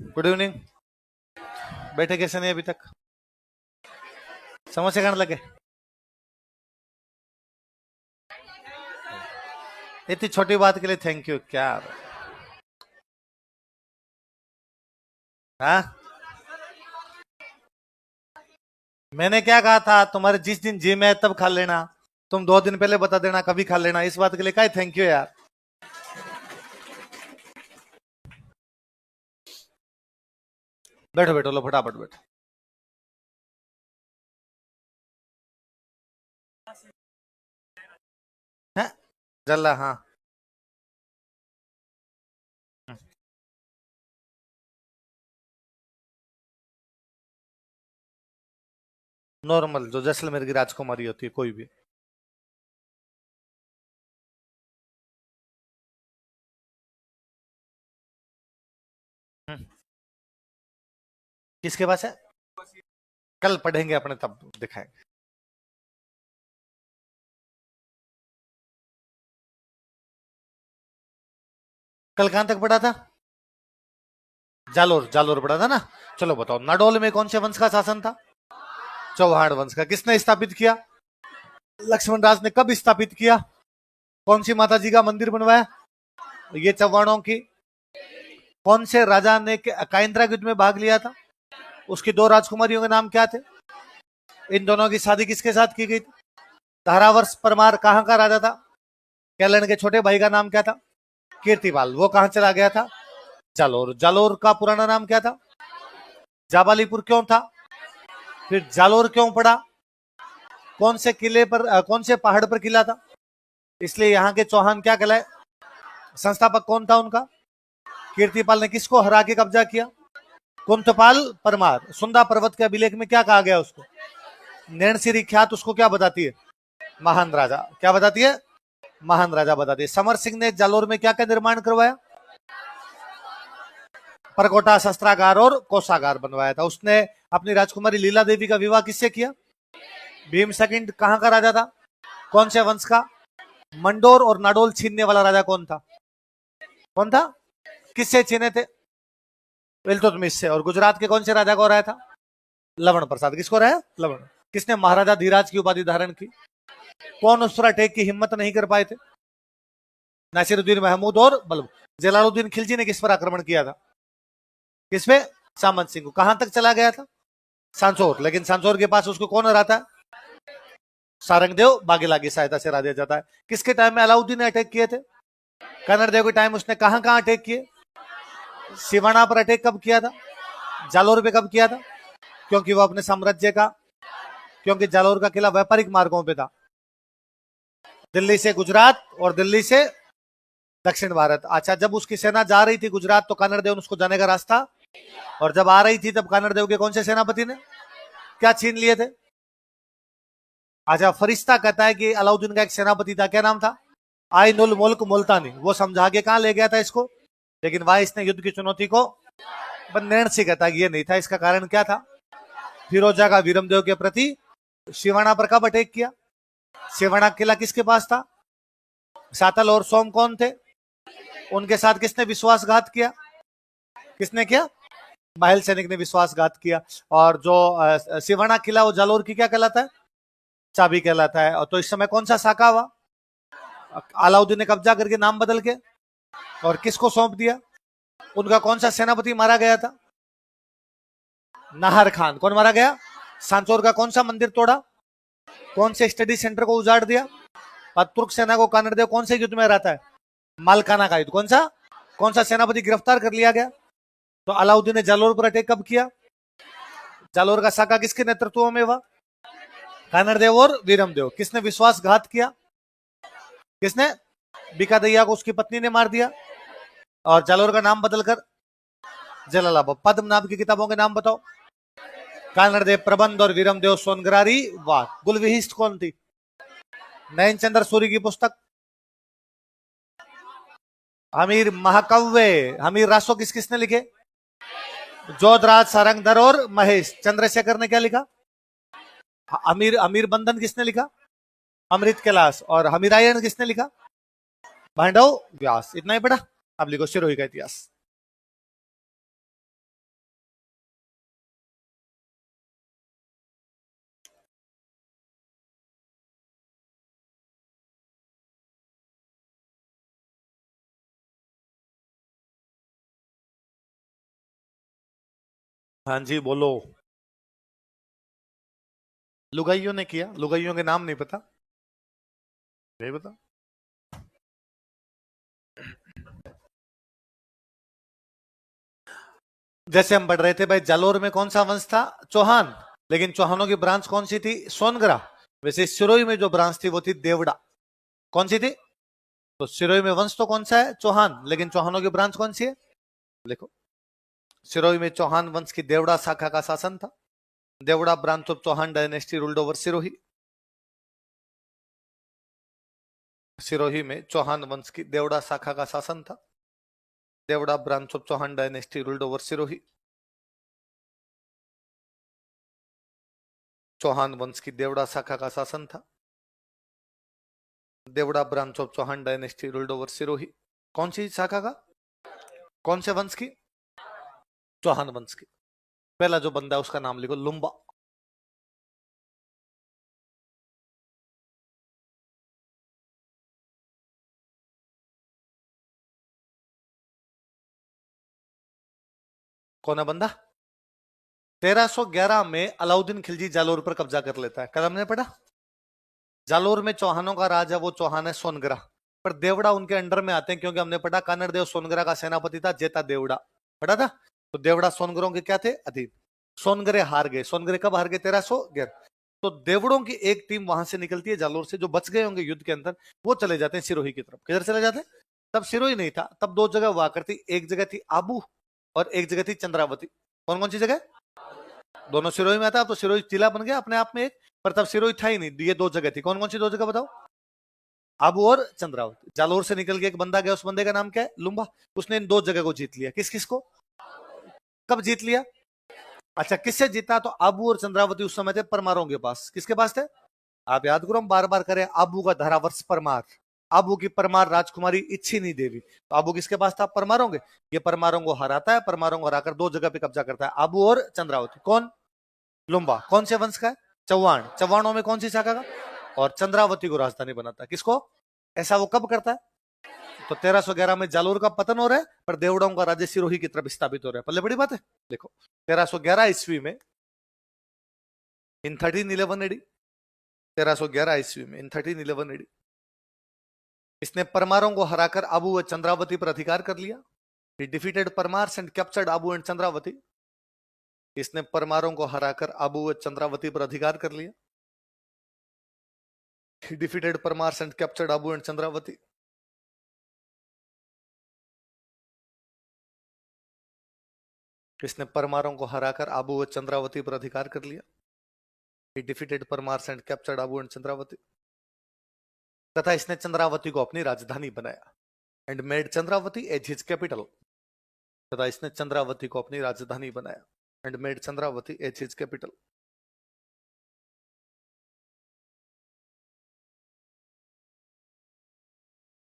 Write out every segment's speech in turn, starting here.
Good evening. बैठे कैसे नहीं अभी तक? समोसे खाने लगे? इतनी छोटी बात के लिए थैंक यू क्या? हाँ, मैंने क्या कहा था? तुम्हारे जिस दिन जिम है तब खा लेना। तुम 2 दिन पहले बता देना कभी खा लेना। इस बात के लिए क्या थैंक यू यार। बैठो बैठो, लो फटाफट बैठो। हैं? जल्ला हाँ। नॉर्मल जो जैसलमेर की राजकुमारी होती है कोई भी। हम्म, किसके पास है? कल पढ़ेंगे अपने तब दिखाएंगे। कल कहां तक पढ़ा था? जालोर जालोर पढ़ा था ना। चलो बताओ, नाडोल में कौन से वंश का शासन था? चौहान वंश का। किसने स्थापित किया? लक्ष्मण राज ने। कब स्थापित किया? कौन सी माता जी का मंदिर बनवाया? ये चौहानों की। कौन से राजा ने काइंद्रा युद्ध में भाग लिया था? उसकी 2 राजकुमारियों के नाम क्या थे? इन दोनों की शादी किसके साथ की गई थी? धारावर्ष परमार कहाँ का राजा था? कैलन के छोटे भाई का नाम क्या था? कीर्तिपाल। वो कहाँ चला गया था? जालोर। जालोर का पुराना नाम क्या था? जाबालीपुर क्यों था? फिर जालोर क्यों पड़ा? कौन से किले पर कौन से पहाड़ पर किला था? इसलिए यहाँ के चौहान क्या कहलाए? संस्थापक कौन था उनका? कीर्तिपाल ने किसको हरा के कब्जा किया? कुंतपाल परमार। सुंदा पर्वत के अभिलेख में क्या कहा गया उसको? नैणसिरी ख्यात उसको क्या बताती है? महान राजा। क्या बताती है? महान राजा बताती है। समर सिंह ने जालोर में क्या क्या निर्माण करवाया? परकोटा, शस्त्रागार और कोषागार बनवाया था। उसने अपनी राजकुमारी लीला देवी का विवाह किससे किया? भीम सेकंड कहां का राजा था? कौन से वंश का? मंडोर और नाडोल छीनने वाला राजा कौन था? कौन था? किससे छीने थे? इल्तुतमिश से। और गुजरात के कौन से राजा को हराया था? लवण प्रसाद। किसको हराया? लवण। किसने महाराजा धीराज की उपाधि धारण की? कौन उस पर अटैक की हिम्मत नहीं कर पाए थे? नासिरुद्दीन महमूद और बल्ब। जलालुद्दीन खिलजी ने किस पर आक्रमण किया था? किस पे? सामंत सिंह को। कहां तक चला गया था? सांसोर। लेकिन सांसोर के पास उसको कौन हराता है? सारंगदेव बागेला की सहायता से हरा दिया जाता है। किसके टाइम में अलाउद्दीन ने अटैक किए थे? कन्नड़ देव के टाइम उसने कहां कहां अटैक किए? सिवाना पर अटैक कब किया था? जालोर पे कब किया था? क्योंकि वो अपने साम्राज्य का, क्योंकि जालोर का किला व्यापारिक मार्गों पे था। दिल्ली से गुजरात और दिल्ली से दक्षिण भारत। अच्छा, जब उसकी सेना जा रही थी गुजरात तो कन्नड़ देव ने उसको जाने का रास्ता, और जब आ रही थी तब कन्नड़ देव के कौन से सेनापति ने क्या छीन लिए थे? अच्छा, फरिश्ता कहता है कि अलाउद्दीन का एक सेनापति था, क्या नाम था? आइनुल मुल्क मुल्तानी। वो समझा के कहां ले गया था इसको? लेकिन वह इसने युद्ध की चुनौती को नैण से कहता है ये नहीं था। इसका कारण क्या था? फिरोजा का वीरमदेव के प्रति। शिवाना पर कब अटैक किया? शिवाना किला किसके पास था? सातल और सोम कौन थे? उनके साथ किसने विश्वासघात किया? किसने किया? माहिल सैनिक ने विश्वासघात किया। और जो सिवाना किला वो जालोर की क्या कहलाता है? चाबी कहलाता है। और तो इस समय कौन सा साका हुआ? अलाउद्दीन ने कब्जा करके नाम बदल के और किसको सौंप दिया? उनका कौन सा सेनापति मारा गया था? नाहर खान। कौन मारा गया? सांचौर का कौन सा मंदिर तोड़ा? कौन से स्टडी सेंटर को उजाड़ दिया? और तुर्क सेना को कन्नड़ देव कौन से युद्ध में रहता है? मालकाना का युद्ध। कौन सा सेनापति गिरफ्तार कर लिया गया? तो अलाउद्दीन ने जालोर पर अटैक कब किया? जालोर का साका किसके नेतृत्व में हुआ? कन्नड़ देव और वीरम देव। किसने विश्वासघात किया? किसने? बीका दैया को उसकी पत्नी ने मार दिया। और जालोर का नाम बदलकर जलालाबाद। पद्म नाम की किताबों के नाम बताओ। कन्नड़ देव प्रबंध और वीरम देव सोनगरारी वाह। गुलविहिस्ट कौन थी? नयन चंद्र सूरी की पुस्तक। हमीर महाकाव्य। हमीर रासो किस किसने लिखे? जोधराज, सारंगधर और महेश। चंद्रशेखर ने क्या लिखा? अमीर अमीर बंधन किसने लिखा? अमृत कैलाश। और हमीरायण किसने लिखा? भांडव व्यास। इतना ही पढ़ा? अब लिखो शिरोही का इतिहास। हाँ जी बोलो। लुगाइयों ने किया, लुगाइयों के नाम नहीं पता, नहीं पता। जैसे हम पढ़ रहे थे भाई, जालोर में कौन सा वंश था? चौहान। लेकिन चौहानों की ब्रांच कौन सी थी? सोनगरा। वैसे सिरोही में जो ब्रांच थी वो थी देवड़ा। कौन सी थी? तो सिरोही में वंश तो कौन सा है? चौहान। लेकिन चौहानों की ब्रांच कौन सी है? देखो, सिरोही में चौहान वंश की देवड़ा शाखा का शासन था। Deora branch of Chauhan dynasty ruled over Sirohi. Sirohi में चौहान वंश की देवड़ा शाखा का शासन था। Deora branch of Chauhan dynasty ruled over Sirohi. Chauhan वंश की देवड़ा शाखा का शासन था। Deora branch of Chauhan dynasty ruled over Sirohi. कौन सी शाखा का? कौन से वंश की? चौहान वंश की। पहला जो बंदा है उसका नाम लिखो, लुम्बा। कौन है बंदा? 1311 में अलाउद्दीन खिलजी जालोर पर कब्जा कर लेता है। कल हमने पढ़ा, जालोर में चौहानों का राजा वो चौहान है सोनगरा। पर देवड़ा उनके अंडर में आते हैं, क्योंकि हमने पढ़ा कानड़ देव सोनगरा का सेनापति था, जेता देवड़ा। पढ़ा था। तो देवड़ा सोनगरों के क्या थे? अधीन। सोनगरे हार गए। सोनगरे कब हार गए? 1311। तो देवड़ों की एक टीम वहां से निकलती है जालोर से, जो बच गए होंगे युद्ध के अंदर, वो चले जाते हैं सिरोही की तरफ। किधर चले जाते हैं? तब सिरोही नहीं था, तब दो जगह हुआ करती। एक जगह थी आबू और एक जगह थी चंद्रावती। कौन कौन सी जगह? दोनों सिरोही में था, तो सिरोही जिला बन गया अपने आप में एक। पर तब सिरोही था ही नहीं, ये दो जगह थी। कौन कौन सी दो जगह बताओ? आबू और चंद्रावती। जालोर से निकल के एक बंदा गया, उस बंदे का नाम क्या है? लुम्बा। उसने इन दो जगह को जीत लिया। किस किस को? कब जीत लिया? अच्छा, किससे जीता? तो आबू और चंद्रावती उस समय थे परमारों के पास। किसके पास थे? आप याद करो, हम बार बार करें। आबू का धारावर्ष परमार। आबू की परमार राजकुमारी इच्छिनी देवी। तो आबू किसके पास था? परमारों के। ये परमारों को हराता है, परमारों को हराकर दो जगह पे कब्जा करता है, आबू और चंद्रावती। कौन? लुम्बा। कौन से वंश का है? चौहान। चौहानों में कौन सी शाखा का? और चंद्रावती को राजधानी बनाता है। किसको? ऐसा वो कब करता है? तो 1311 में जालोर का पतन हो रहा है, पर देवड़ाओं का राज्य सिरोही की तरफ स्थापित हो रहा है। पहले बड़ी बात है। देखो, 1311 ईस्वी में, इन 1311 एडी, 1311 ईस्वी में इन 1311 एडी, इसने परमारों को हराकर आबू व चंद्रावती पर अधिकार कर लिया। He defeated Paramars and captured Abu and Chandravati. इसने परमारों को हराकर आबू व चंद्रावती पर अधिकार कर लिया। He defeated Paramars and captured Abu and Chandravati. इसने परमारों को हराकर आबू व चंद्रावती पर अधिकार कर लिया। He defeated Paramars and captured Abu and Chandravati. तथा इसने चंद्रावती को अपनी राजधानी बनाया and made Chandravati as his capital. तथा इसने चंद्रावती को अपनी राजधानी बनाया and made Chandravati as his capital.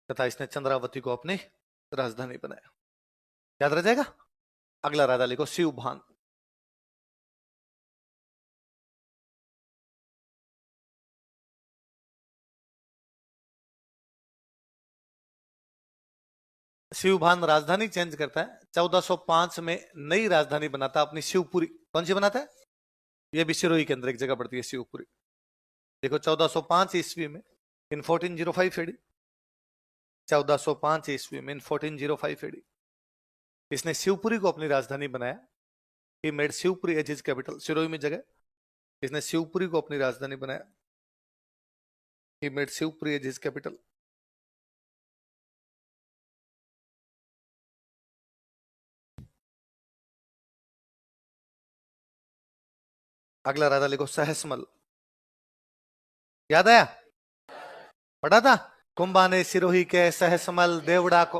तथा इसने चंद्रावती को अपनी राजधानी बनाया। याद रह जाएगा। अगला राजा लिखो, शिवभान। शिवभान राजधानी चेंज करता है। 1405 में नई राजधानी बनाता है अपनी, शिवपुरी। कौन सी बनाता है? ये भी सिरोही के अंदर एक जगह पड़ती है, शिवपुरी। देखो, 1405 ईस्वी में, इन 1405 एडी, 1405 ईस्वी में इन 1405 एडी, इसने शिवपुरी को अपनी राजधानी बनाया। He made Shivpuri as his capital. Sirohi में जगह, इसने शिवपुरी को अपनी राजधानी बनाया। He made Shivpuri as his capital. अगला राजा लिखो, सहसमल। याद आया? पढ़ा था। कुंभा ने सिरोही के सहसमल देवड़ा को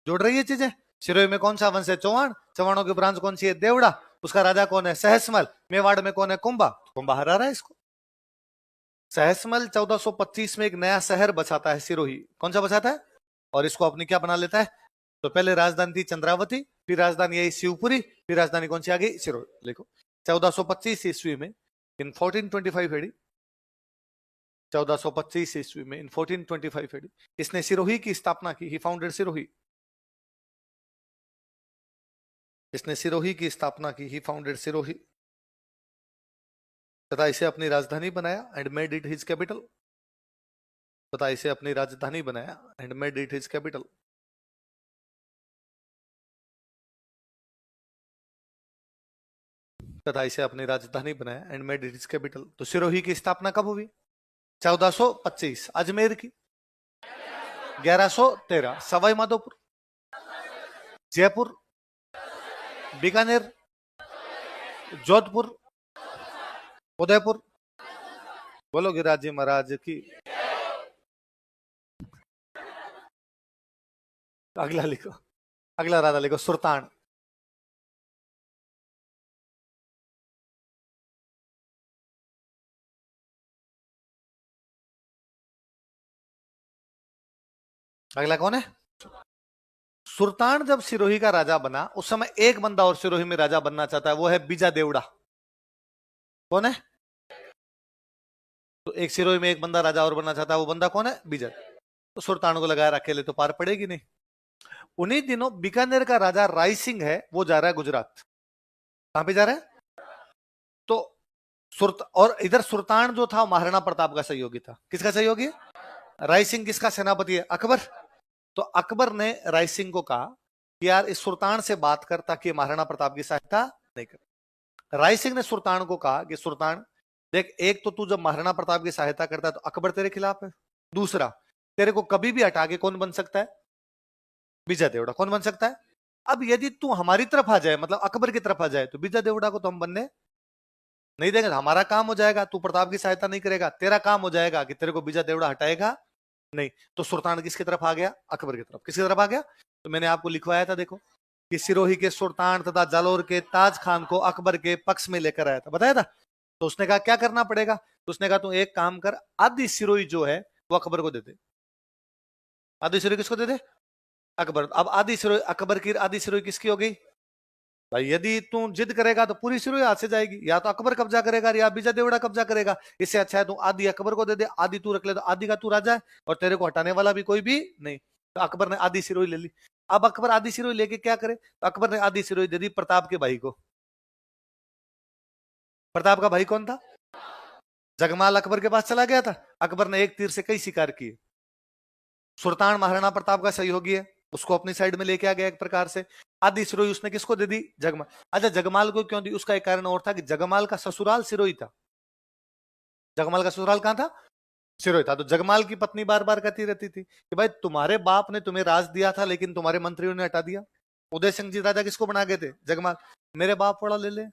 जोड़ रही है चीजें। सिरोही में कौन सा वंश है? चौहान। चौहानों की ब्रांच कौन सी है? देवड़ा। उसका राजा कौन है? सहसमल। मेवाड़ में कौन है? कुंभा। कुंभा हरा रहा है इसको। सहसमल 1425 में एक नया शहर बसाता है, सिरोही। कौन सा बसाता है? और इसको अपनी क्या बना लेता है? तो पहले राजधानी थी चंद्रावती, फिर राजधानी आई शिवपुरी, फिर राजधानी कौन सी आ गई? सिरोही। लिखो, 1425 ईस्वी में, इन 1425 एडी, 1425 ईस्वी में इन 1425 एडी, इसने सिरोही की स्थापना की। ही फाउंडेड सिरोही। इसने सिरोही की स्थापना की, ही फाउंडेड सिरोही, तथा इसे अपनी राजधानी बनाया and made it his capital, तथा इसे अपनी राजधानी बनाया and made it his capital. तथा इसे अपनी राजधानी बनाया and made it his capital. तो सिरोही की स्थापना कब हुई? 1425। अजमेर की 1113। सवाई माधोपुर, जयपुर, बीकानेर, जोधपुर, उदयपुर। बोलो गिरिराज जी महाराज की। अगला लिखो, अगला राजा लिखो, सुल्तान। अगला कौन है? सुल्तान जब सिरोही का राजा बना उस समय एक बंदा और सिरोही में राजा बनना चाहता है, वो है बीजा देवड़ा। कौन है? तो एक सिरोही में एक बंदा राजा और बनना चाहता है, वो बंदा कौन है? बीजा। तो सुल्तान को लगाया अकेले तो पार पड़ेगी नहीं। उन्हीं दिनों बीकानेर का राजा राय सिंह है, वो जा रहा है गुजरात। कहां पे जा रहा है? तो और इधर सुल्तान जो था महाराणा प्रताप का सहयोगी था। किसका सहयोगी? राय सिंह किसका सेनापति है? अकबर। तो अकबर ने राय सिंह को कहा कि यार इस सुल्तान से बात कर ताकि महाराणा प्रताप की सहायता नहीं करे। राय सिंह ने सुल्तान को कहा कि सुल्तान देख, एक तो तू जब महाराणा प्रताप की सहायता करता है तो अकबर तेरे खिलाफ है, दूसरा तेरे को कभी भी हटा के कौन बन सकता है? बीजा देवड़ा। कौन बन सकता है? अब यदि तू हमारी तरफ आ जाए, मतलब अकबर की तरफ आ जाए, तो बीजा देवड़ा को तो हम बनने नहीं देंगे। हमारा काम हो जाएगा, तू प्रताप की सहायता नहीं करेगा, तेरा काम हो जाएगा कि तेरे को बीजा देवड़ा हटाएगा नहीं। तो सुल्तान किसकी तरफ आ गया? अकबर की तरफ। किसकी तरफ आ गया? तो मैंने आपको लिखवाया था, देखो कि सिरोही के सुल्तान तथा जालौर के ताज खान को अकबर के पक्ष में लेकर आया था, बताया था। तो उसने कहा क्या करना पड़ेगा? तो उसने कहा तू एक काम कर, आधी सिरोही जो है वो अकबर को दे दे। आधी सिरोही किसको दे दे? अकबर। अब आधी सिरोही अकबर की, आधी सिरोही किसकी हो गई? भाई यदि तू जिद करेगा तो पूरी सिरोही हाथ से जाएगी, या तो अकबर कब्जा करेगा या बीजा देवड़ा कब्जा करेगा। इससे अच्छा है तू आधी अकबर को दे दे, आधी तू रख ले, तो आधी का तू राजा है और तेरे को हटाने वाला भी कोई भी नहीं। तो अकबर ने आधी सिरोही ले ली। अब अकबर आधी सिरोही लेके क्या करे? तो अकबर ने आधी सिरोही दे दी प्रताप के भाई को। प्रताप का भाई कौन था? जगमाल अकबर के पास चला गया था। अकबर ने एक तीर से कई शिकार किए। सुल्तान महाराणा प्रताप का सहयोगी है, उसको अपनी साइड में लेके आ गया एक प्रकार से। आधी सिरोही उसने किसको दे दी? जगमाल। अच्छा, जगमाल को क्यों दी? उसका एक कारण और था कि जगमाल का ससुराल सिरोही था। जगमाल का ससुराल कहां था? सिरोही था। तो जगमाल की पत्नी बार बार कहती रहती थी कि भाई तुम्हारे बाप ने तुम्हें राज दिया था लेकिन तुम्हारे मंत्रियों ने हटा दिया। उदय सिंह जी राजा किसको बना गए थे? जगमाल। मेरे बाप वाला ले ले,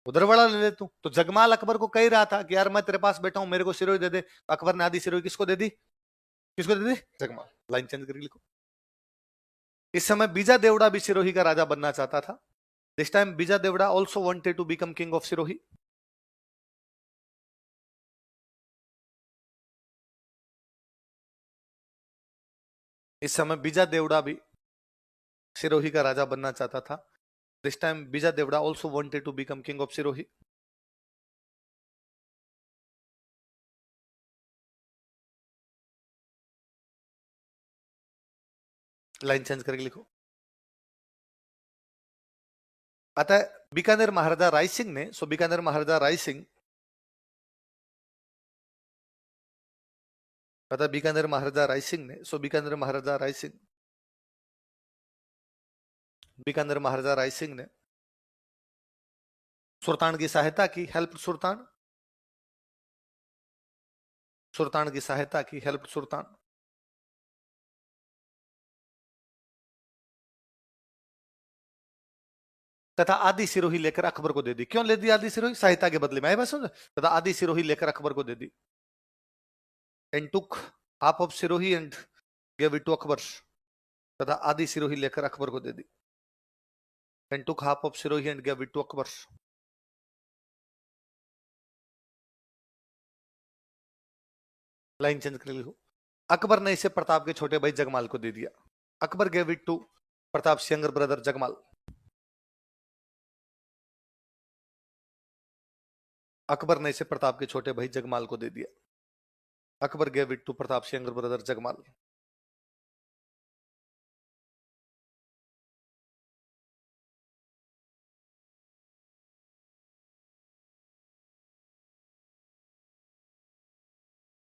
उधर वाला ले ले तू। तो जगमाल अकबर को कह रहा था कि यार मैं तेरे पास बैठा हूं, मेरे को सिरोही दे दे। अकबर ने आधी सिरोही किसको दे दी? किसको दे दी? जगमाल। लाइन चेंज करके लिखो। इस समय बीजा देवड़ा भी सिरोही का राजा बनना चाहता था। This time Bija Deora also wanted to become king of Sirohi. इस समय बीजा देवड़ा भी सिरोही का राजा बनना चाहता था। This time Bija Deora also wanted to become king of Sirohi. Line change करके लिखो। अतः बीकानेर महाराजा राय सिंह ने, सो बीकानेर महाराजा राय सिंह, अतः बीकानेर महाराजा राय सिंह ने, सो बीकानेर महाराजा राय सिंह, बीकानेर महाराजा राय सिंह ने सुल्तान की सहायता की, हेल्प सुल्तान, सुल्तान की सहायता की, हेल्प सुल्तान। तथा आधी सिरोही लेकर अकबर को दे दी। क्यों ले दी आधी सिरोही? सहायता के बदले में। आई बात समझ? तथा आधी सिरोही लेकर अकबर को दे दी। And took half of Sirohi and gave it to Akbar. तथा आधी सिरोही लेकर अकबर को दे दी। And took half of Sirohi and gave it to Akbar. Line change कर लिखो। अकबर ने इसे प्रताप के छोटे भाई जगमाल को दे दिया। Akbar gave it to Pratap younger brother Jagmal. Akbar ने इसे प्रताप के छोटे भाई जगमाल को दे दिया। Akbar gave it to Pratap younger brother Jagmal.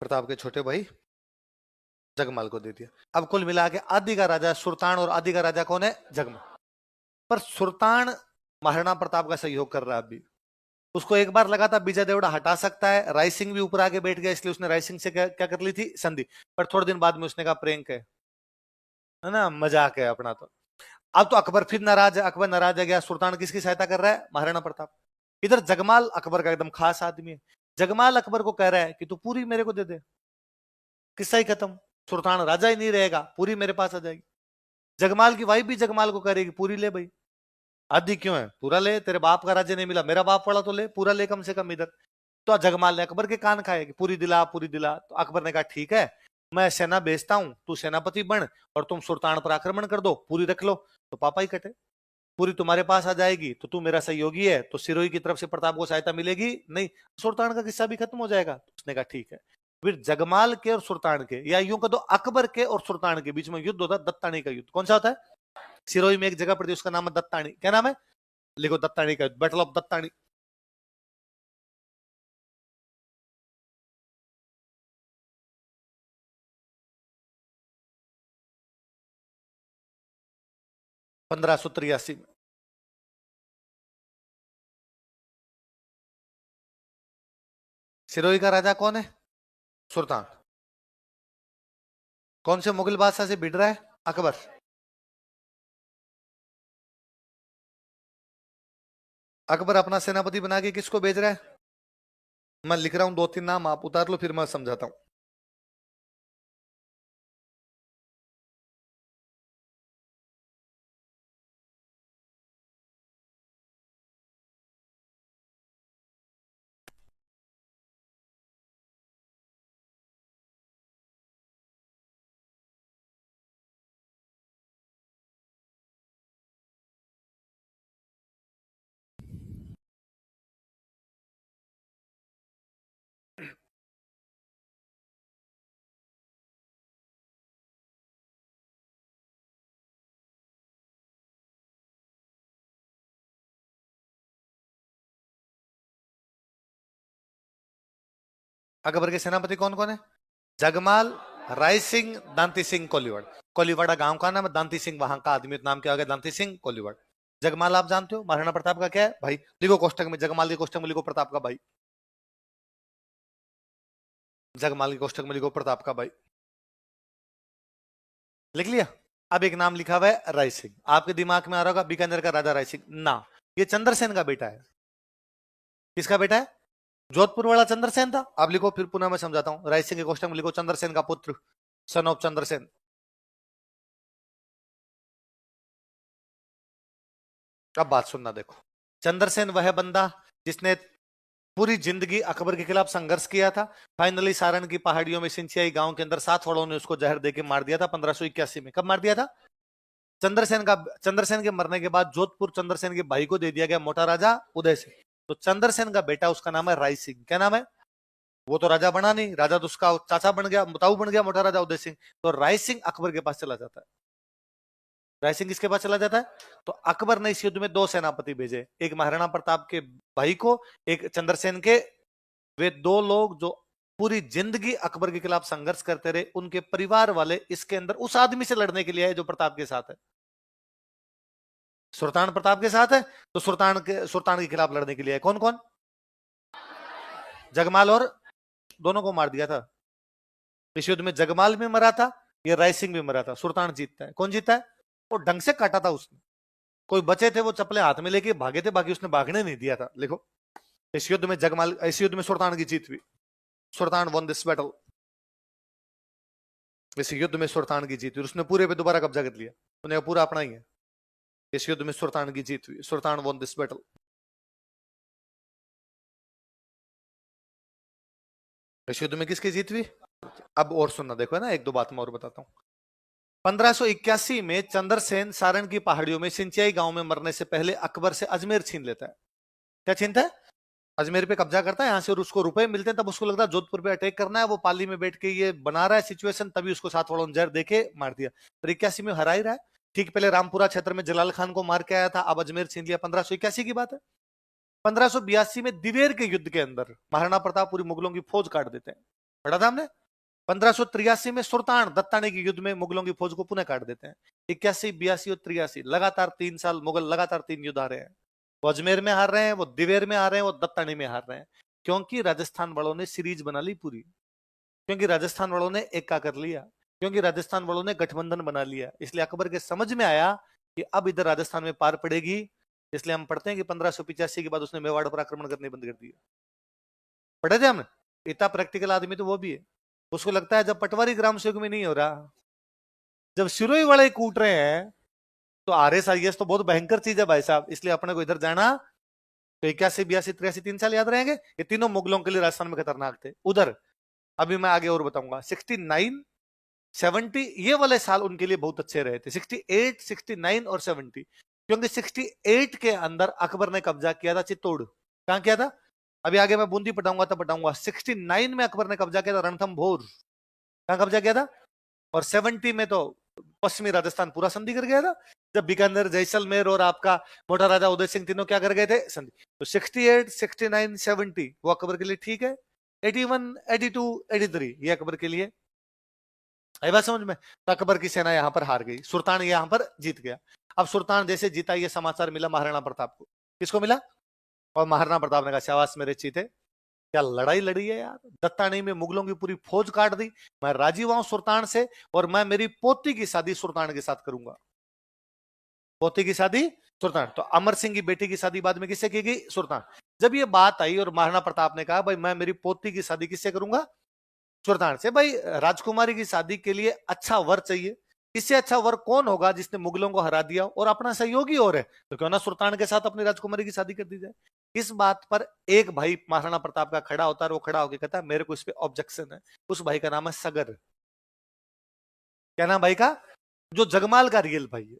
Pratap के छोटे भाई जगमाल को दे दिया। अब कुल मिला के आदि का राजा सुल्तान और आदि का राजा कौन है? जगमाल। पर सुल्तान महाराणा प्रताप का सहयोग कर रहा है अभी। उसको एक बार लगा था विजय देवड़ा हटा सकता है, राय सिंह भी ऊपर आके बैठ गया, इसलिए उसने राय सिंह से क्या कर ली थी? संधि। पर थोड़े दिन बाद में उसने कहा प्रैंक है ना, मजाक है अपना। तो अब तो अकबर फिर नाराज है, अकबर नाराज है गया। सुल्तान किसकी सहायता कर रहा है? महाराणा प्रताप। इधर जगमाल अकबर का एकदम खास आदमी है। जगमाल अकबर को कह रहा है कि तू पूरी मेरे को दे दे, किस्सा ही खत्म, सुल्तान राजा ही नहीं रहेगा, पूरी मेरे पास आ जाएगी। जगमाल की वाइफ भी जगमाल को कह रही है कि पूरी ले भाई, आदि क्यों है, पूरा ले, तेरे बाप का राज्य नहीं मिला, मेरा बाप पड़ा तो ले, पूरा ले कम से कम इधर। तो जगमाल ने अकबर के कान खाए कि पूरी दिला, पूरी दिला। तो अकबर ने कहा ठीक है, मैं सेना भेजता हूं, तू सेनापति बन और तुम सुल्तान पर आक्रमण कर दो, पूरी रख लो। तो पापा ही कटे, पूरी तुम्हारे पास आ जाएगी तो तू मेरा सहयोगी है, तो सिरोही की तरफ से प्रताप को सहायता मिलेगी नहीं, सुल्तान का किस्सा भी खत्म हो जाएगा। उसने कहा ठीक है। फिर जगमाल के और सुल्तान के, या यूं कह दो अकबर के और सुल्तान के बीच में युद्ध होता है, दत्तानी का युद्ध। कौन सा होता है? सिरोही में एक जगह पड़ती है, उसका नाम है दत्तानी। क्या नाम है? लिखो, दत्तानी का युद्ध, बैटल ऑफ दत्तानी। पंद्रह सौ तिरासी में। सिरोही का राजा कौन है? सुल्तान। कौन से मुगल बादशाह से भिड़ रहा है? अकबर। अकबर अपना सेनापति बना के किसको भेज रहा है? मैं लिख रहा हूं, दो तीन नाम आप उतार लो, फिर मैं समझाता हूं। अकबर के सेनापति कौन कौन है? जगमाल, राय सिंह, दांती सिंह, कोलीवाड़। कोलीवाड़ा गांव का नाम है, दांती सिंह वहां का आदमी, नाम क्या हो गया? दांती सिंह कोलीवाड़। जगमाल आप जानते हो, महाराणा प्रताप का क्या है भाई? लिखो कोष्टक में, जगमाल के कोष्टक में लिखो प्रताप का भाई। जगमाल के कोष्टक में लिखो प्रताप का भाई। लिख लिया? अब एक नाम लिखा हुआ है राय सिंह, आपके दिमाग में आ रहा होगा बीकानेर का राजा राय सिंह ना, ये चंद्रसेन का बेटा है। किसका बेटा है? जोधपुर वाला चंद्रसेन था। आप लिखो, फिर पुनः मैं समझाता हूं, राय सिंह के कोष्टक में लिखो चंद्रसेन का पुत्र, सन ऑफ चंद्रसेन। अब बात सुनना, देखो, चंद्रसेन वह बंदा जिसने पूरी जिंदगी अकबर के खिलाफ संघर्ष किया था। फाइनली सारण की पहाड़ियों में सिंचियाई गांव के अंदर 7 वालों ने उसको जहर देके मार दिया था 1581 में। कब मार दिया था? चंद्रसेन के मरने के बाद जोधपुर चंद्रसेन के भाई को दे दिया गया, मोटा राजा उदय सिंह। तो चंद्रसेन का बेटा, उसका नाम है राय सिंह। क्या नाम है? वो तो राजा बना नहीं, राजा तो उसका चाचा बन गया, मुताऊ बन गया, मोटा राजा उदय सिंह। तो राय सिंह अकबर के पास चला जाता है। राय सिंह किसके पास चला जाता है? तो अकबर ने इस युद्ध में 2 सेनापति भेजे, एक महाराणा प्रताप के भाई को, एक चंद्रसेन के। वे 2 लोग जो पूरी जिंदगी अकबर के खिलाफ संघर्ष करते रहे, उनके परिवार वाले इसके अंदर उस आदमी से लड़ने के लिए आए जो प्रताप के साथ है। सुल्तान प्रताप के साथ है, तो सुल्तान के खिलाफ लड़ने के लिए है। कौन कौन? जगमाल और, दोनों को मार दिया था इस युद्ध में। जगमाल भी मरा था, ये राय सिंह भी मरा था। सुल्तान जीतता है। कौन जीता है? वो ढंग से काटा था उसने, कोई बचे थे वो चप्पलें हाथ में लेके भागे थे, बाकी उसने भागने नहीं दिया था। लिखो, इस युद्ध में सुल्तान की जीत हुई। सुल्तान वन दिस बैटल। इस युद्ध में सुल्तान की जीत हुई, उसने पूरे पे दोबारा कब्जा कर लिया, उन्हें पूरा अपना ही है। इस युद्ध में सुल्तान की जीत हुई, सुल्तान वन दिस बैटल। इस युद्ध में किसकी जीत हुई? अब और सुनना, देखो है ना, एक दो बात मैं और बताता हूं। 1581 में चंद्रसेन सारण की पहाड़ियों में सिंचियाई गांव में मरने से पहले अकबर से अजमेर छीन लेता है। क्या छीनता है? अजमेर पे कब्जा करता है यहाँ से, और उसको रुपए मिलते हैं। तब उसको लगता है जोधपुर पे अटैक करना है, वो पाली में बैठ के ये बना रहा है सिचुएशन, तभी उसको 7 वालों ने जहर देके मार दिया। पर 81 में हरा ही रहा है। ठीक पहले रामपुरा क्षेत्र में जलाल खान को मार के आया था, अब अजमेर छीन लिया। 1581 की बात है। 1582 में दिवेर के युद्ध के अंदर महाराणा प्रताप पूरी मुगलों की फौज काट देते हैं। पढ़ा था हमने। 1583 में सुल्तान दत्तानी के युद्ध में मुगलों की फौज को पुनः काट देते हैं। 81, 82 और 83 लगातार 3 साल मुगल लगातार 3 युद्ध आ रहे हैं। वो अजमेर में हार रहे हैं, वो दिवेर में हार रहे हैं, वो दत्तानी में हार रहे हैं, क्योंकि राजस्थान वालों ने सीरीज बना ली पूरी, क्योंकि राजस्थान वालों ने एक्का कर लिया, क्योंकि राजस्थान वालों ने गठबंधन बना लिया। इसलिए अकबर के समझ में आया कि अब इधर राजस्थान में पार पड़ेगी। इसलिए हम पढ़ते हैं कि 1585 के बाद उसने मेवाड़ पर आक्रमण करने बंद कर दिया। पढ़े थे हमने। इतना प्रैक्टिकल आदमी तो वो भी है। उसको लगता है जब पटवारी ग्राम सेवक में नहीं हो रहा, जब सिरोही वाले कूट रहे हैं, तो RS IAS तो बहुत भयंकर चीज है भाई साहब। इसलिए अपने को इधर जाना। तो 81, 82, 83 3 साल याद रहेंगे। ये तीनों मुगलों के लिए राजस्थान में खतरनाक थे। उधर अभी मैं आगे और बताऊंगा। 69, 70 ये वाले साल उनके लिए बहुत अच्छे रहे थे। 68, 69 और 70, क्योंकि 68 के अंदर अकबर ने कब्जा किया था चित्तौड़। कहां किया था? अभी आगे मैं बूंदी पटाऊंगा तब पटाऊंगा। 69 में अकबर ने कब्जा किया था रणथंभौर। कहां कब्जा किया था? और 70 में तो पश्चिमी राजस्थान पूरा संधि कर गया था, जब बीकानेर, जैसलमेर और आपका मोटा राजा उदय सिंह तीनों क्या कर गए थे? संधि। तो 68, 69, 70 वो अकबर के लिए ठीक है। 81, 82, 83 ये अकबर के लिए। आई बात समझ में? तो अकबर की सेना यहां पर हार गई, सुल्तान यहां पर जीत गया। अब सुल्तान जैसे जीता, ये समाचार मिला महाराणा प्रताप को। किसको मिला? और महाराणा प्रताप ने कहा शाबाश मेरे चीते, क्या लड़ाई लड़ी है यार, दत्तानी में मुगलों की पूरी फौज काट दी। मैं राजी हुआ हूं सुल्तान से, और मैं मेरी पोती की शादी सुल्तान के साथ करूंगा। पोती की शादी सुल्तान। तो अमर सिंह की बेटी की शादी बाद में किससे की गई? सुल्तान। जब ये बात आई और महाराणा प्रताप ने कहा भाई मैं मेरी पोती की शादी किससे करूंगा? सुल्तान से। भाई राजकुमारी की शादी के लिए अच्छा वर चाहिए, इससे अच्छा वर कौन होगा जिसने मुगलों को हरा दिया और अपना सहयोगी और है, तो क्यों ना सुल्तान के साथ अपनी राजकुमारी की शादी कर दी जाए। इस बात पर एक भाई महाराणा प्रताप का खड़ा होता है, वो खड़ा होकर कहता है मेरे को इस पे ऑब्जेक्शन है। उस भाई का नाम है सगर। क्या नाम भाई का? जो जगमाल का रियल भाई है।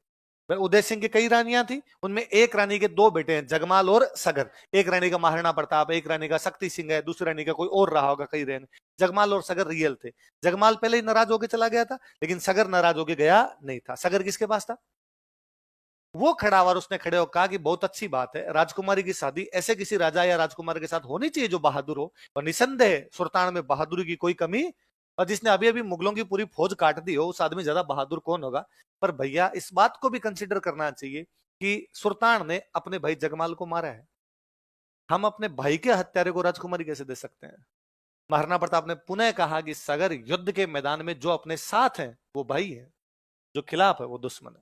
उदय सिंह की कई रानियां थी, उनमें एक रानी के 2 बेटे हैं, जगमाल और सगर। एक रानी का महाराणा प्रताप, एक रानी का शक्ति सिंह है, दूसरी रानी का कोई और रहा होगा, कई रहने। जगमाल और सगर रियल थे। जगमाल पहले ही नाराज होकर चला गया था, लेकिन सगर नाराज होकर गया नहीं था। सगर किसके पास था? वो खड़ा हुआ, उसने खड़े होकर कहा कि बहुत अच्छी बात है, राजकुमारी की शादी ऐसे किसी राजा या राजकुमार के साथ होनी चाहिए जो बहादुर हो। और निसंदेह सुल्तान में बहादुरी की कोई कमी, और जिसने अभी अभी मुगलों की पूरी फौज काट दी हो, उस आदमी ज्यादा बहादुर कौन होगा? पर भैया इस बात को भी कंसिडर करना चाहिए कि सुल्तान ने अपने भाई जगमाल को मारा है। हम अपने भाई के हत्यारे को राजकुमारी कैसे दे सकते हैं? महाराणा प्रताप ने पुनः कहा कि सगर युद्ध के मैदान में जो अपने साथ है वो भाई है, जो खिलाफ है वो दुश्मन है।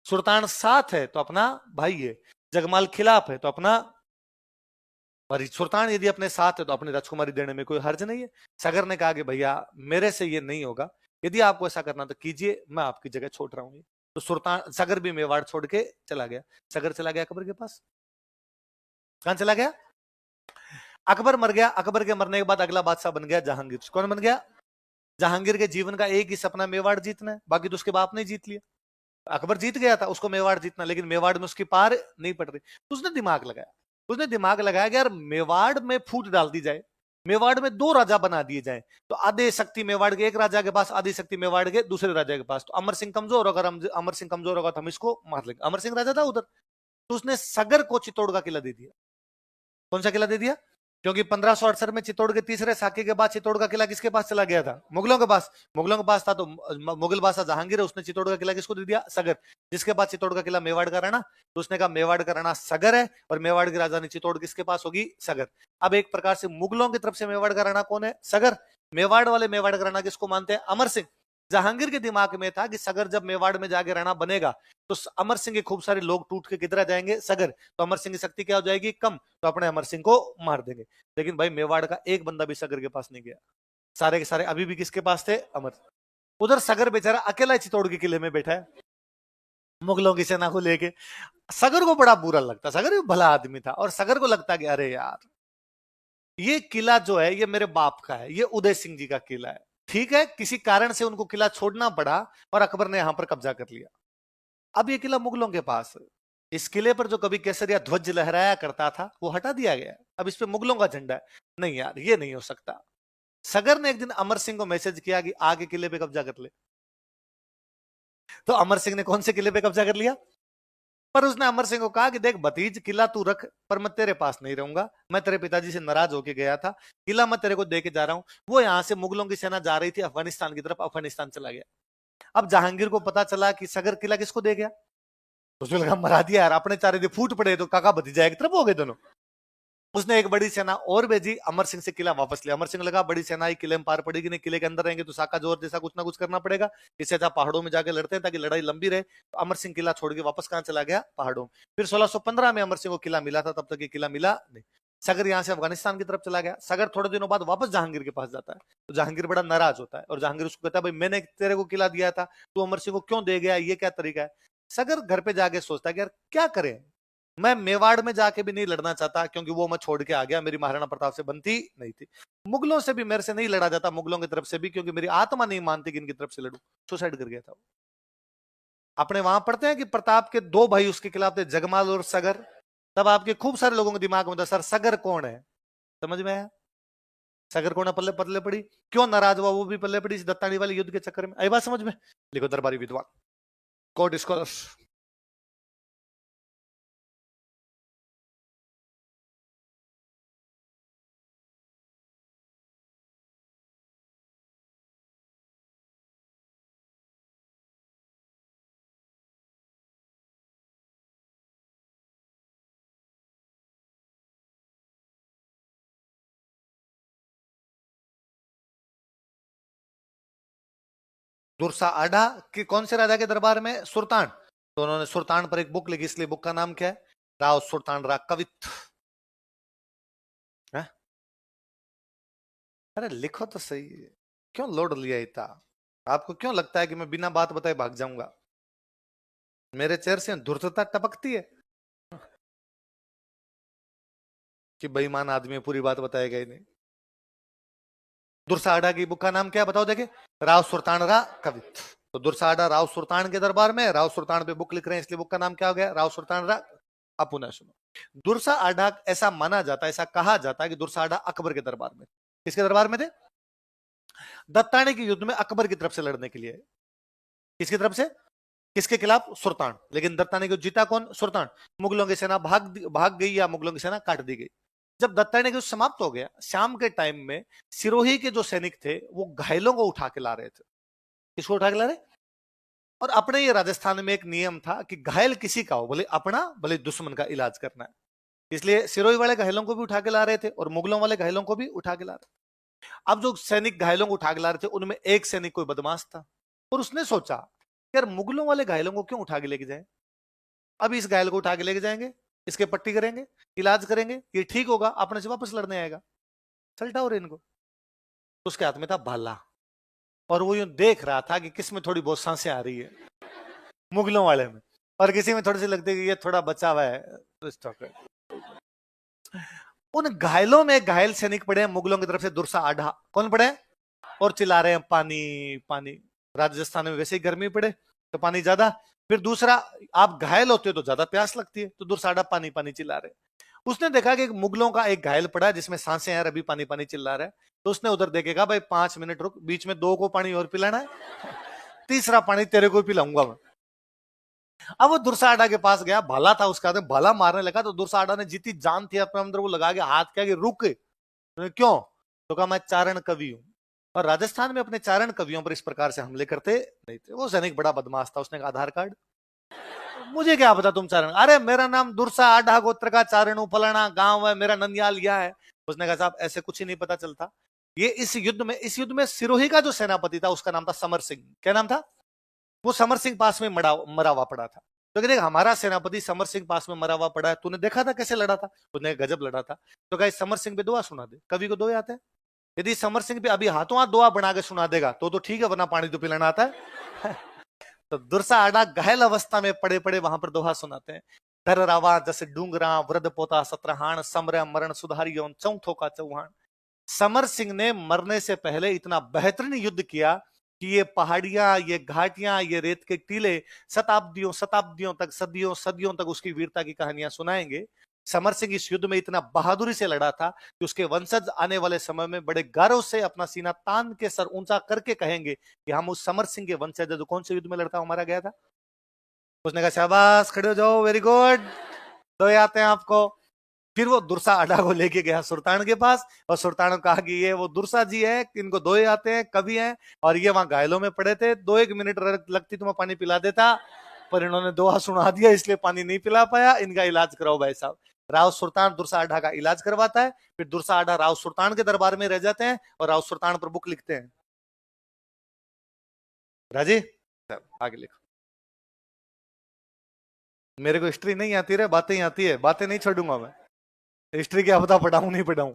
सुल्तान साथ है तो अपना भाई है, जगमाल खिलाफ है तो अपना। और सुल्तान यदि अपने साथ है तो अपनी राजकुमारी देने में कोई हर्ज नहीं है। सगर ने कहा कि भैया मेरे से ये नहीं होगा, यदि आपको ऐसा करना तो कीजिए, मैं आपकी जगह छोड़ रहा हूं। तो सुल्तान सगर भी मेवाड़ छोड़ के चला गया। सगर चला गया अकबर के पास। कहां चला गया? अकबर मर गया। अकबर के मरने के बाद अगला बादशाह बन गया जहांगीर। कौन बन गया? जहांगीर के जीवन का एक ही सपना मेवाड़ जीतना है, बाकी तो उसके बाप ने जीत लिया। अकबर जीत गया था, उसको मेवाड़ जीतना, लेकिन मेवाड़ में उसकी पार नहीं पड़ रही। उसने दिमाग लगाया। उसने दिमाग लगाया कि यार मेवाड़ में फूट डाल दी जाए, मेवाड़ में 2 राजा बना दिए जाए। तो आधे शक्ति मेवाड़ के एक राजा के पास, आधी शक्ति मेवाड़ के दूसरे राजा के पास। तो अमर सिंह कमजोर, अगर अमर सिंह कमजोर होगा तो हम इसको मार लेंगे। अमर सिंह राजा था उधर। तो उसने सगर को चित्तौड़ का किला दे दिया। कौन सा किला दे दिया? क्योंकि 1568 में चित्तौड़ के तीसरे साके के बाद चित्तौड़ का किला किसके पास चला गया था? मुगलों के पास। मुगलों के पास था तो मुगल बादशाह जहांगीर है, उसने चित्तौड़ का किला किसको दे दिया? सगर। जिसके पास चित्तौड़ का किला मेवाड़ का राणा, तो उसने कहा मेवाड़ का राणा सगर है, और मेवाड़ की राजधानी चित्तौड़ किसके पास होगी? सगर। अब एक प्रकार से मुगलों की तरफ से मेवाड़ का राणा कौन है? सगर। मेवाड़ वाले मेवाड़ का राणा किसको मानते हैं? अमर सिंह। जहांगीर के दिमाग में था कि सगर जब मेवाड़ में जाके राणा बनेगा तो अमर सिंह के खूब सारे लोग टूट के किधर आ जाएंगे? सगर। तो अमर सिंह की शक्ति क्या हो जाएगी? कम। तो अपने अमर सिंह को मार देंगे। लेकिन भाई मेवाड़ का एक बंदा भी सगर के पास नहीं गया। सारे के सारे अभी भी किसके पास थे? अमर। उधर सगर बेचारा अकेला चित्तौड़ के किले में बैठा है मुगलों की सेना को लेके। सगर को बड़ा बुरा लगता, सगर भी भला आदमी था, और सगर को लगता कि अरे यार ये किला जो है ये मेरे बाप का है, ये उदय सिंह जी का किला है। ठीक है, किसी कारण से उनको किला छोड़ना पड़ा और अकबर ने यहां पर कब्जा कर लिया। अब ये किला मुगलों के पास है। इस किले पर जो कभी केसरिया ध्वज लहराया करता था वो हटा दिया गया। अब इस पे मुगलों का झंडा है। नहीं यार ये नहीं हो सकता। सगर ने एक दिन अमर सिंह को मैसेज किया कि आगे किले पे कब्जा कर ले। तो अमर सिंह ने कौन से किले पे कब्जा कर लिया? पर उसने अमर सिंह को कहा कि देख भतीज, किला तू रख, पर मैं तेरे पास नहीं रहूंगा। मैं तेरे पिताजी से नाराज होके गया था, किला मैं तेरे को दे के जा रहा हूं। वो यहां से मुगलों की सेना जा रही थी अफगानिस्तान की तरफ, अफगानिस्तान चला गया। अब जहांगीर को पता चला कि सगर किला किसको दे गया, तो उसने लगा मरा दिया यार, अपने चारे फूट पड़े तो काका भतीजा एक तरफ हो गए दोनों। उसने एक बड़ी सेना और भेजी, अमर सिंह से किला वापस लिया। अमर सिंह लगा बड़ी सेना ही किले में पार पड़ेगी नहीं, किले के अंदर रहेंगे तो साका जोर जैसा कुछ ना कुछ करना पड़ेगा, इससे अच्छा पहाड़ों में जाके लड़ते हैं ताकि लड़ाई लंबी रहे। तो अमर सिंह किला छोड़ के वापस कहां चला गया, पहाड़ों में। फिर 1615 में अमर सिंह को किला मिला था, तब तक ये किला मिला नहीं। सगर यहां से अफगानिस्तान की तरफ चला गया। सगर थोड़े दिनों बाद वापस जहांगीर के पास जाता है, तो जहांगीर बड़ा नाराज होता है और जहांगीर उसको कहता है भाई मैंने तेरे को किला दिया था, तू अमर सिंह को क्यों दे गया, ये क्या तरीका है। सगर घर पे जाके सोचता है कि यार क्या करें, मैं मेवाड़ में जाके भी नहीं लड़ना चाहता क्योंकि वो मैं छोड़ के आ गया, मेरी महाराणा प्रताप से बनती नहीं थी। मुगलों से भी मेरे से नहीं लड़ा जाता, मुगलों की तरफ से भी, क्योंकि मेरी आत्मा नहीं मानती कि इनकी तरफ से लड़ू। सुसाइड कर गया था वो। अपने वहां पढ़ते हैं कि प्रताप के दो भाई उसके खिलाफ थे, जगमाल और सगर। तब आपके खूब सारे लोगों के दिमाग में था सर सगर कौन है, समझ में आया सगर कौन है, पल्ले पल्ले पड़ी, क्यों नाराज हुआ वो भी पल्ले पड़ी इस दत्तानी वाली युद्ध के चक्कर में। आई बात समझ में। लिखो दरबारी विद्वान, कोर्ट स्कॉलर्स। दुरसा आडा कि कौन से राजा के दरबार में, सुल्तान। तो उन्होंने सुल्तान पर एक बुक लिखी, इसलिए बुक का नाम क्या है, राव सुल्तान रा कवित है? अरे लिखो तो सही, क्यों लोड लिया इतना, आपको क्यों लगता है कि मैं बिना बात बताए भाग जाऊंगा, मेरे चेहरे से धूर्तता टपकती है कि बेईमान आदमी पूरी बात बताएगा ही नहीं। दुर्साडा की बुक का नाम क्या है बताओ देखे, राव सुल्तान रा कवित। तो दुर्साडा राव सुल्तान के दरबार में, राव सुल्तान पे बुक लिख रहे हैं, इसलिए बुक का नाम क्या हो गया, राव सुल्तान रा। अब पुनः सुनो, दुर्सा आडा ऐसा माना जाता है, ऐसा कहा जाता है कि दुर्सा आडा अकबर के दरबार में, किसके दरबार में थे, दत्ताने के युद्ध में अकबर की तरफ से लड़ने के लिए। किसकी तरफ से, किसके खिलाफ, सुल्तान। लेकिन दत्ताने को जीता कौन, सुल्तान। मुगलों की सेना भाग गई या मुगलों की सेना काट दी गई। जब दत्ताने का युद्ध समाप्त हो गया, शाम के टाइम में सिरोही के जो सैनिक थे वो घायलों को उठा के ला रहे थे। किसको उठा के ला रहे, और अपने ये राजस्थान में एक नियम था कि घायल किसी का हो, भले अपना भले दुश्मन का इलाज करना है, इसलिए सिरोही वाले घायलों को भी उठा के ला रहे थे और मुगलों वाले घायलों को भी उठा के ला रहे थे। अब जो सैनिक घायलों को उठा के ला रहे थे उनमें एक सैनिक कोई बदमाश था, और उसने सोचा यार मुगलों वाले घायलों को क्यों उठा के लेके जाए, अब इस घायल को उठा के लेके जाएंगे, इसके पट्टी करेंगे, इलाज करेंगे, ये ठीक होगा, अपने से वापस लड़ने आएगा, चलता और इनको। तो उसके हाथ में था भाला, और वो यूं देख रहा था कि किस में थोड़ी बहुत सांसें आ रही है, मुगलों वाले में, और किसी में थोड़ी सी लगती है कि ये थोड़ा बचा हुआ है, तो स्टॉक है। उन घायलों में घायल सैनिक पड़े हैं मुगलों की तरफ से, दुर्सा आढ़ा। कौन पड़े हैं, और चिल्ला रहे हैं पानी पानी। राजस्थान में वैसे ही गर्मी पड़े तो पानी ज्यादा, फिर दूसरा आप घायल होते हो तो ज्यादा प्यास लगती है, तो दुर्साडा पानी पानी चिल्ला रहे। उसने देखा कि मुगलों का एक घायल पड़ा है जिसमें सांसें हैं, अभी पानी पानी चिल्ला रहा है, तो उसने उधर देखेगा भाई 5 मिनट रुक, बीच में 2 को पानी और पिलाना है, तीसरा पानी तेरे को पिलाऊंगा मैं। अब वो दुर्साडा के पास गया, भाला था उसका, तो भाला मारने लगा, तो दुर्साडा ने जितनी जान थी अपने अंदर वो लगा के हाथ क्या कि रुक, तो क्यों, तो कहा मैं चारण कवि हूं, और राजस्थान में अपने चारण कवियों पर इस प्रकार से हमले करते नहीं थे। वो सैनिक बड़ा बदमाश था, उसने कहा आधार कार्ड, मुझे क्या पता तुम चारण, अरे मेरा नाम दुर्सा आढ़ा गोत्र का चारणू फलाना गांव है, मेरा नंदियाल यह है। उसने कहा साहब ऐसे कुछ ही नहीं पता चलता, ये इस युद्ध में सिरोही का जो सेनापति था उसका नाम था समर सिंह। क्या नाम था, वो समर सिंह पास में मरा हुआ पड़ा था। तो कहते हमारा सेनापति समर सिंह पास में मरा हुआ पड़ा है, तूने देखा था कैसे लड़ा था, उसने गजब लड़ा था। तो कहा समर सिंह पे दुआ सुना दे, कवि को दोहे आते हैं, यदि समर सिंह पे अभी हाथों हाथ दुआ बना के सुना देगा तो ठीक है, वरना पानी तो पिलाना आता है। तो दुर्सा आडा घायल अवस्था में पड़े पड़े वहां पर दोहा सुनाते हैं, धर रावा जस डूंगरा वृद्ध पोता सत्रहान, समर मरण सुधारी चौथों का चौहान। समर सिंह ने मरने से पहले इतना बेहतरीन युद्ध किया कि ये पहाड़ियां, ये घाटियां, ये रेत के टीले शताब्दियों शताब्दियों तक, सदियों सदियों तक उसकी वीरता की कहानियां सुनाएंगे। समर सिंह इस युद्ध में इतना बहादुरी से लड़ा था कि उसके वंशज आने वाले समय में बड़े गौरव से अपना सीना तान के सर ऊंचा करके कहेंगे कि हम उस समर सिंह के वंशज जो कौन से युद्ध में लड़ता हमारा गया था, उसने कहा शाबाश, खड़े हो जाओ, वेरी गुड, दोए आते हैं आपको। फिर वो दुरसा अड्डा को लेके गया सुल्तान के पास, और सुल्तान को कहा कि ये वो दुरसा जी है, इनको दोए आते हैं, कवि हैं, और ये वहां घायलों में पड़े थे, 2-1 मिनट लगती तो मैं पानी पिला देता, पर इन्होंने दोहा सुना दिया, इसलिए पानी नहीं पिला पाया, इनका इलाज कराओ भाई साहब। राव सुल्तान दुरसा अड्डा का इलाज करवाता है, फिर दुरसा अड्डा राव सुल्तान के दरबार में रह जाते हैं, और राव सुल्तान पर बुक लिखते हैं। राजी आगे लिखो। मेरे को हिस्ट्री नहीं आती रे, बातें ही आती है, बातें नहीं छोड़ूंगा मैं। हिस्ट्री क्या पता पढ़ाऊं नहीं पढ़ाऊं,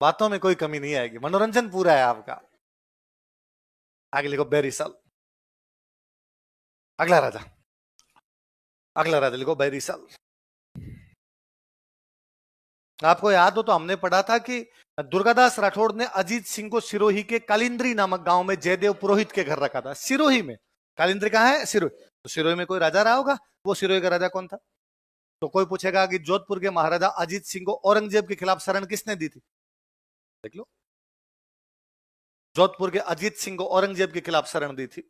बातों में कोई कमी नहीं आएगी, मनोरंजन पूरा है आपका। आगे लिखो बैरिसल। अगला राजा, अगला राजा लिखो बैरिसल। आपको याद हो तो हमने पढ़ा था कि दुर्गादास राठौड़ ने अजीत सिंह को सिरोही के कालिंद्री नामक गांव में जयदेव पुरोहित के घर रखा था। सिरोही में, कालिंद्री कहां है? सिरोही। तो सिरोही में कोई राजा रहा होगा, वो सिरोही का राजा कौन था? तो कोई पूछेगा कि जोधपुर के महाराजा अजीत सिंह को औरंगजेब के खिलाफ शरण किसने दी थी? देख लो, जोधपुर के अजीत सिंह को औरंगजेब के खिलाफ शरण दी थी।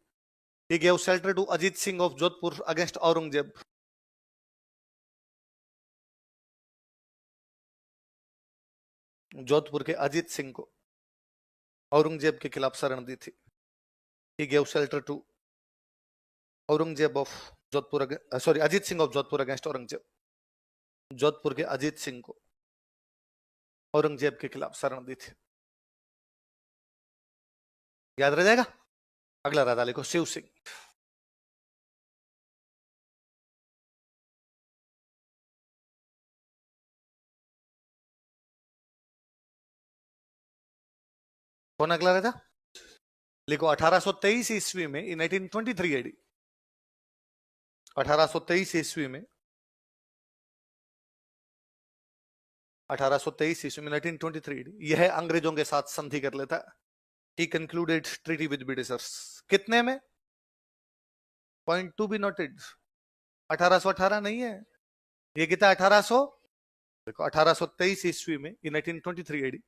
He gave shelter to Ajit Singh of Jodhpur against Aurangzeb. Jodhpur के अजीत सिंह को औरंगजेब के खिलाफ शरण दी थी। He gave shelter to Aurangzeb of Jodhpur, sorry, Ajit Singh of Jodhpur against Aurangzeb. Jodhpur के अजीत सिंह को औरंगजेब के खिलाफ शरण दी थी। याद रह जाएगा। अगला राजा लिखो शिव सिंह। कौन अगला राजा? लिखो 1823 ईस्वी में, इन 1823 एडी, 1823 ईस्वी में, 1823 ईस्वी में 1923 एडी, यह अंग्रेजों के साथ संधि कर लेता है। He concluded treaty with Britishers। कितने में? पॉइंट टू बी नोटेड, 1818 नहीं है, ये कितना 1800, देखो 1823 ईस्वी में, इन 1923 एडी,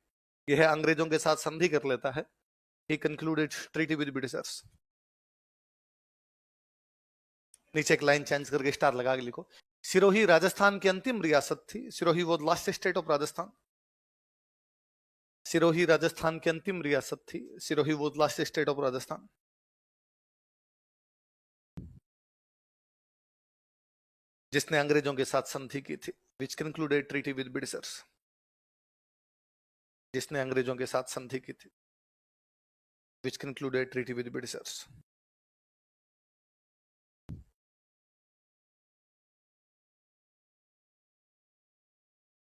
यह अंग्रेजों के साथ संधि कर लेता है। He concluded treaty with Britishers। नीचे एक लाइन चेंज करके स्टार लगा के लिखो। सिरोही राजस्थान की अंतिम रियासत थी। सिरोही वो last state of Rajasthan. Sirohi Rajasthan की अंतिम रियासत थी। सिरोही वो लास्ट स्टेट ऑफ राजस्थान। जिसने अंग्रेजों के साथ संधि की थी। विच कंक्लूडेड ट्रीटी विद ब्रिटिशर्स। जिसने अंग्रेजों के साथ संधि की थी। विच कंक्लूडेड ट्रीटी विद ब्रिटिशर्स।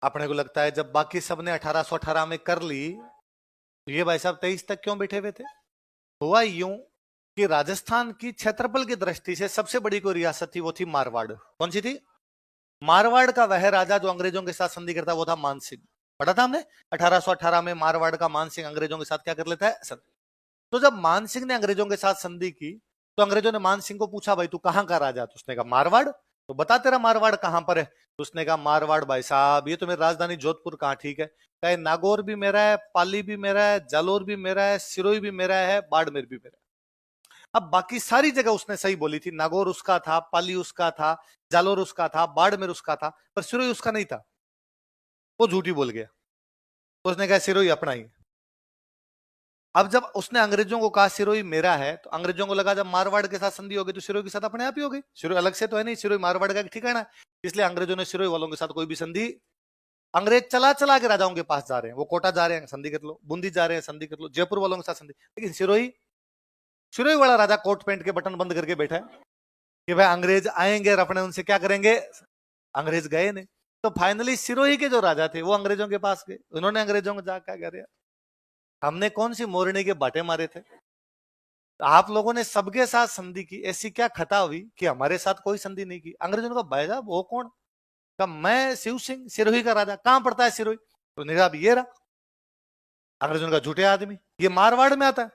अपने को लगता है जब बाकी सबने 1818 में कर ली, ये भाई साहब 23 तक क्यों बैठे हुए थे? हुआ यूं कि राजस्थान की क्षेत्रफल की दृष्टि से सबसे बड़ी कोई रियासत थी, वो थी मारवाड़। कौन सी थी? मारवाड़ का वह राजा जो अंग्रेजों के साथ संधि करता, वो था मानसिंह। पढ़ा था हमने 1818 में मारवाड़ का मानसिंह अंग्रेजों के साथ क्या कर लेता है? संधि। तो जब मानसिंह ने अंग्रेजों के साथ संधि की, तो अंग्रेजों ने मानसिंह को पूछा, भाई तू कहां का राजा? तो उसने कहा मारवाड़। तो बता तेरा मारवाड़ कहां पर है? तो उसने कहा मारवाड़ भाई साहब, ये तो मेरी राजधानी जोधपुर कहां, ठीक है, कहे नागौर भी मेरा है, पाली भी मेरा है, जालोर भी मेरा है, सिरोही भी मेरा है, बाड़मेर भी मेरा है। अब बाकी सारी जगह उसने सही बोली थी, नागौर उसका था, पाली उसका था, जालोर उसका था, बाड़मेर उसका था, पर सिरोही उसका नहीं था। वो झूठी बोल गया। उसने कहा सिरोही अपना ही। अब जब उसने अंग्रेजों को कहा सिरोही मेरा है, तो अंग्रेजों को लगा जब मारवाड़ के साथ संधि हो गई तो सिरोही के साथ अपने आप ही हो गई। सिरोही अलग से तो है नहीं, सिरोही मारवाड़ का ठिकाना है, इसलिए अंग्रेजों ने सिरोही वालों के साथ कोई भी संधि, अंग्रेज चला चला के राजाओं के पास जा रहे हैं, वो कोटा जा रहे हैं संधि कर लो, बूंदी जा रहे हैं संधि कर लो, जयपुर वालों के साथ संधि, लेकिन सिरोही, सिरोही वाला राजा कोट पैंट के बटन बंद करके बैठा है कि भाई अंग्रेज आएंगे और अपने उनसे क्या करेंगे। अंग्रेज गए नहीं, तो फाइनली सिरोही के जो राजा थे वो अंग्रेजों के पास गए। उन्होंने अंग्रेजों को जाकर क्या करे, हमने कौन सी मोरनी के बाटे मारे थे, आप लोगों ने सबके साथ संधि की, ऐसी क्या खता हुई कि हमारे साथ कोई संधि नहीं की? अंग्रेजों ने कहा भाई साहब वो कौन? कहा मैं शिव सिंह, सिरोही का राजा। कहां पड़ता है सिरोही? तो ने कहा ये रहा। अंग्रेजों का झूठे आदमी, ये मारवाड़ में आता है।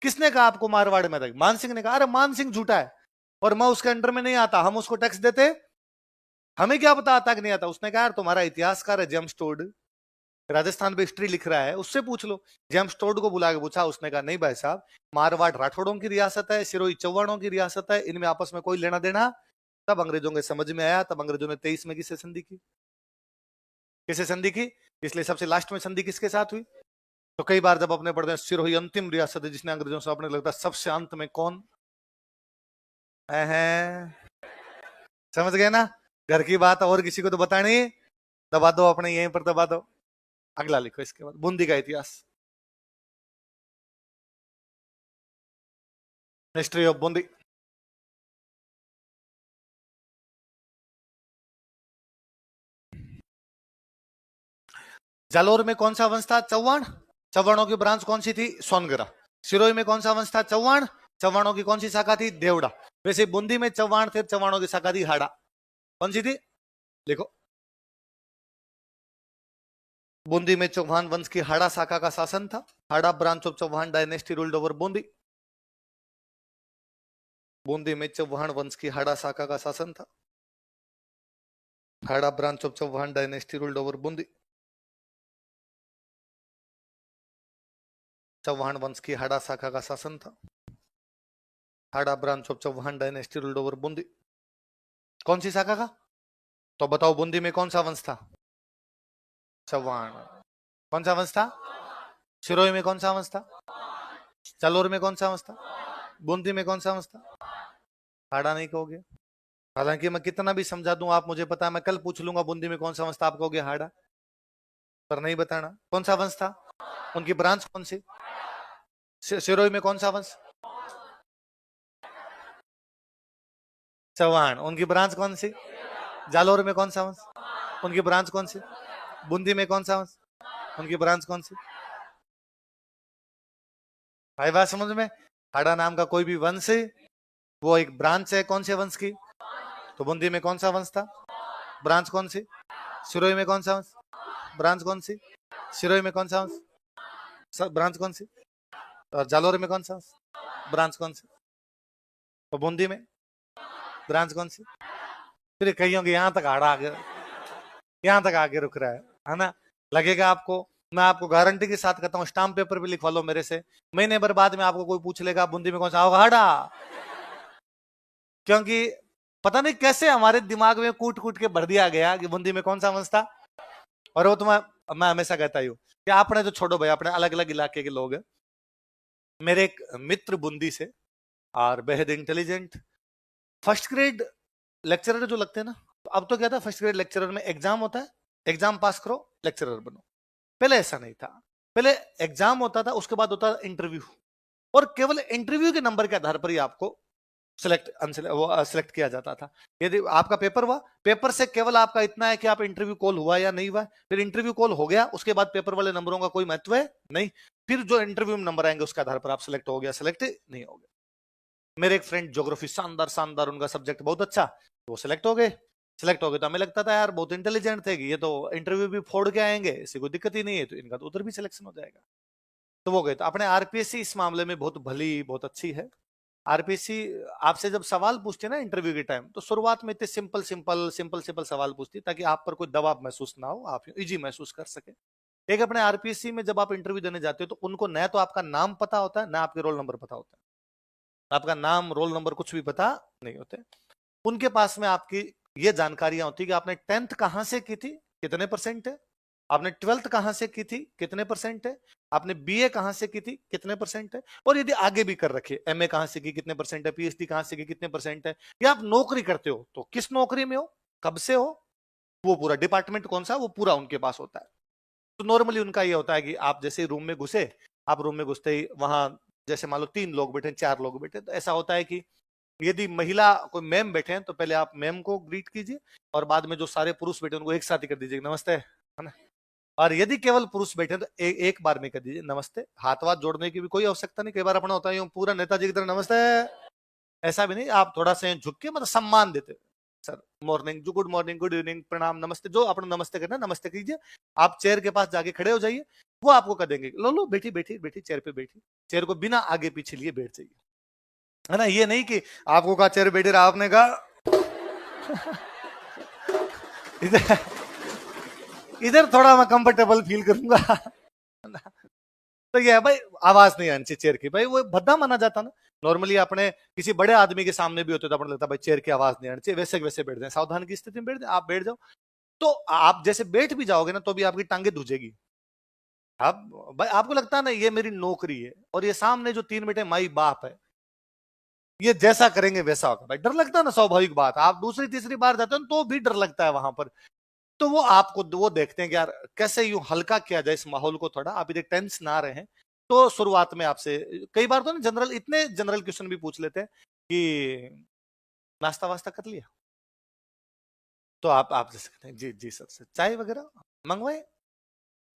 किसने कहा आपको मारवाड़ में आता है? मानसिंह ने कहा। अरे मानसिंह झूठा है और मैं उसके अंडर में नहीं आता, हम उसको टैक्स देते, हमें क्या पता आता कि नहीं आता। उसने कहा यार तुम्हारा इतिहासकार है जेम्स टोड, राजस्थान में हिस्ट्री लिख रहा है, उससे पूछ लो। जेम्स टोड को बुला के पूछा, उसने कहा नहीं भाई साहब, मारवाड़ राठौड़ों की रियासत है, सिरोही चौहानों की रियासत है, इनमें आपस में कोई लेना देना। तब अंग्रेजों के समझ में आया, तब अंग्रेजों ने 23 में किससे संधि की? किससे संधि की? इसलिए सबसे लास्ट में संधि किसके साथ हुई? तो कई बार जब अपने पढ़ते हैं सिरोही अंतिम रियासत है जिसने अंग्रेजों से, अपने लगता है सबसे अंत में कौन है? समझ गए ना? घर की बात और किसी को तो बतानी, दबा दो अपने यहीं पर दबा दो। अगला लिखो इसके बाद, बूंदी का इतिहास, हिस्ट्री ऑफ बूंदी। जालोर में कौन सा वंश था? चौहान। चौहानों की ब्रांच कौन सी थी? सोनगरा। सिरोही में कौन सा वंश था? चौहान। चौहानों की कौन सी शाखा थी? देवड़ा। वैसे बूंदी में चौहान थे, चौहानों की शाखा थी हाड़ा। कौन सी थी? लिखो। बूंदी में चौहान वंश की हाड़ा शाखा का शासन था। Hada branch of Chauhan dynasty ruled over Bundi. Bundi में चौहान वंश की हाड़ा शाखा का शासन था। Hada branch of Chauhan dynasty ruled over Bundi. Chauhan वंश की हाड़ा शाखा का शासन था। Hada branch of Chauhan dynasty ruled over Bundi. कौन सी शाखा का? तो बताओ बूंदी में कौन सा वंश था? चौहान। कौन सा वंश था? सिरोही में कौन सा वंश था? जालोर में कौन सा वंश था? बूंदी में कौन सा वंश था? हाड़ा नहीं कहोगे। हालांकि मैं कितना भी समझा दूं, आप मुझे पता है, मैं कल पूछ लूंगा बूंदी में कौन सा वंश था, आप कहोगे हाड़ा, पर नहीं बताना। कौन सा वंश था? उनकी ब्रांच कौन सी? सिरोही में कौन सा वंश? चौहान। उनकी ब्रांच कौन सी? जालोर में कौन सा वंश? उनकी ब्रांच कौन सी? बूंदी में कौन सा वंश? उनकी ब्रांच कौन सी? भाई बात समझ में? हाड़ा नाम का कोई भी वंश है, वो एक ब्रांच है कौन से वंश की? तो बूंदी में कौन सा वंश था? ब्रांच कौन सी? सिरोही में कौन सा वंश? ब्रांच कौन सी? सिरोही में कौन सा वंश? ब्रांच कौन सी? और जालोर में कौन सा वंश? ब्रांच कौन सी? तो बूंदी में ब्रांच कौन सी? फिर कहियोगे यहां तक हाड़ा आगे, यहां तक आगे रुक रहा है ना? लगेगा आपको, मैं आपको गारंटी के साथ कहता हूँ, स्टाम्प पेपर भी लिखवा लो मेरे से, महीने भर बाद में आपको कोई पूछ लेगा बूंदी में कौन सा होगा? हाड़ा। क्योंकि पता नहीं कैसे हमारे दिमाग में कूट कूट के भर दिया गया कि बूंदी में कौन सा वंश था। और वो तो मैं हमेशा कहता हूँ कि आपने तो छोड़ो भाई, अपने अलग अलग इलाके के लोग हैं। मेरे एक मित्र बूंदी से, और बेहद इंटेलिजेंट, फर्स्ट ग्रेड लेक्चरर जो लगते हैं ना, तो अब तो क्या था, फर्स्ट ग्रेड लेक्चरर में एग्जाम होता है, एग्जाम पास करो लेक्चरर बनो। पहले ऐसा नहीं था, पहले एग्जाम होता था, उसके बाद होता था इंटरव्यू, और केवल इंटरव्यू के नंबर के आधार पर ही आपको सिलेक्ट किया जाता था। यदि आपका पेपर हुआ, पेपर से केवल आपका इतना है कि आप इंटरव्यू कॉल हुआ या नहीं हुआ, फिर इंटरव्यू कॉल हो गया, उसके बाद पेपर वाले नंबरों का कोई महत्व है नहीं, फिर जो इंटरव्यू में नंबर आएंगे उसके आधार पर आप सिलेक्ट हो गया, सिलेक्ट नहीं हो गया। मेरे एक फ्रेंड ज्योग्राफी शानदार शानदार, उनका सब्जेक्ट बहुत अच्छा, तो वो सिलेक्ट हो गए। सिलेक्ट हो गए तो हमें लगता था यार बहुत इंटेलिजेंट थे कि ये तो इंटरव्यू भी फोड़ के आएंगे, इससे कोई दिक्कत ही नहीं है, तो इनका तो उधर भी सिलेक्शन हो जाएगा। तो वो गए। तो अपने आरपीएससी इस मामले में बहुत भली, बहुत अच्छी है। आरपीएससी आपसे जब सवाल पूछते हैं ना इंटरव्यू के टाइम, तो शुरुआत में इतने सिंपल सिंपल सिंपल सिंपल सवाल पूछती है ताकि आप पर कोई दबाव महसूस ना हो, आप इजी महसूस कर सके। एक अपने आरपीएससी में जब आप इंटरव्यू देने जाते हो तो उनको न तो आपका नाम पता होता है, ना आपके रोल नंबर पता होता है, आपका नाम रोल नंबर कुछ भी पता नहीं होते। उनके पास में आपकी ये जानकारियां होती कि आपने 10th कहां से की थी, कितने परसेंट है, आपने 12th कहां से की थी, कितने परसेंट है, आपने बीए कहां से की थी, कितने परसेंट है, और यदि आगे भी कर रखे, एमए कहां से की, कितने परसेंट है, पीएचडी कहां से की, कितने परसेंट है, या आप नौकरी करते हो तो किस नौकरी में हो, कब से हो, वो पूरा डिपार्टमेंट कौन सा, वो पूरा उनके पास होता है। तो नॉर्मली उनका ये होता है कि आप जैसे रूम में घुसे, आप रूम में घुसते ही वहां जैसे मान लो 3 लोग बैठे, 4 लोग बैठे, तो ऐसा होता है कि यदि महिला कोई मैम बैठे हैं तो पहले आप मैम को ग्रीट कीजिए, और बाद में जो सारे पुरुष बैठे उनको एक साथ ही कर दीजिए नमस्ते, है ना। और यदि केवल पुरुष बैठे तो एक बार में कर दीजिए नमस्ते, हाथ वाथ जोड़ने की भी कोई आवश्यकता नहीं। कई बार अपना होता है पूरा नेताजी की तरह नमस्ते, ऐसा भी नहीं, आप थोड़ा सा झुक के मतलब सम्मान देते, sir morning, good morning, good evening, प्रणाम, नमस्ते, जो अपना नमस्ते करना नमस्ते कीजिए। आप चेयर के पास जाके खड़े हो जाइए, वो आपको कर देंगे, लो लो बैठी बैठी बैठी चेयर पे बैठी, चेयर को बिना आगे पीछे लिए बैठ जाइए, है ना। ये नहीं कि आपको कहा चेयर बैठे रहा, आपने कहा इधर थोड़ा मैं कंफर्टेबल फील करूंगा। तो ये है भाई, आवाज नहीं आनी चाहिए चेयर की, भाई वो भद्दा माना जाता ना। नॉर्मली अपने किसी बड़े आदमी के सामने भी होते तो अपने लगता भाई चेयर की आवाज नहीं आनी चाहिए, वैसे वैसे बैठ जाए, सावधान की स्थिति में बैठ जाए, आप बैठ जाओ। तो आप जैसे बैठ भी जाओगे ना तो भी आपकी टांगे धुजेगी। आप भाई आपको लगता है ना ये मेरी नौकरी है, और ये सामने जो 3 बेटे माई बाप है, ये जैसा करेंगे वैसा होगा भाई, डर लगता है ना, स्वाभाविक बात। आप दूसरी तीसरी बार जाते हो तो भी डर लगता है वहां पर। तो वो आपको वो देखते हैं कि यार कैसे यूं हल्का किया जाए इस माहौल को, थोड़ा आप इधर टेंस ना रहे। तो शुरुआत में आपसे कई बार तो ना जनरल, इतने जनरल क्वेश्चन भी पूछ लेते हैं कि नाश्ता वास्ता कर लिया, तो आप जैसे कहते हैं जी जी सर चाय वगैरह मंगवाए।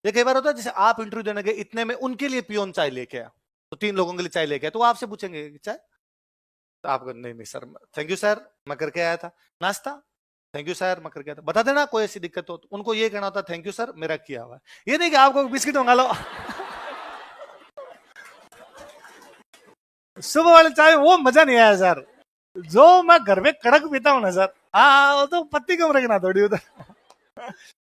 ये कई बार होता है जैसे आप इंटरव्यू देने गए, इतने में उनके लिए पियोन चाय लेके आया, तो 3 लोगों के लिए चाय लेके आया, तो वो आपसे पूछेंगे चाय, तो आपको नहीं नहीं सर थैंक यू सर मैं करके आया था। नाश्ता थैंक यू सर मैं करके आया था, बता देना कोई ऐसी दिक्कत हो, तो उनको ये कहना होता थैंक यू सर मेरा किया हुआ है। ये नहीं कि आपको बिस्किट मंगा लो। सुबह वाले चाय वो मजा नहीं आया सर, जो मैं घर में कड़क पीता हूँ ना सर, हाँ वो तो पत्ती कम रखना थोड़ी उधर।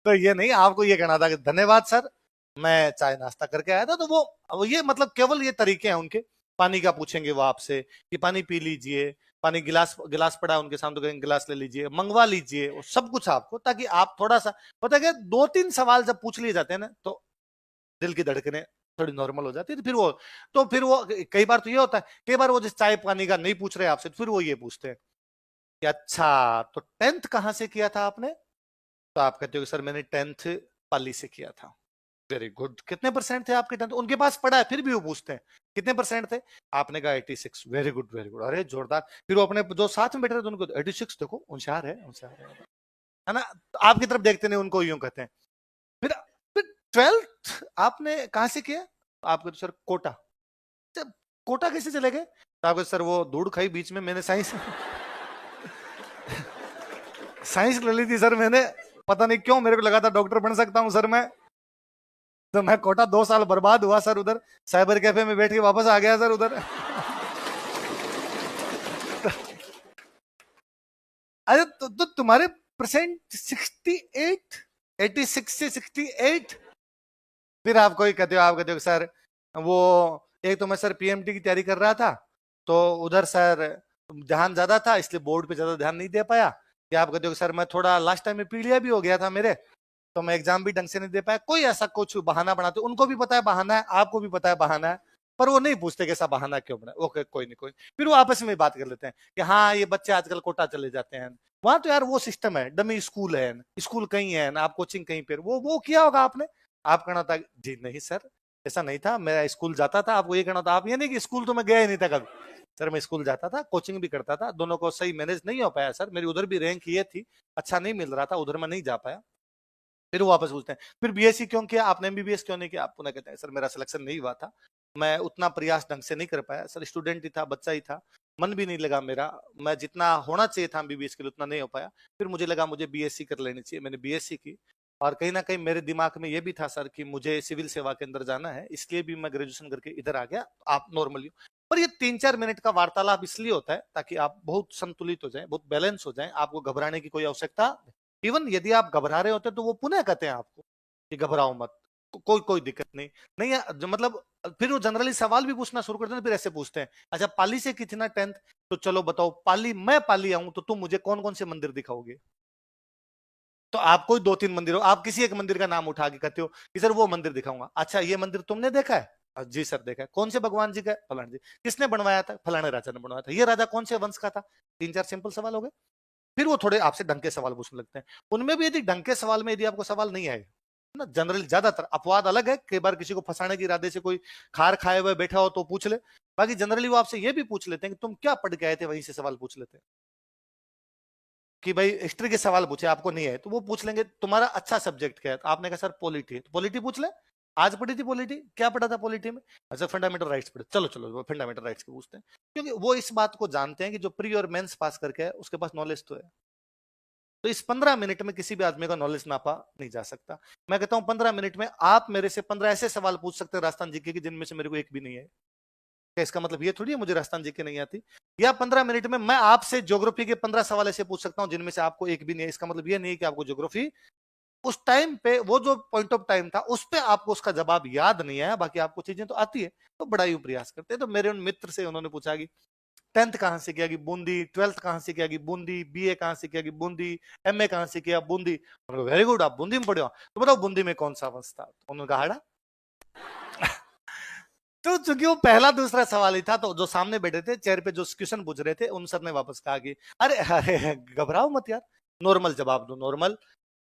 तो ये नहीं, आपको ये कहना था कि धन्यवाद सर मैं चाय नाश्ता करके आया था। तो वो ये मतलब केवल ये तरीके हैं उनके। पानी का पूछेंगे वो आपसे कि पानी पी लीजिए, पानी गिलास गिलास पड़ा है उनके सामने तो कहेंगे गिलास ले लीजिए, मंगवा लीजिए, वो सब कुछ आपको, ताकि आप थोड़ा सा पता है 2-3 सवाल जब पूछ लिए जाते हैं ना तो दिल की धड़कनें थोड़ी नॉर्मल हो जाती है। तो फिर वो कई बार तो ये होता है, कई बार वो जिस चाय पानी का नहीं पूछ रहे आपसे, फिर वो ये पूछते हैं कि अच्छा तो 10th कहाँ से किया था आपने, तो आप कहते हो सर मैंने 10th पाली से किया था। वेरी गुड, कितने परसेंट थे आपके 10th, उनके पास पढ़ा है फिर भी वो पूछते हैं कितने परसेंट थे, आपने कहा 86, वेरी गुड वेरी गुड, अरे जोरदार। फिर वो अपने जो साथ में बैठे थे उनको 86 देखो होशियार है ना, तो आपकी तरफ देखते नहीं उनको यूं कहते हैं। फिर 12th आपने कहाँ से किया, आपको सर कोटा। जब कोटा कैसे चले गए, तो आपको सर वो धूड़ खाई बीच में, मैंने साइंस साइंस ले ली थी सर मैंने, पता नहीं क्यों मेरे को लगा था डॉक्टर बन सकता हूं सर मैं, तो मैं कोटा 2 साल बर्बाद हुआ सर उधर, साइबर कैफे में बैठ के वापस आ गया सर उधर। अरे तो तुम्हारे परसेंट 68, 86 से 68। फिर आप कोई कहते हो, आप कहते हो सर वो एक तो मैं सर पीएमटी की तैयारी कर रहा था, तो उधर सर ध्यान ज्यादा था इसलिए बोर्ड पे ज्यादा ध्यान नहीं दे पाया। या आप कहते हो सर मैं थोड़ा लास्ट टाइम में पीलिया भी हो गया था मेरे, तो मैं एग्जाम भी ढंग से नहीं दे पाया। कोई ऐसा कुछ बहाना बनाते, उनको भी पता है बहाना है, आपको भी पता है बहाना है, पर वो नहीं पूछते कैसा बहाना क्यों बना। ओके कोई नहीं कोई नहीं। फिर वो आपस में बात कर लेते हैं कि हाँ ये बच्चे आजकल कोटा चले जाते हैं, वहां तो यार वो सिस्टम है, डमी स्कूल है, स्कूल कहीं है ना, आप कोचिंग कहीं पे, वो किया होगा आपने। आप कहना था जी नहीं सर ऐसा नहीं था, मैं स्कूल जाता था। आपको ये कहना था, आप ये नहीं कि स्कूल तो मैं गया ही नहीं था कभी, सर मैं स्कूल जाता था कोचिंग भी करता था, दोनों को सही मैनेज नहीं हो पाया सर, मेरी उधर भी रैंक ये थी, अच्छा नहीं मिल रहा था उधर, मैं नहीं जा पाया। फिर वो वापस पूछते हैं फिर बीएससी क्यों किया आपने, एमबीबीएस क्यों नहीं किया, आप पुनः कहते हैं सर मेरा सिलेक्शन नहीं हुआ था, मैं उतना प्रयास ढंग से नहीं कर पाया सर, स्टूडेंट ही था, बच्चा ही था, मन भी नहीं लगा मेरा, मैं जितना होना चाहिए था एमबीबीएस के लिए उतना नहीं हो पाया। फिर मुझे लगा मुझे बीएससी कर लेनी चाहिए, मैंने बीएससी की। और कहीं ना कहीं मेरे दिमाग में ये भी था सर कि मुझे सिविल सेवा के अंदर जाना है, इसलिए भी मैं ग्रेजुएशन करके इधर आ गया। आप नॉर्मली, पर ये 3-4 मिनट का वार्तालाप इसलिए होता है ताकि आप बहुत संतुलित हो जाएं, बहुत बैलेंस हो जाएं, आपको घबराने की कोई आवश्यकता, इवन यदि आप घबरा रहे होते तो वो पुनः कहते हैं आपको कि घबराओ मत, कोई कोई दिक्कत नहीं। नहीं जो मतलब फिर वो जनरली सवाल भी पूछना शुरू करते हैं, फिर ऐसे पूछते हैं अच्छा पाली से कितना 10th, तो चलो बताओ पाली, मैं पाली आऊं तो तुम मुझे कौन कौन से मंदिर दिखाओगे। तो आप कोई 2-3 मंदिर हो, आप किसी एक मंदिर का नाम उठा के कहते हो कि सर वो मंदिर दिखाऊंगा, अच्छा ये मंदिर तुमने देखा है, जी सर देखा है, कौन से भगवान जी का है, फलाना जी, किसने बनवाया था, फलाने राजा ने बनवाया था, ये राजा कौन से वंश का था। 3-4 सिंपल सवाल हो गए। फिर वो थोड़े आपसे ढंग के सवाल पूछने लगते हैं, उनमें भी यदि ढंग के सवाल में यदि आपको सवाल नहीं आए ना, जनरली ज्यादातर अपवाद अलग है, कई बार किसी को फंसाने के इरादे से कोई खार खाए हुए बैठा हो तो पूछ ले, बाकी जनरली वो आपसे ये भी पूछ लेते हैं कि तुम क्या पढ़ के आए थे, वहीं से सवाल पूछ लेते हैं। कि भाई हिस्ट्री के सवाल पूछे आपको नहीं है तो वो पूछ लेंगे तुम्हारा अच्छा सब्जेक्ट क्या है, तो आपने कहा सर पॉलिटी है, तो पॉलिटी पूछ ले, आज पढ़ी थी पॉलिटी, क्या पढ़ा था पॉलिटी में, अच्छा फंडामेंटल राइट्स पढ़े, चलो चलो वो फंडामेंटल राइट्स के पूछते हैं। क्योंकि वो इस बात को जानते हैं कि जो प्री और मेंस पास करके है उसके पास नॉलेज तो है। तो इस 15 मिनट में किसी भी आदमी का नॉलेज नापा नहीं जा सकता। मैं कहता हूं 15 मिनट में आप मेरे से 15 ऐसे सवाल पूछ सकते हैं राजस्थान जीके की जिनमें से मेरे को एक भी नहीं है। क्या इसका मतलब ये थोड़ी है मुझे राजस्थान जीके नहीं आती, या 15 मिनट में मैं आपसे ज्योग्राफी के 15 सवाल ऐसे पूछ सकता हूं जिनमें से आपको एक भी नहीं है, इसका मतलब ये नहीं है कि आपको ज्योग्राफी उस टाइम पे वो जो पॉइंट ऑफ टाइम था उस पे आपको उसका जवाब याद नहीं आया, बाकी आपको चीजें तो आती है, तो बड़ा ही प्रयास करते हैं। तो मेरे उन मित्र से उन्होंने पूछा कि 10th कहाँ से किया कि बूंदी, 12th कहाँ से किया कि बूंदी, बीए कहाँ से किया कि बूंदी, एमए कहाँ से किया बूंदी। वेरी गुड, आप बूंदी में पढ़े हो, तो बताओ बूंदी में कौन सा वंश था? उन्होंने कहा हाड़ा। तो चूंकि वो पहला दूसरा सवाल ही था, तो जो सामने बैठे थे चेयर पे जो क्वेश्चन पूछ रहे थे उन सर ने वापस कहा कि अरे अरे घबराओ मत यार, नॉर्मल जवाब दो, नॉर्मल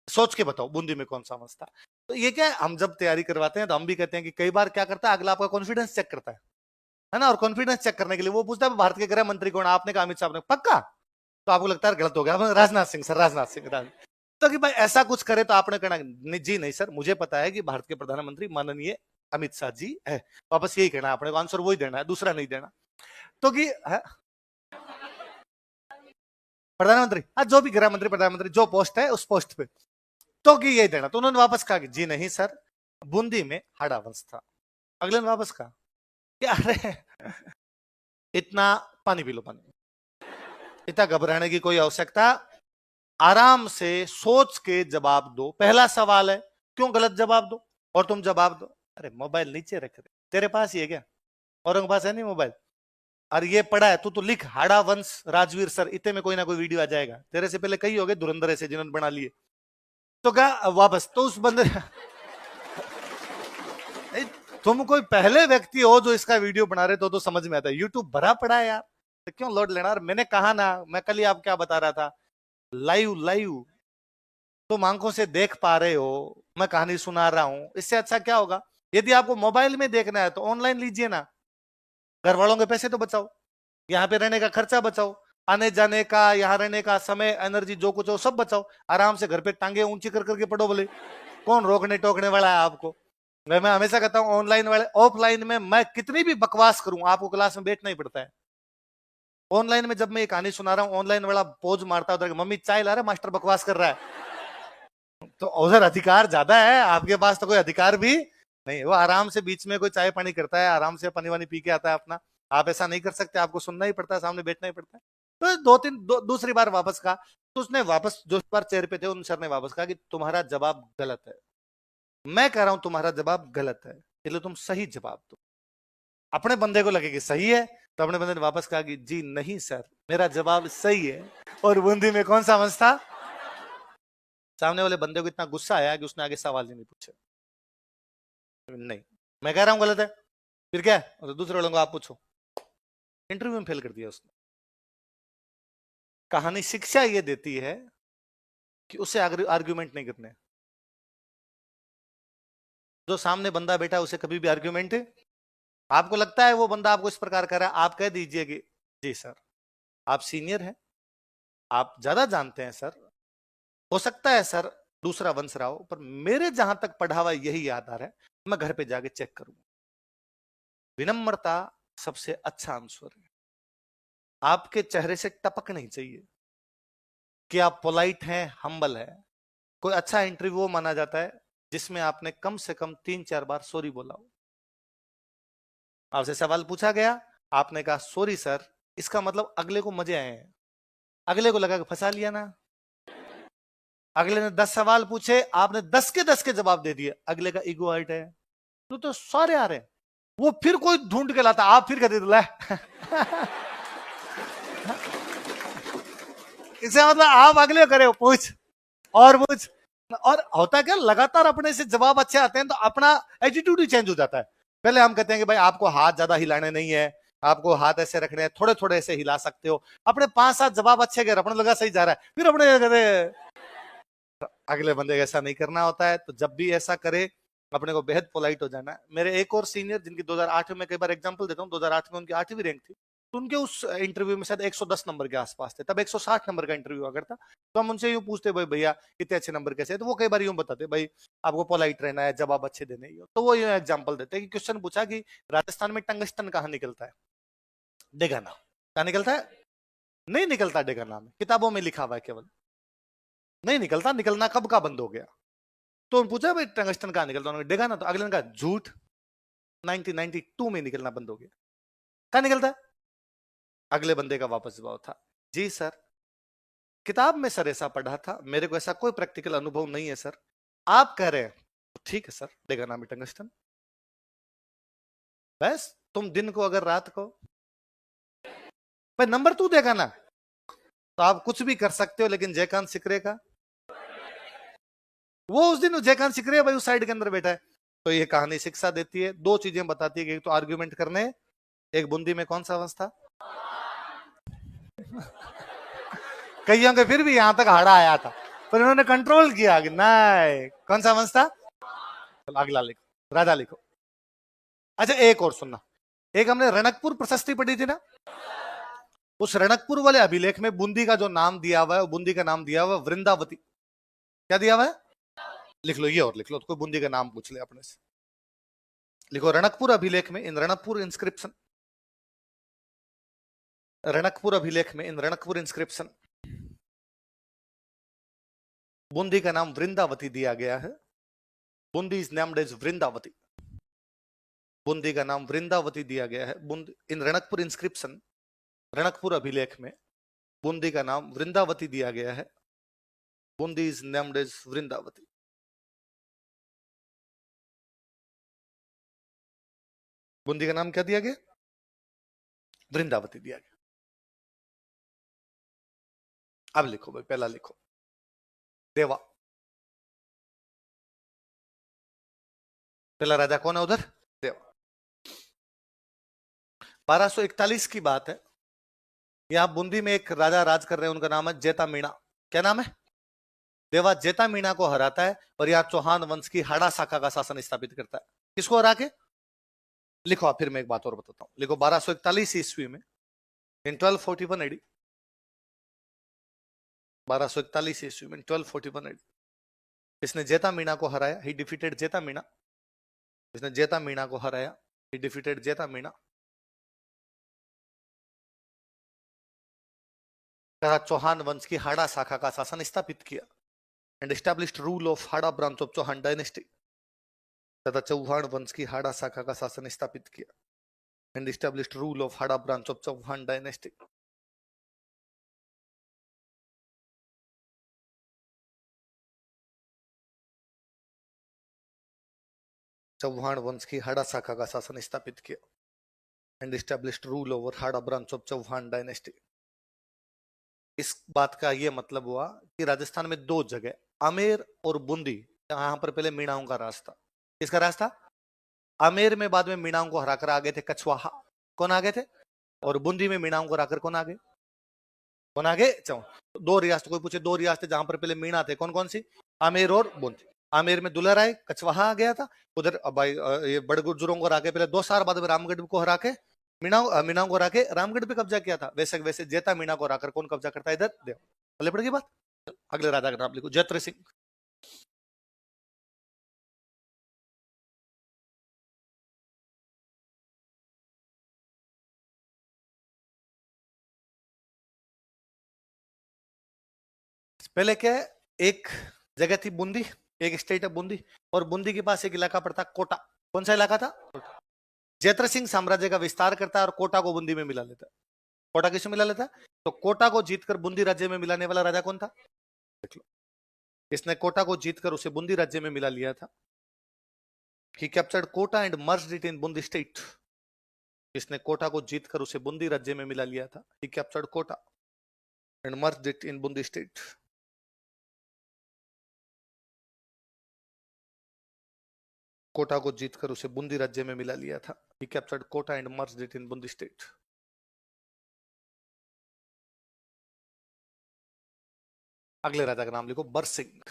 सोच के बताओ बूंदी में कौन सा वंश था। तो ये क्या है, हम जब तैयारी करवाते हैं तो हम भी कहते हैं कि कई बार क्या करता है अगला आपका कॉन्फिडेंस चेक करता है ना, और कॉन्फिडेंस चेक करने के लिए वो पूछता है भारत के गृह मंत्री कौन? आपने कहा अमित शाह, आपने पक्का, तो आपको लगता है गलत हो गया, राजनाथ सिंह सर, राजनाथ सिंह। तो कि भाई ऐसा कुछ करे तो आपने कहना जी नहीं सर, मुझे पता है कि भारत के प्रधानमंत्री माननीय अमित शाह जी है, वापस यही कहना, आपने आंसर वही देना है, दूसरा नहीं देना। तो कि प्रधानमंत्री, हाँ जो भी गृह मंत्री प्रधानमंत्री जो पोस्ट है उस पोस्ट पे, तो कि यही देना। तो उन्होंने वापस कहा कि जी नहीं सर, बूंदी में हाड़ा वंश था। अगले ने वापस कहा कि अरे इतना पानी पी लो, पानी, इतना घबराने की कोई आवश्यकता, आराम से सोच के जवाब दो। पहला सवाल है क्यों गलत जवाब दो, और तुम जवाब दो। अरे मोबाइल नीचे रख रहे, तेरे पास ही है क्या? औरों के पास है नहीं मोबाइल? और ये पढ़ा है तू तो लिख हाड़ा वंश राजवीर सर, इतने में कोई ना कोई वीडियो आ जाएगा। तेरे से पहले कई हो गए धुरंधर ऐसे जिन्होंने बना लिए। तो क्या वापस तो उस बंदे तुम कोई पहले व्यक्ति हो जो इसका वीडियो बना रहे तो समझ में आता है, यूट्यूब भरा पड़ा है यार, तो क्यों लोड लेना। और मैंने कहा ना, मैं कल ही आप क्या बता रहा था, लाइव लाइव तुम आंखों से देख पा रहे हो, मैं कहानी सुना रहा हूं, इससे अच्छा क्या होगा। यदि आपको मोबाइल में देखना है तो ऑनलाइन लीजिए ना, घर वालों के पैसे तो बचाओ, यहाँ पे रहने का खर्चा बचाओ, आने जाने का, यहाँ रहने का समय, एनर्जी, जो कुछ हो सब बचाओ, आराम से घर पे टांगे ऊंची कर करके पढ़ो, बोले कौन रोकने टोकने वाला है आपको। मैं हमेशा कहता हूँ ऑनलाइन वाले, ऑफलाइन में मैं कितनी भी बकवास करूं आपको क्लास में बैठना ही पड़ता है। ऑनलाइन में जब मैं ये कहानी सुना रहा हूँ, ऑनलाइन वाला पोज मारता होता है, मम्मी चाय ला रहा है, मास्टर बकवास कर रहा है, तो उधर अधिकार ज्यादा है, आपके पास तो कोई अधिकार भी नहीं। वो आराम से बीच में कोई चाय पानी करता है, आराम से पानी वानी पी के आता है अपना, आप ऐसा नहीं कर सकते, आपको सुनना ही पड़ता है, सामने बैठना ही पड़ता है। तो दूसरी बार वापस कहा, तो उसने वापस जो बार चेयर पे थे उन सर ने वापस कहा कि तुम्हारा जवाब गलत है। मैं कह रहा हूं तुम्हारा जवाब गलत है, इसलिए तुम सही जवाब दो। अपने बंदे को लगे कि सही है, तो अपने बंदे ने वापस कहा कि जी नहीं सर, मेरा जवाब सही है, और बूंदी में कौन सा वंश था? सामने वाले बंदे को इतना गुस्सा आया कि उसने आगे सवाल ही नहीं पूछे। नहीं, मैं कह रहा हूं गलत है, फिर क्या है, तो दूसरे वालों को आप पूछो। इंटरव्यू में फेल कर दिया उसने। कहानी शिक्षा ये देती है कि उसे आर्ग्यूमेंट नहीं करने। जो सामने बंदा बैठा है उसे कभी भी आर्ग्यूमेंट, आपको लगता है वो बंदा आपको इस प्रकार कर रहा है, आप कह दीजिए कि जी सर, आप सीनियर हैं, आप ज्यादा जानते हैं सर, हो सकता है सर दूसरा वंश रहा हो, पर मेरे जहां तक पढ़ा हुआ यही आधार है, मैं घर पे जाके चेक करूंगा। विनम्रता सबसे अच्छा आंसर है। आपके चेहरे से टपक नहीं चाहिए कि आप पोलाइट हैं, हम्बल है। कोई अच्छा इंटरव्यू माना जाता है जिसमें आपने कम से कम 3-4 बार सॉरी बोला हो। आपसे सवाल पूछा गया, आपने कहा सॉरी सर, इसका मतलब अगले को मजे आए हैं, अगले को लगा कि फंसा लिया ना। अगले ने 10 सवाल पूछे, आपने 10 के जवाब दे दिए, अगले का ईगो हर्ट है, तो सारे आ रहे हैं, वो फिर कोई ढूंढ के लाता, आप फिर कहते ला इसे मतलब आप अगले करे पूछ और पूछ, और होता क्या, लगातार अपने से जवाब अच्छे आते हैं तो अपना एटीट्यूड ही चेंज हो जाता है। पहले हम कहते हैं कि भाई आपको हाथ ज्यादा हिलाने नहीं है, आपको हाथ ऐसे रखने हैं, थोड़े थोड़े ऐसे हिला सकते हो, अपने 5-7 जवाब अच्छे गए, अपने लगा सही जा रहा है, फिर अपने कहते अगले बंदे को ऐसा नहीं करना होता है। तो जब भी ऐसा करे अपने को बेहद पोलाइट हो जाना है। मेरे एक और सीनियर जिनकी 2008 में, कई बार एग्जांपल देता हूँ, 2008 में उनकी 8वीं रैंक थी, तो उनके उस इंटरव्यू में शायद 110 नंबर के आसपास थे, तब 160 नंबर का इंटरव्यू अगर था। तो हम उनसे यूं पूछते, भाई भैया इतने अच्छे नंबर कैसे है, तो वो कई बार यूं बताते, भाई आपको पोलाइट रहना है, जवाब अच्छे देने ही हो। तो वो यूं एग्जाम्पल देते कि क्वेश्चन पूछा कि राजस्थान में टंगस्टन कहाँ निकलता है? डेगाना। कहाँ निकलता है? नहीं निकलता डेगाना में, किताबों में लिखा हुआ है केवल, नहीं निकलता, निकलना कब का बंद हो गया। तो पूछा भाई टंगस्टन कहाँ निकलता, उन्होंने डेगाना, तो अगले ने कहा झूठ, 1992 में निकलना बंद हो गया। कहाँ निकलता है? अगले बंदे का वापस जवाब था, जी सर किताब में सर ऐसा पढ़ा था, मेरे को ऐसा कोई प्रैक्टिकल अनुभव नहीं है सर, आप कह रहे हैं तो ठीक है सर, देगा ना मैं टंगस्टन। बस तुम दिन को अगर रात को भाई नंबर तू देगा ना, तो आप कुछ भी कर सकते हो, लेकिन जयकांत सिकरे का वो उस दिन जयकांत सिकरे भाई उस साइड के अंदर बैठा है। तो ये कहानी शिक्षा देती है, दो चीजें बताती है कि एक तो आर्ग्यूमेंट करने, एक बूंदी में कौन सा वंश था। कईयों के फिर भी यहां तक हाड़ा आया था, पर इन्होंने कंट्रोल किया कि नहीं, कौन सा वंश था। चलो अगला लिखो, राजा लिखो। अच्छा एक और सुनना, एक हमने रणकपुर प्रशस्ति पढ़ी थी ना, उस रणकपुर वाले अभिलेख में बूंदी का जो नाम दिया हुआ है, बूंदी का नाम दिया हुआ है वृंदावती। क्या दिया हुआ है, लिख लो ये और लिख लो, तो कोई बूंदी का नाम पूछ ले अपने से। लिखो रणकपुर अभिलेख में, इन रणकपुर इंस्क्रिप्शन, रणकपुर अभिलेख में, इन रणकपुर इंस्क्रिप्शन बूंदी का नाम वृंदावती दिया गया है। Bundi is named as Vrindavati, Bundi का नाम वृंदावती दिया गया है। इन रणकपुर इंस्क्रिप्शन, रणकपुर अभिलेख में बूंदी का नाम वृंदावती दिया गया है। Bundi is named as Vrindavati. Bundi का नाम क्या दिया गया, वृंदावती दिया गया। अब लिखो भाई, पहला लिखो देवा। पहला राजा कौन है उधर, देवा। 1241 की बात है, यहां बूंदी में एक राजा राज कर रहे हैं, उनका नाम है जेता मीणा। क्या नाम है, देवा जेता मीणा को हराता है और यहां चौहान वंश की हाड़ा शाखा का शासन स्थापित करता है। किसको हरा के, लिखो आप, फिर मैं एक बात और बताता हूं। लिखो 1241 ईस्वी में, इन 1241 एडी, 1241 ईस्वी में 1241 एडी, इसने जेता मीणा को हराया। ही डिफीटेड जेता मीणा, इसने जेता मीणा को हराया। ही डिफीटेड जेता मीणा, तथा चौहान वंश की हाड़ा शाखा का शासन स्थापित किया। And established rule of Hada branch of Chauhan dynasty, तथा चौहान वंश की हाड़ा शाखा का शासन स्थापित किया। And established rule of Hada branch of Chauhan dynasty. Chauhan वंश की हाड़ा शाखा का शासन स्थापित किया। And established rule over Hada branch of Chauhan dynasty. इस बात का यह मतलब हुआ कि राजस्थान में दो जगह, आमेर और बूंदी, यहां पर पहले मीणाओं का राज था। किसका राज था, आमेर में बाद में मीणाओं को हराकर आ गए थे कछवाहा। कौन आ गए थे, और बूंदी में मीणाओं को हराकर कौन आ गए, कौन आ गए, दो रियासत। कोई पूछे दो रियासतें जहां पर पहले मीणा थे, कौन कौन सी, आमेर और बूंदी। आमेर में दुलाराय कछवाहा आ गया था उधर, भाई ये बड़ गुर्जरों को हरा के पहले 2 साल बाद में रामगढ़ को हरा के मीणाओं को हरा के रामगढ़ पे कब्जा किया था। वैसे वैसे जेता मीणा को हराकर कौन कब्जा करता है इधर, देव। पहले पड़ेगी बात। अगले राजा का नाम लिखो, जयत्र सिंह। पहले क्या है, एक जगह थी बूंदी, एक स्टेट है बूंदी, और बूंदी के पास एक इलाका पड़ता कोटा। कौन सा इलाका था, जयत्र सिंह साम्राज्य का विस्तार करता है और कोटा को बूंदी में मिला लेता है। कोटा किसमें मिला लेता है, तो कोटा को जीतकर बूंदी राज्य में मिलाने वाला राजा कौन था, देख लो। इसने कोटा को जीतकर उसे बूंदी राज्य में मिला लिया था। He captured Kota and merged it in Bundi state. इसने कोटा को जीतकर उसे बूंदी राज्य में मिला लिया था। He captured Kota and merged it in Bundi state. Kota को जीतकर उसे बूंदी राज्य में मिला लिया था। He captured Kota and merged it in Bundi state. अगले राजा का नाम लिखो, बरसिंह।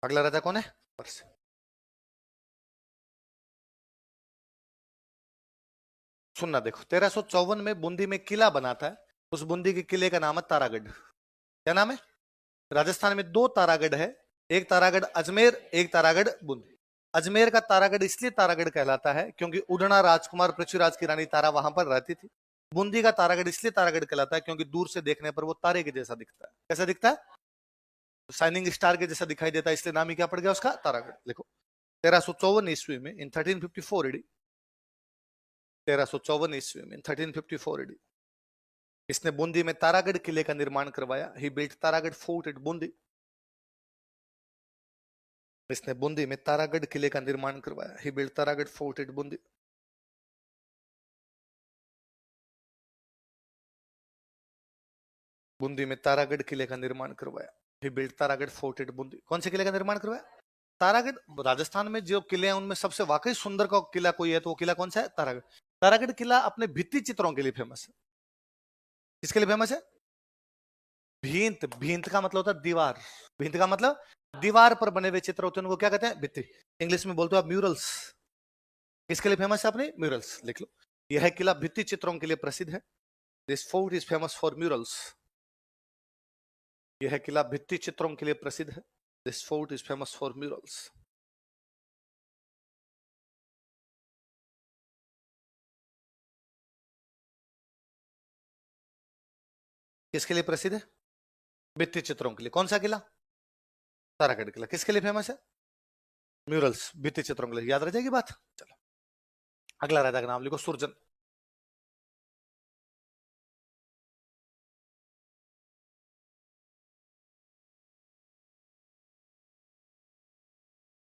अगला राजा कौन है, बरसिंह। सुनना देखो, 1354 में बूंदी में किला बनाता है। उस बूंदी के किले का नाम है तारागढ़। क्या नाम है, राजस्थान में 2 तारागढ़ है, एक तारागढ़ अजमेर, एक तारागढ़ बूंदी। अजमेर का तारागढ़ इसलिए तारागढ़ कहलाता है क्योंकि उड़ना राजकुमार पृथ्वीराज की रानी तारा वहां पर रहती थी। बूंदी का तारागढ़ इसलिए तारागढ़ कहलाता है क्योंकि दूर से देखने पर वो तारे के जैसा दिखता है। कैसा दिखता है, शाइनिंग स्टार के जैसा दिखाई देता है, इसलिए नाम ही क्या पड़ गया उसका, तारागढ़। लिखो 1354 ईस्वी में, इन 1354 एडी, 1354 ईस्वी में, 1354 AD। इसने बूंदी में तारागढ़ किले का निर्माण करवाया। He built Taragarh fort at Bundi. इसने बूंदी में तारागढ़ किले का निर्माण करवाया। He built Taragarh fort at Bundi. Bundi में तारागढ़ किले का निर्माण करवाया। He built Taragarh fort at Bundi. कौन से किले का निर्माण करवाया? तारागढ़। राजस्थान में जो किले हैं उनमें सबसे वाकई सुंदर का किला कोई है तो वो किला कौन सा है? तारागढ़। तारागढ़ किला अपने भित्ति चित्रों के लिए फेमस है। किसके लिए फेमस है? भींत। भींत का मतलब होता है दीवार। भींत का मतलब दीवार पर बने हुए चित्र होते हैं उनको क्या कहते हैं? भित्ति। इंग्लिश में बोलते हो आप म्यूरल्स। किसके लिए फेमस है? अपने म्यूरल्स। लिख लो, यह किला भित्ति चित्रों के लिए प्रसिद्ध है। This fort is famous for murals. यह किला भित्ति चित्रों के लिए प्रसिद्ध है। This fort is famous for murals. किसके लिए प्रसिद्ध है? भित्ति चित्रों के लिए। कौन सा किला? तारागढ़ किला। किसके लिए फेमस है? म्यूरल्स, भित्ति चित्रों के लिए। याद रह जाएगी बात। चलो अगला राजा का नाम लिखो, सुरजन।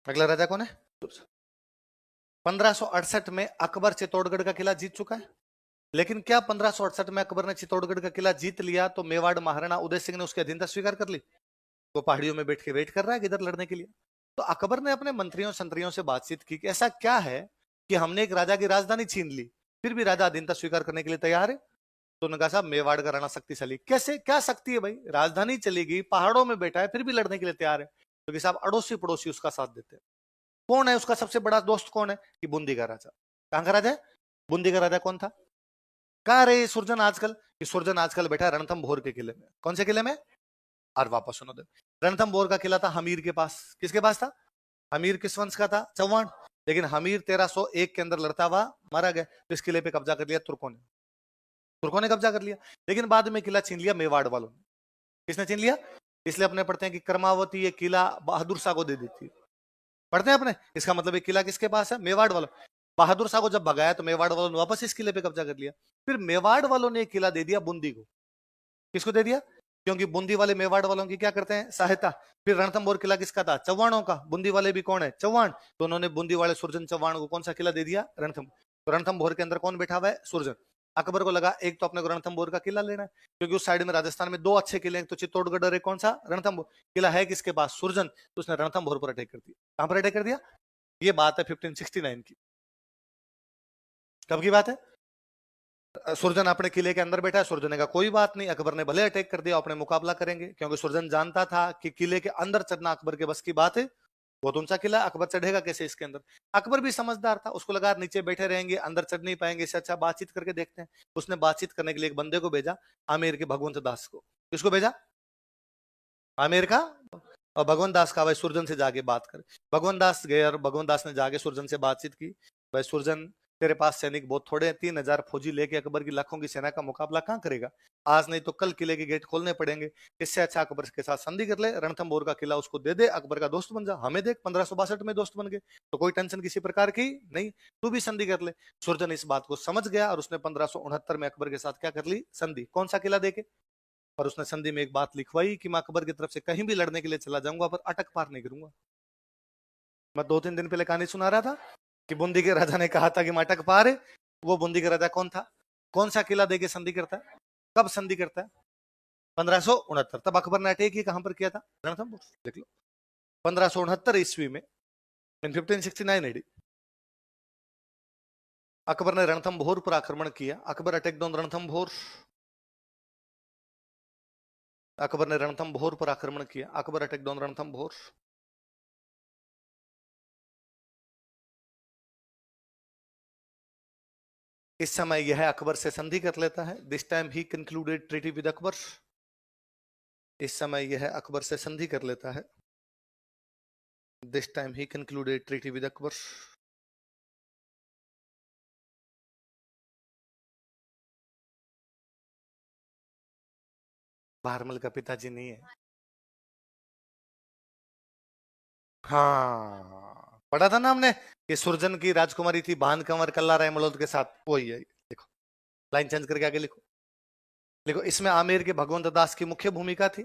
अगला राजा कौन है? सुरजन। 1568 में अकबर चित्तौड़गढ़ का किला जीत चुका है। लेकिन क्या 1568 में अकबर ने चित्तौड़गढ़ का किला जीत लिया तो मेवाड़ महाराणा उदय सिंह ने उसकी अधीनता स्वीकार कर ली? वो पहाड़ियों में बैठ के वेट कर रहा है किधर लड़ने के लिए। तो अकबर ने अपने मंत्रियों संतरियों से बातचीत की कि ऐसा क्या है कि हमने एक राजा की राजधानी छीन ली, फिर भी राजा अधीनता स्वीकार करने के लिए तैयार है? तो उन्होंने कहा साहब मेवाड़ का राणा शक्तिशाली। कैसे? क्या शक्ति है भाई? राजधानी चली गई, पहाड़ों में बैठा है, फिर भी लड़ने के लिए तैयार है। तो साहब अड़ोसी पड़ोसी उसका साथ देते हैं। कौन है उसका सबसे बड़ा दोस्त? कौन है? कि बूंदी का राजा। कहां का राजा है? बूंदी का राजा। कौन था? कहा रहे सुरजन आजकल? कि सुरजन आजकल बैठा रणथंभौर के किले में। कौन से किले में? और वापस सुनो दे। रणथंभौर का किला था हमीर के पास। किसके पास था? हमीर किस वंश का था? चौहान। लेकिन हमीर 1301 के अंदर लड़ता हुआ मारा गया तो इस किले पे कब्जा कर लिया तुर्कों ने। तुर्कों ने कब्जा कर लिया, लेकिन बाद में किला छीन लिया मेवाड़ वालों ने। किसने छीन लिया? इसलिए अपने पढ़ते हैं कि कर्मावती ये किला बहादुर शाह को दे दी थी। पढ़ते हैं अपने। इसका मतलब ये किला किसके पास है? मेवाड़ वालों। बहादुर शाह को जब भगाया तो मेवाड़ वालों ने वापस इस किले पे कब्जा कर लिया। फिर मेवाड़ वालों ने किला दे दिया बूंदी को। किसको दे दिया? क्योंकि बूंदी वाले मेवाड़ वालों की क्या करते हैं? सहायता। फिर रणथंभौर किला किसका था? चौहानों का। बूंदी वाले भी कौन है? चौहान। तो उन्होंने बूंदी वाले सुरजन चौहान को कौन सा किला दे दिया? रणथंभौर। तो रणथंभौर के अंदर कौन बैठा हुआ है? सुरजन। अकबर को लगा एक तो अपने को रणथंभौर का किला लेना है, क्योंकि उस साइड में राजस्थान में दो अच्छे किले हैं, तो चित्तौड़गढ़ और एक कौन सा? रणथंभौर। किला है किसके पास? सुरजन। तो उसने रणथंभौर पर अटैक कर दिया। कहां पर अटैक कर दिया? ये बात है 1569 की। कब की बात है? सुरजन अपने किले के अंदर बैठा है। सुरजन ने कहा कोई बात नहीं, अकबर ने भले अटैक कर दिया, अपने मुकाबला करेंगे। क्योंकि सुरजन जानता था कि किले के अंदर चढ़ना अकबर के बस की बात है। बहुत ऊंचा किला, अकबर चढ़ेगा कैसे इसके अंदर? अकबर भी समझदार था, उसको लगा नीचे बैठे रहेंगे, अंदर चढ़ नहीं पाएंगे, इससे अच्छा बातचीत करके देखते हैं। उसने बातचीत करने के लिए एक बंदे को भेजा, आमेर के भगवंत दास को। किसको भेजा? आमेर का। और भगवंत दास का भाई सुरजन से जाके बात कर। भगवंत दास गए और भगवंत दास ने जाके सुरजन से बातचीत की। भाई सुरजन, तेरे पास सैनिक बहुत थोड़े हैं, 3000 फौजी लेके अकबर की लाखों की सेना का मुकाबला कहां करेगा? आज नहीं तो कल किले के गेट खोलने पड़ेंगे। इससे अच्छा अकबर के साथ संधि कर ले, रणथंभौर का किला उसको दे दे, अकबर का दोस्त बन जा। हमें देख 1562 में दोस्त बन गए, तो कोई टेंशन किसी प्रकार की नहीं, तू भी संधि कर ले। सुरजन इस बात को समझ गया और उसने 1569 में अकबर के साथ क्या कर ली? संधि। कौन सा किला देके? और उसने संधि में एक बात लिखवाई कि मैं अकबर की तरफ से कहीं भी लड़ने के लिए चला जाऊंगा, पर अटक पार नहीं करूंगा। मैं 2-3 दिन पहले कहानी सुना रहा था कि बूंदी के राजा ने कहा था कि मैं अटक पार है। वो बूंदी का राजा कौन था? कौन सा किला देके संधि करता है? कब संधि करता है? 1569। तब अकबर ने अटैक ही कहां पर किया था? रणथंभौर। देख लो, 1569 ईस्वी में, इन 1569 एडी, अकबर ने रणथंभौर पर आक्रमण किया। Akbar attack on Ranthambore. अकबर ने रणथंभौर पर आक्रमण किया। Akbar attack on Ranthambore. इस समय यह अकबर से संधि कर लेता है। This time he concluded treaty with Akbar. इस समय यह अकबर से संधि कर लेता है। This time he concluded treaty with Akbar. Bharmal का पिताजी नहीं है। हाँ, पढ़ा था ना हमने, ये सुरजन की राजकुमारी थी भान कंवर कल्ला राय मलोद के साथ, वही है। देखो लाइन चेंज करके आगे लिखो। देखो इसमें आमेर के भगवंत दास की मुख्य भूमिका थी।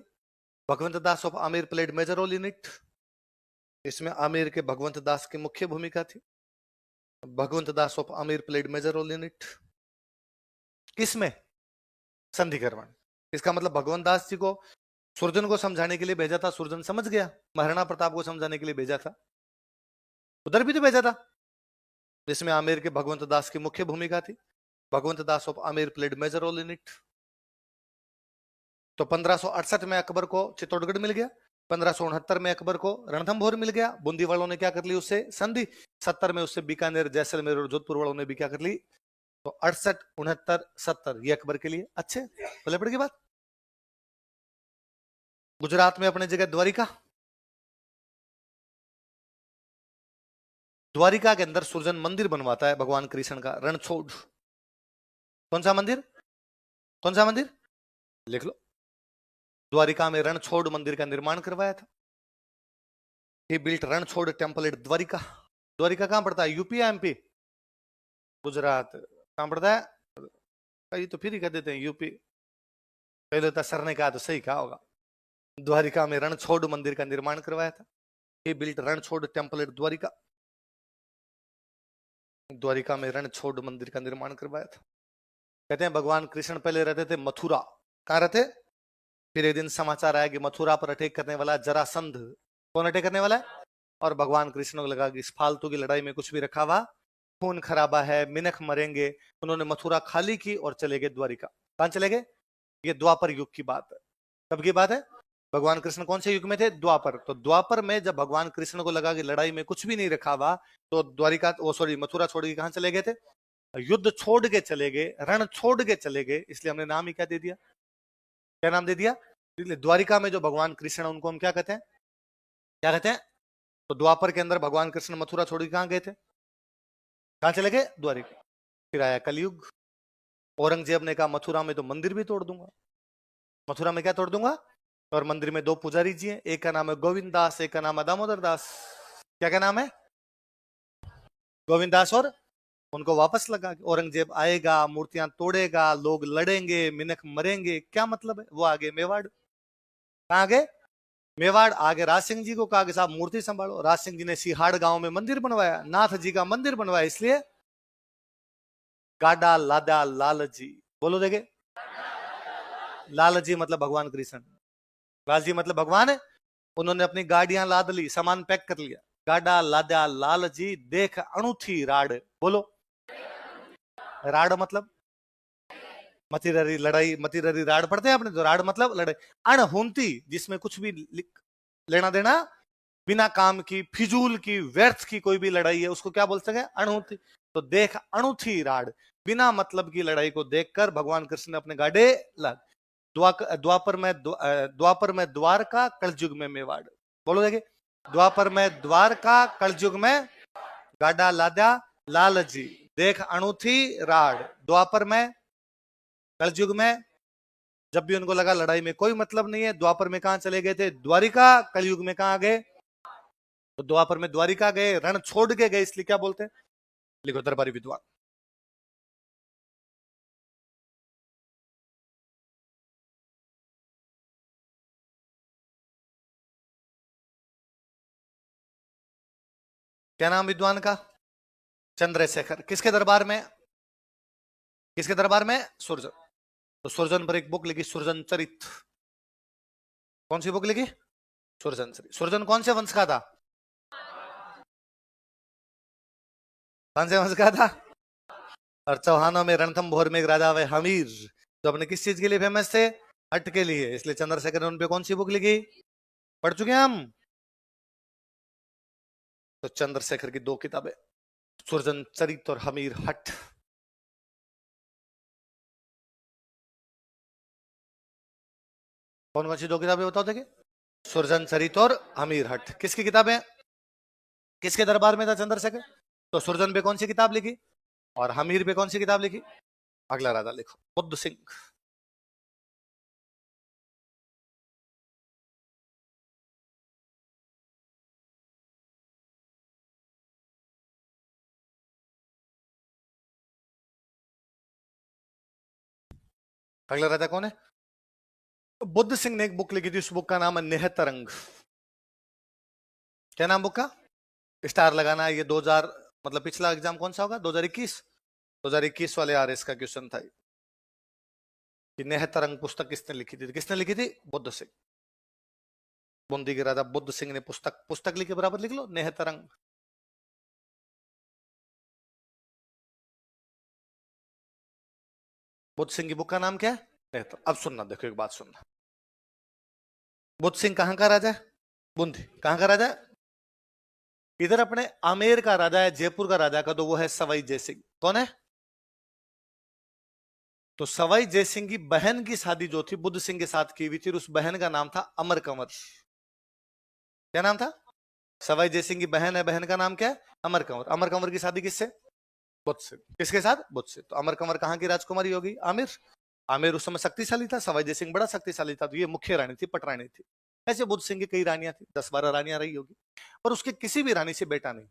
Bhagwant Das of Amer played major role in it. इसमें आमेर के भगवंत दास की मुख्य भूमिका थी। Bhagwant Das of Amer played major role in it. किसमें? संधिकरण। इसका मतलब भगवंत दास जी को सुरजन को समझाने के लिए भेजा था, सुरजन समझ गया। महाराणा प्रताप को समझाने के लिए भेजा था, उधर भी तो भेजा था। जिसमें आमेर के भगवंत दास की मुख्य भूमिका थी। Bhagwant Das of Amer played major role in it. तो 1568 में अकबर को चित्तौड़गढ़ मिल गया। 1569 में अकबर को रणथंभौर मिल गया। बूंदी वालों ने क्या कर ली उससे संधि। 70 में उससे बीकानेर, जैसलमेर और जोधपुर वालों ने भी क्या कर ली। तो 68, 69, 70 ये अकबर के लिए अच्छे भले पड़ की बात। गुजरात में अपने जगह द्वारिका। द्वारिका के अंदर सुरजन मंदिर बनवाता है भगवान कृष्ण का, रणछोड़। कौन सा मंदिर? कौन सा मंदिर? लिख लो। द्वारिका में रणछोड़ मंदिर का निर्माण करवाया था। He built Ranchhod temple at Dwarka. Dwarka कहां पड़ता है? यूपी या एमपी? गुजरात। कहां पड़ता है? कई तो फिर ही कह देते हैं यूपी। पहले तो सर ने कहा तो सही कहा होगा। द्वारिका में रणछोड़ मंदिर का निर्माण करवाया था। He built Ranchhod temple at Dwarka. Dwarka में रणछोड़ मंदिर का निर्माण करवाया था। कहते हैं भगवान कृष्ण पहले रहते थे मथुरा। कहां रहते? फिर एक दिन समाचार आया कि मथुरा पर अटैक करने वाला जरासंध। कौन अटैक करने वाला है? और भगवान कृष्ण को लगा कि इस फालतू की लड़ाई में कुछ भी रखा हुआ खून खराबा है, मिनख मरेंगे। उन्होंने मथुरा खाली की और चले गए द्वारिका। कहां चले गए? ये द्वापर युग की बात है। कब की बात है? भगवान कृष्ण कौन से युग में थे? द्वापर। तो द्वापर में जब भगवान कृष्ण को लगा कि लड़ाई में कुछ भी नहीं रखा हुआ, तो द्वारिका वो सॉरी मथुरा छोड़ के कहां चले गए थे? युद्ध छोड़ के चले गए, रण छोड़ के चले गए। इसलिए हमने नाम ही क्या दे दिया? क्या नाम दे दिया? द्वारिका में जो भगवान कृष्ण उनको हम क्या कहते हैं? क्या कहते हैं? तो द्वापर के अंदर भगवान कृष्ण मथुरा छोड़ के कहां गए थे? कहां चले गए? द्वारिका। फिर आया कलयुग। औरंगजेब ने कहा मथुरा में तो मंदिर भी तोड़ दूंगा। मथुरा में क्या तोड़ दूंगा? और मंदिर में दो पुजारी जी हैं, एक का नाम है गोविंद दास, एक का नाम है दामोदर दास। क्या नाम है? गोविंद दास। और उनको वापस लगा कि औरंगजेब आएगा, मूर्तियां तोड़ेगा, लोग लड़ेंगे, मिनख मरेंगे। क्या मतलब है? वो आगे मेवाड़। कहां गए? मेवाड़। आगे राज सिंह जी को कहा कि साहब मूर्ति संभालो। राज सिंह जी ने सिहाड़ गांव में मंदिर बनवाया, नाथ जी का मंदिर बनवाया। इसलिए गाडा लादा लाल जी। बोलो देखे। लाल जी मतलब भगवान कृष्ण। लाल जी मतलब भगवान है। उन्होंने अपनी गाड़ियां लाद ली, सामान पैक कर लिया। गाडा लादा लाल जी देख अणुथी राड। बोलो। राड मतलब मतिररी लड़ाई, मतिररी राड पढ़ते हैं आपने तो। राड मतलब लड़ाई। अणहुंती जिसमें कुछ भी लेना देना, बिना काम की, फिजूल की, व्यर्थ की कोई भी लड़ाई है उसको क्या बोल सके? अणुथी। तो देख अणुथी राड, बिना मतलब की लड़ाई को देखकर भगवान कृष्ण ने अपने गाड़े ला। द्वापर में द्वारका, कलयुग में मेवाड़। बोलो देखे। द्वापर में द्वारका, कलयुग में गाडा लादा लाल जी देख अणुथी राड। द्वापर में, कलयुग में जब भी उनको लगा लड़ाई में कोई मतलब नहीं है, द्वापर में कहां चले गए थे? द्वारिका। कलयुग में कहां गए? तो द्वापर में द्वारिका गए, रण छोड़ के गए, इसलिए क्या बोलते हैं? लिखो दरबारी विद्वान। क्या नाम विद्वान का? चंद्रशेखर। किसके दरबार में? किसके दरबार में? सुरजन। तो सुरजन पर एक बुक लिखी, सुरजन चरित। कौन सी बुक लिखी? सुरजन चरित। सुरजन कौन से वंश का था? कौन से वंश का था? और चौहानों में रणथंभौर में एक राजा हुए हमीर, तो अपने किस चीज के लिए फेमस थे? हट के लिए। इसलिए चंद्रशेखर ने उन पे कौन सी बुक लिखी? पढ़ चुके हैं हम। तो चंद्रशेखर की दो किताबें, सुरजन चरित और हमीर हट। कौन कौन सी दो किताबें बताओ देखिए? सुरजन चरित और हमीर हट। किसकी किताबें? किसके दरबार में था चंद्रशेखर? तो सुरजन पे कौन सी किताब लिखी और हमीर पे कौन सी किताब लिखी? अगला राजा लिखो, बुद्ध सिंह। अगला राजा कौन है? बुद्ध सिंह ने एक बुक लिखी थी, उस बुक का नाम है नेहतरंग। क्या नाम बुक का? स्टार लगाना है। ये 2000 मतलब पिछला एग्जाम कौन सा होगा? 2021 वाले आरएस का क्वेश्चन था कि नेहतरंग पुस्तक किसने लिखी थी? किसने लिखी थी? बुद्ध सिंह। बूंदी के राजा बुद्ध सिंह ने पुस्तक लिखे, बराबर लिख लो, नेहतरंग। बुद्ध सिंह की बुक का नाम क्या है? नेहतर। अब सुनना, देखो एक बात सुनना। बुद्ध सिंह कहां का राजा है? बूंदी। कहां का राजा है? इधर अपने आमेर का राजा है, जयपुर का राजा का तो वो है सवाई जयसिंह। कौन है? तो सवाई जयसिंह की बहन की शादी जो थी बुद्ध सिंह के साथ की हुई थी, उस बहन का नाम था अमर कंवर। क्या नाम था? सवाई जयसिंह की बहन है, बहन का नाम क्या है? अमर कंवर। अमर कंवर की शादी किससे? बुद्ध से। किसके साथ? बुद्ध से। तो अमर कंवर कहां की राजकुमारी होगी? आमिर। आमिर उस समय शक्तिशाली था, सवाई जयसिंह बड़ा शक्तिशाली था, तो ये मुख्य रानी थी, पटरानी थी। ऐसे बुद्ध सिंह की कई रानियां थी, 10-12 रानियां रही होगी, पर उसके किसी भी रानी से बेटा नहीं।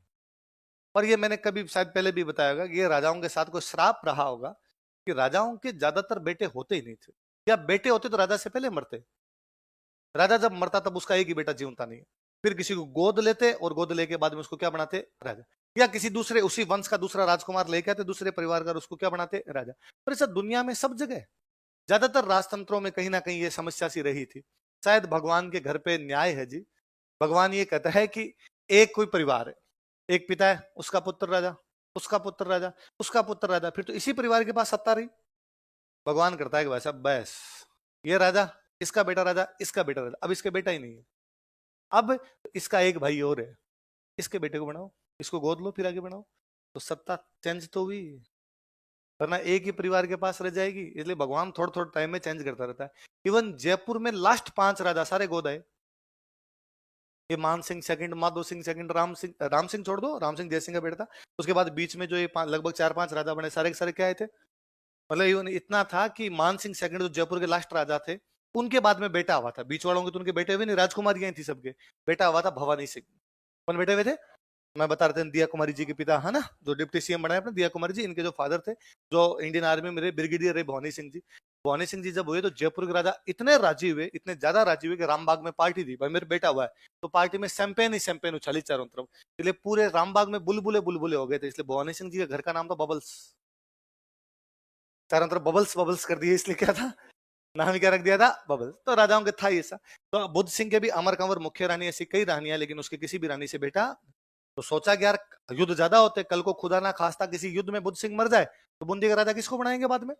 और ये मैंने कभी शायद पहले भी बताया होगा कि ये राजाओं के साथ कोई श्राप रहा होगा कि राजाओं के ज्यादातर बेटे होते ही नहीं थे, या बेटे होते तो राजा से पहले मरते। राजा जब मरता तब उसका एक ही बेटा जीवता नहीं है, फिर किसी को गोद लेते और गोद लेके बाद में उसको क्या बनाते? राजा। या किसी दूसरे उसी वंश का दूसरा राजकुमार लेके आते, दूसरे परिवार का, उसको क्या बनाते? राजा। पर ऐसा दुनिया में सब जगह, ज्यादातर राजतंत्रों में कहीं ना कहीं ये समस्या सी रही थी। शायद भगवान के घर पे न्याय है जी। भगवान ये कहता है कि एक कोई परिवार है, एक पिता है, उसका पुत्र राजा, उसका पुत्र राजा, उसका पुत्र राजा, फिर तो इसी परिवार के पास सत्ता रही। भगवान करता है कि भाई साहब बस, ये राजा, इसका बेटा राजा, इसका बेटा राजा, अब इसके बेटा ही नहीं है, अब इसका एक भाई और है, इसके बेटे को बनाओ, इसको गोद लो, फिर आगे बढ़ाओ, तो सत्ता चेंज तो हुई, वरना एक ही परिवार के पास रह जाएगी। इसलिए भगवान थोड़ा थोड़ा टाइम में चेंज करता रहता है। इवन जयपुर में लास्ट 5 राजा सारे गोद आए। ये मान सिंह सेकंड, माधो सिंह सेकंड, राम सिंह छोड़ दो, राम सिंह जय सिंह का बेटा था। उसके बाद बीच में जो ये लगभग 4-5 राजा बने, सारे के सारे क्या आए थे? मतलब इवन इतना था कि मान सिंह सेकंड जो जयपुर के लास्ट राजा थे, उनके बाद में बेटा हुआ था। बीच वालों के तो उनके बेटे हुए नहीं, राजकुमारियां थी सबके। बेटा हुआ था भवानी सिंह। कौन बेटे हुए थे? मैं बता रहे थे, दिया कुमारी जी के पिता है ना, जो डिप्टी सीएम बनाए अपने, दिया कुमारी जी, इनके जो फादर थे, जो इंडियन आर्मी में ब्रिगेडियर रहे, भवानी सिंह जी। भवानी सिंह जी जब हुए तो जयपुर के राजा इतने राजी हुए, इतने ज्यादा राजी हुए कि रामबाग में पार्टी दी, भाई मेरे बेटा हुआ है, तो पार्टी में शैंपेन ही शैंपेन उछाली चारों तरफ। इसलिए पूरे रामबाग में बुलबुले बुलबुले हो गए थे। इसलिए भवानी सिंह जी का घर का नाम था बबल्स। चारों तरफ बबल्स बबल्स कर दिए, इसलिए क्या था? नाम क्या रख दिया था? बबल्स। तो राजाओं के था ये सा। तो बुद्ध सिंह के भी अमर कंवर मुख्य रानी, ऐसी कई रानियां, लेकिन उसके किसी भी रानी से बेटा। तो सोचा कि यार युद्ध ज्यादा होते, कल को खुदा ना खास्ता किसी युद्ध में बुद्ध सिंह मर जाए, तो बूंदी का राजा किसको बनाएंगे बाद में?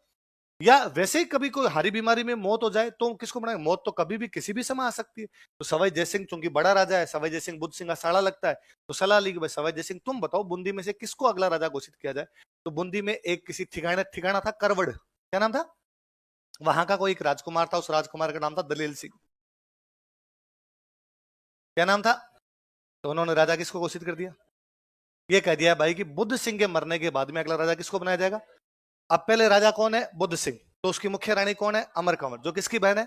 या वैसे ही कभी कोई हारी बीमारी में मौत हो जाए तो किसको बनाएंगे? मौत तो कभी भी किसी भी समय आ सकती है। तो सवाई जयसिंह चूंकि बड़ा राजा है, सवाई जयसिंह बुद्ध सिंह का साड़ा लगता है, तो सलाह ली कि भाई सवाई जयसिंह तुम बताओ बूंदी में से किसको अगला राजा घोषित किया जाए। तो बूंदी में एक किसी ठिकाना था करवड़। क्या नाम था? वहां का कोई एक राजकुमार था, उस राजकुमार का नाम था दलेल सिंह। क्या नाम था? तो उन्होंने राजा किसको घोषित कर दिया? ये कह दिया भाई कि बुद्ध सिंह के मरने के बाद में अगला राजा किसको बनाया जाएगा? अब पहले राजा कौन है? बुद्ध सिंह। तो उसकी मुख्य रानी कौन है? अमर कंवर, जो किसकी बहन है।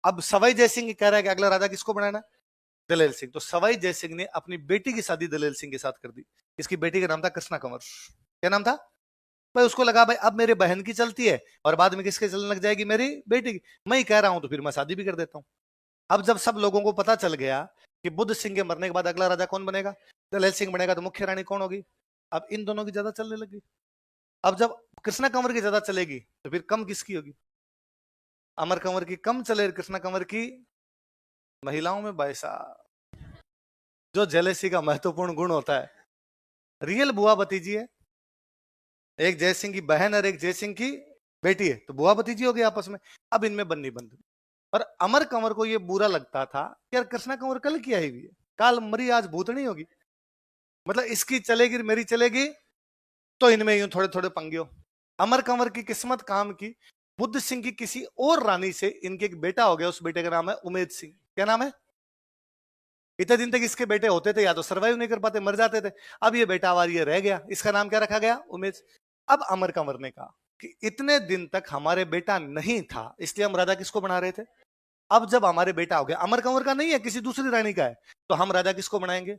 अब सवाई जयसिंह कह रहा है कि अगला राजा किसको बनाना है? दलेल सिंह। तो सवाई जयसिंह ने अपनी बेटी की शादी दलेल सिंह के साथ कर दी। इसकी बेटी का नाम था कृष्णा कंवर। क्या नाम था? भाई उसको लगा भाई अब मेरे बहन की चलती है और बाद में किसके चलने लग जाएगी? मेरी बेटी की। मैं ही कह रहा हूं तो फिर मैं शादी भी कर देता हूं। अब जब सब लोगों को पता चल गया कि बुद्ध सिंह के मरने के बाद अगला राजा कौन बनेगा? दलेल सिंह बनेगा, तो मुख्य रानी कौन होगी? अब इन दोनों की ज्यादा चलने लगी। अब जब कृष्णा कंवर की ज्यादा चलेगी तो फिर कम किसकी होगी? अमर कंवर की कम चले, कृष्णा कंवर की। महिलाओं में भाई साहब जो जेलेसी का महत्वपूर्ण गुण होता है, रियल बुआ भतीजी है। एक जयसिंह की बहन और एक जयसिंह की बेटी है, तो बुआ भतीजी हो गई आपस में। अब इनमें बननी बंद। और अमर कंवर को यह बुरा लगता था कि यार कृष्णा कंवर कल की आई हुई है, काल मरी आज भूतनी होगी, मतलब इसकी चलेगी मेरी चलेगी, तो इनमें यूं थोड़े थोड़े पंगे हो। अमर कंवर की किस्मत काम की, बुद्ध सिंह की किसी और रानी से इनके एक बेटा हो गया, उस बेटे का नाम है उमेद सिंह। क्या नाम है? इतने दिन तक इसके बेटे होते थे, या तो सर्वाइव नहीं कर पाते, मर जाते थे। अब ये बेटा आवार ये रह गया, इसका नाम क्या रखा गया? उमेद। अब अमर कंवर ने कहा कि इतने दिन तक हमारे बेटा नहीं था, इसलिए हम राजा किसको बना रहे थे। अब जब हमारे बेटा हो गया, अमर कंवर का नहीं है, किसी दूसरी रानी का है, तो हम राजा किसको बनाएंगे?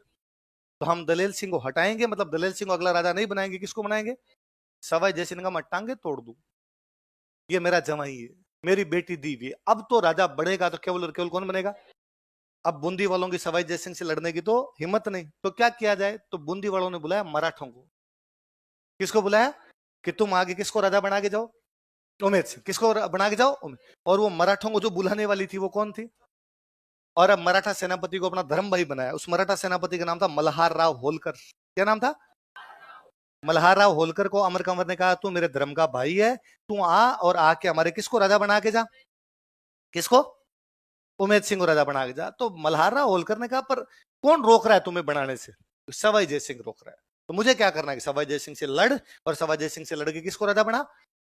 तो हम दलेल सिंह को हटाएंगे, मतलब दलेल सिंह को अगला राजा नहीं बनाएंगे, किसको बनाएंगे? सवाई जयसिंह का मैं टांगे तोड़ दूं, ये मेरा जमाई है, मेरी बेटी दी हुई है। अब तो राजा बढ़ेगा तो केवल और केवल कौन बनेगा? अब बूंदी वालों की सवाई जयसिंह से लड़ने की तो हिम्मत नहीं, तो क्या किया जाए? तो बूंदी वालों ने बुलाया मराठों को। किसको बुलाया? कि तुम आगे किसको राजा बना के जाओ? उमेद सिंह। किसको बना के जाओ? उमेद। और वो मराठों को जो बुलाने वाली थी वो कौन थी? और अब मराठा सेनापति को अपना धर्म भाई बनाया। उस मराठा सेनापति का नाम था मल्हार राव होलकर। क्या नाम था? मल्हार राव होलकर को अमर कंवर ने कहा तू मेरे धर्म का भाई है, तू आ और आके हमारे किसको राजा बना के जा? किसको? उमेद सिंह को राजा बना के जा। तो मल्हार राव होलकर ने कहा पर कौन रोक रहा है तुम्हें बनाने से? सवाई जयसिंह रोक रहा है। तो मुझे क्या करना है कि सवाई जयसिंह से लड़, और सवाई जयसिंह से लड़के किसको राजा बना?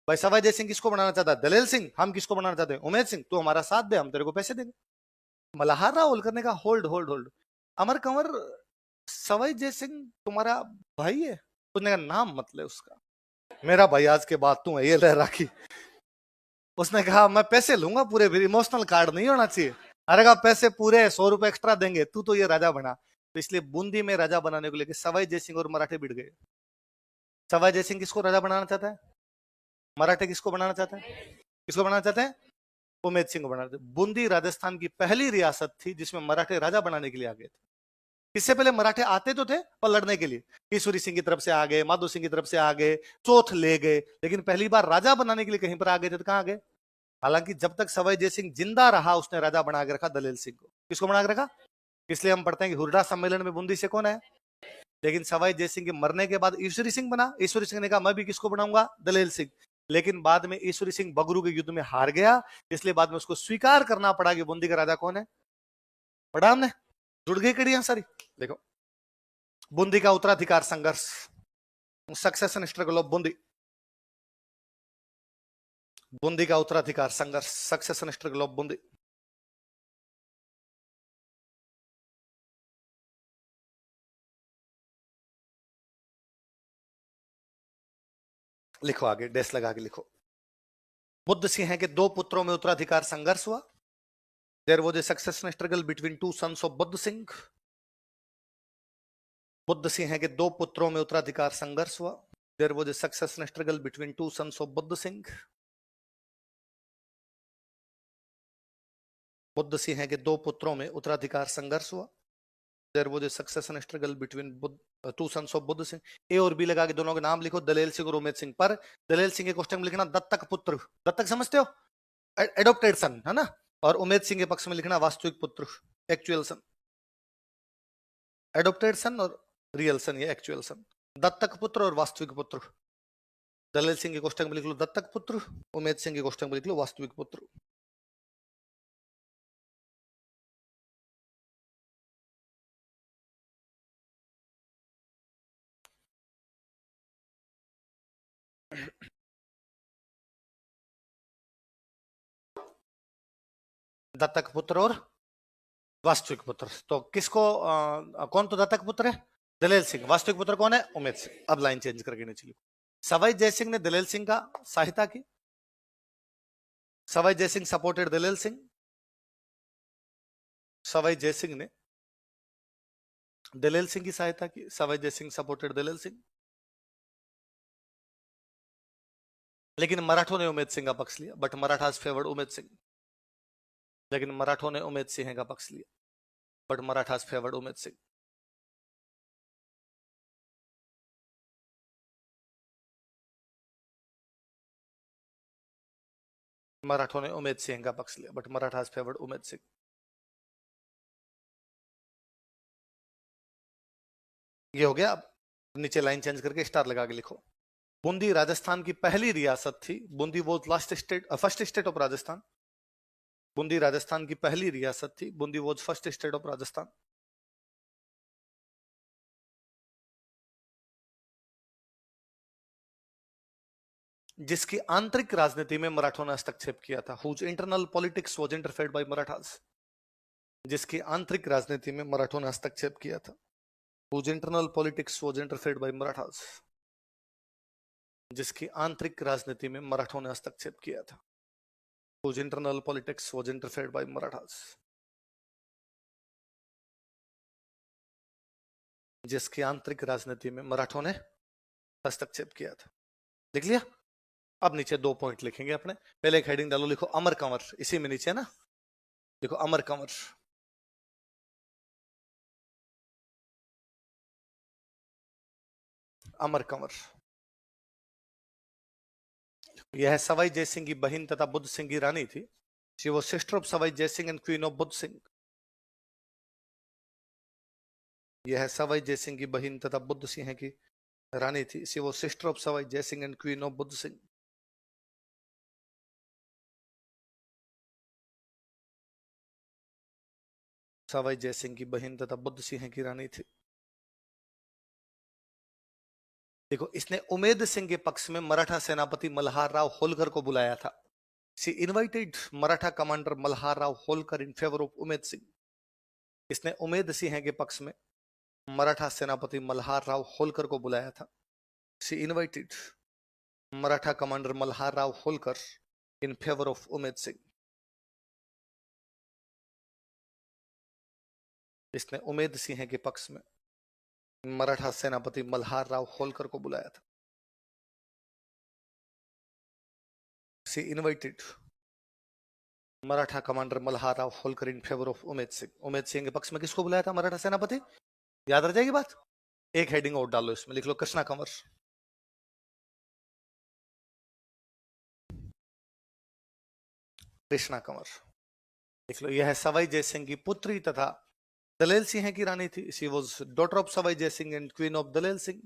भाई सवाई जयसिंह किसको बनाना चाहता है? दलेल सिंह। हम किसको बनाना चाहते हैं? उमेद सिंह। तू हमारा साथ दे, हम तेरे को पैसे देंगे। मल्हार राव होलकर ने कहा होल्ड होल्ड होल्ड, अमर कंवर सवाई जयसिंह तुम्हारा भाई है? उसने कहा नाम मत ले उसका, मेरा भाई आज के बाद तू है, ये ले राखी। उसने कहा मैं पैसे लूंगा पूरे, फिर इमोशनल कार्ड नहीं होना चाहिए। अरे कहा पैसे पूरे 100 रुपए एक्स्ट्रा देंगे, तू तो ये राजा बना। तो इसलिए बूंदी में राजा बनाने को लेकर सवाई जयसिंह और मराठे भिड़ गए। सवाई जयसिंह किसको राजा बनाना चाहता है? मराठे किसको बनाना चाहते हैं? किसको बनाना चाहते हैं? उमेद सिंह को बनाना चाहते हैं। बूंदी राजस्थान की पहली रियासत थी जिसमें मराठे राजा बनाने के लिए आ गए थे। इससे पहले मराठे आते तो थे पर लड़ने के लिए, ईश्वरी सिंह की तरफ से आ गए, माधो सिंह की तरफ से आ गए, चौथ ले गए, लेकिन पहली बार राजा बनाने के लिए कहीं पर आ गए थे तो कहां आ गए? हालांकि जब तक सवाई जयसिंह जिंदा रहा उसने राजा बना के रखा दलेल सिंह को। किसको बना के रखा? इसलिए हम पढ़ते हैं कि हुरडा सम्मेलन में बूंदी से कौन है? लेकिन सवाई जयसिंह के मरने के बाद ईश्वरी सिंह बना। ईश्वरी सिंह ने कहा मैं भी किसको बनाऊंगा? दलेल सिंह। लेकिन बाद में ईश्वरी सिंह बगरू के युद्ध में हार गया, इसलिए बाद में उसको स्वीकार करना पड़ा कि बूंदी का राजा कौन है। पढ़ा हमने? जुड़ गई कड़ियां सारी। देखो, बूंदी का उत्तराधिकार संघर्ष, succession struggle of Bundi. Bundi का उत्तराधिकार संघर्ष, सक्सेशन स्ट्रगल ऑफ बूंदी। लिखो आगे, डेस लगा के लिखो। बुद्ध सिंह के दो पुत्रों में उत्तराधिकार संघर्ष हुआ। There was a succession struggle between two sons of Buddh Singh. Buddh Singh के दो पुत्रों में उत्तराधिकार संघर्ष हुआ। There was a succession struggle between two sons of Buddh Singh. Buddh Singh के दो पुत्रों में उत्तराधिकार संघर्ष हुआ। There was a succession struggle between two sons of Buddh Singh. A और बी लगा के दोनों के नाम लिखो, दलेल सिंह और उमेद सिंह। पर दलेल सिंह के क्वेश्चन में लिखना दत्तक पुत्र। दत्तक समझते हो? एडॉप्टेड सन है ना। और उमेद सिंह के पक्ष में लिखना वास्तविक पुत्र, एक्चुअल सन। एडॉप्टेड सन और रियल सन, ये एक्चुअल सन। दत्तक पुत्र और वास्तविक पुत्र। दलेल सिंह के क्वेश्चन में लिख लो दत्तक पुत्र, उमेद सिंह के क्वेश्चन में लिख लो वास्तविक पुत्र। दत्तक पुत्र और वास्तविक पुत्र। तो किसको कौन तो दत्तक पुत्र है? दलेल सिंह। वास्तविक पुत्र कौन है? उमेद सिंह। अब लाइन चेंज करके नीचे लिखो। सवाई जयसिंह ने दलेल सिंह का सहायता की। सवाई जयसिंह सपोर्टेड दलेल सिंह। सवाई जयसिंह ने दलेल सिंह की सहायता की। सवाई जयसिंह सपोर्टेड दलेल सिंह। लेकिन मराठों ने उमेद सिंह का पक्ष लिया, बट मराठास फेवर्ड उमेद सिंह। लेकिन मराठों ने उमेद सिंह का पक्ष लिया, बट मराठास फेवर्ड उमेद सिंह। मराठों ने उमेद सिंह का पक्ष लिया, बट मराठास फेवर्ड उमेद सिंह। ये हो गया। अब नीचे लाइन चेंज करके स्टार लगा के लिखो। बूंदी राजस्थान की पहली रियासत थी। बूंदी वो last state, first state of Rajasthan. Bundi Rajasthan की पहली रियासत थी। बूंदी वो फर्स्ट स्टेट ऑफ राजस्थान। जिसकी आंतरिक राजनीति में मराठों ने हस्तक्षेप किया था। Whose internal politics was interfered by Marathas. जिसकी आंतरिक राजनीति में मराठों ने हस्तक्षेप किया था। Whose internal politics was interfered by Marathas. जिसकी आंतरिक राजनीति में मराठों ने हस्तक्षेप किया था। Whose internal politics was interfered by Marathas. जिसकी आंतरिक राजनीति में मराठों ने हस्तक्षेप किया था। देख लिया? अब नीचे 2 पॉइंट लिखेंगे अपने। पहले एक हेडिंग डालो, लिखो अमर कंवर, इसी में नीचे ना लिखो अमर कंवर। अमर कंवर यह सवाई जयसिंह की बहन तथा बुद्ध सिंह की रानी थी। She was sister of Sawai Jaisingh and queen of Buddh Singh. यह सवाई जयसिंह की बहन तथा बुद्ध सिंह की रानी थी। She was sister of Sawai Jaisingh and queen of Buddh Singh. Sawai Jaisingh की बहन तथा बुद्ध सिंह की रानी थी। देखो, इसने उमेद सिंह के पक्ष में मराठा सेनापति मल्हार राव होलकर को बुलाया था। She invited Maratha commander Malhar Rao Holkar in favour of Umed Singh. इसने उमेद सिंह के पक्ष में मराठा सेनापति मल्हार राव होलकर को बुलाया था। She invited Maratha commander Malhar Rao Holkar in favour of Umed Singh. इसने उमेद सिंह के पक्ष में मराठा सेनापति मल्हार राव होलकर को बुलाया था। She invited Maratha commander Malhar Rao Holkar in favour of Umed Singh. Umed Singh के पक्ष में किसको बुलाया था? मराठा सेनापति। याद रह जाएगी बात। एक हेडिंग और डालो इसमें, लिख लो कृष्णा कंवर। कृष्णा कंवर लिख लो। यह सवाई जयसिंह की पुत्री तथा दलेल सिंह की रानी थी। She was daughter of Sawai Jaisingh and queen of Dalel Singh.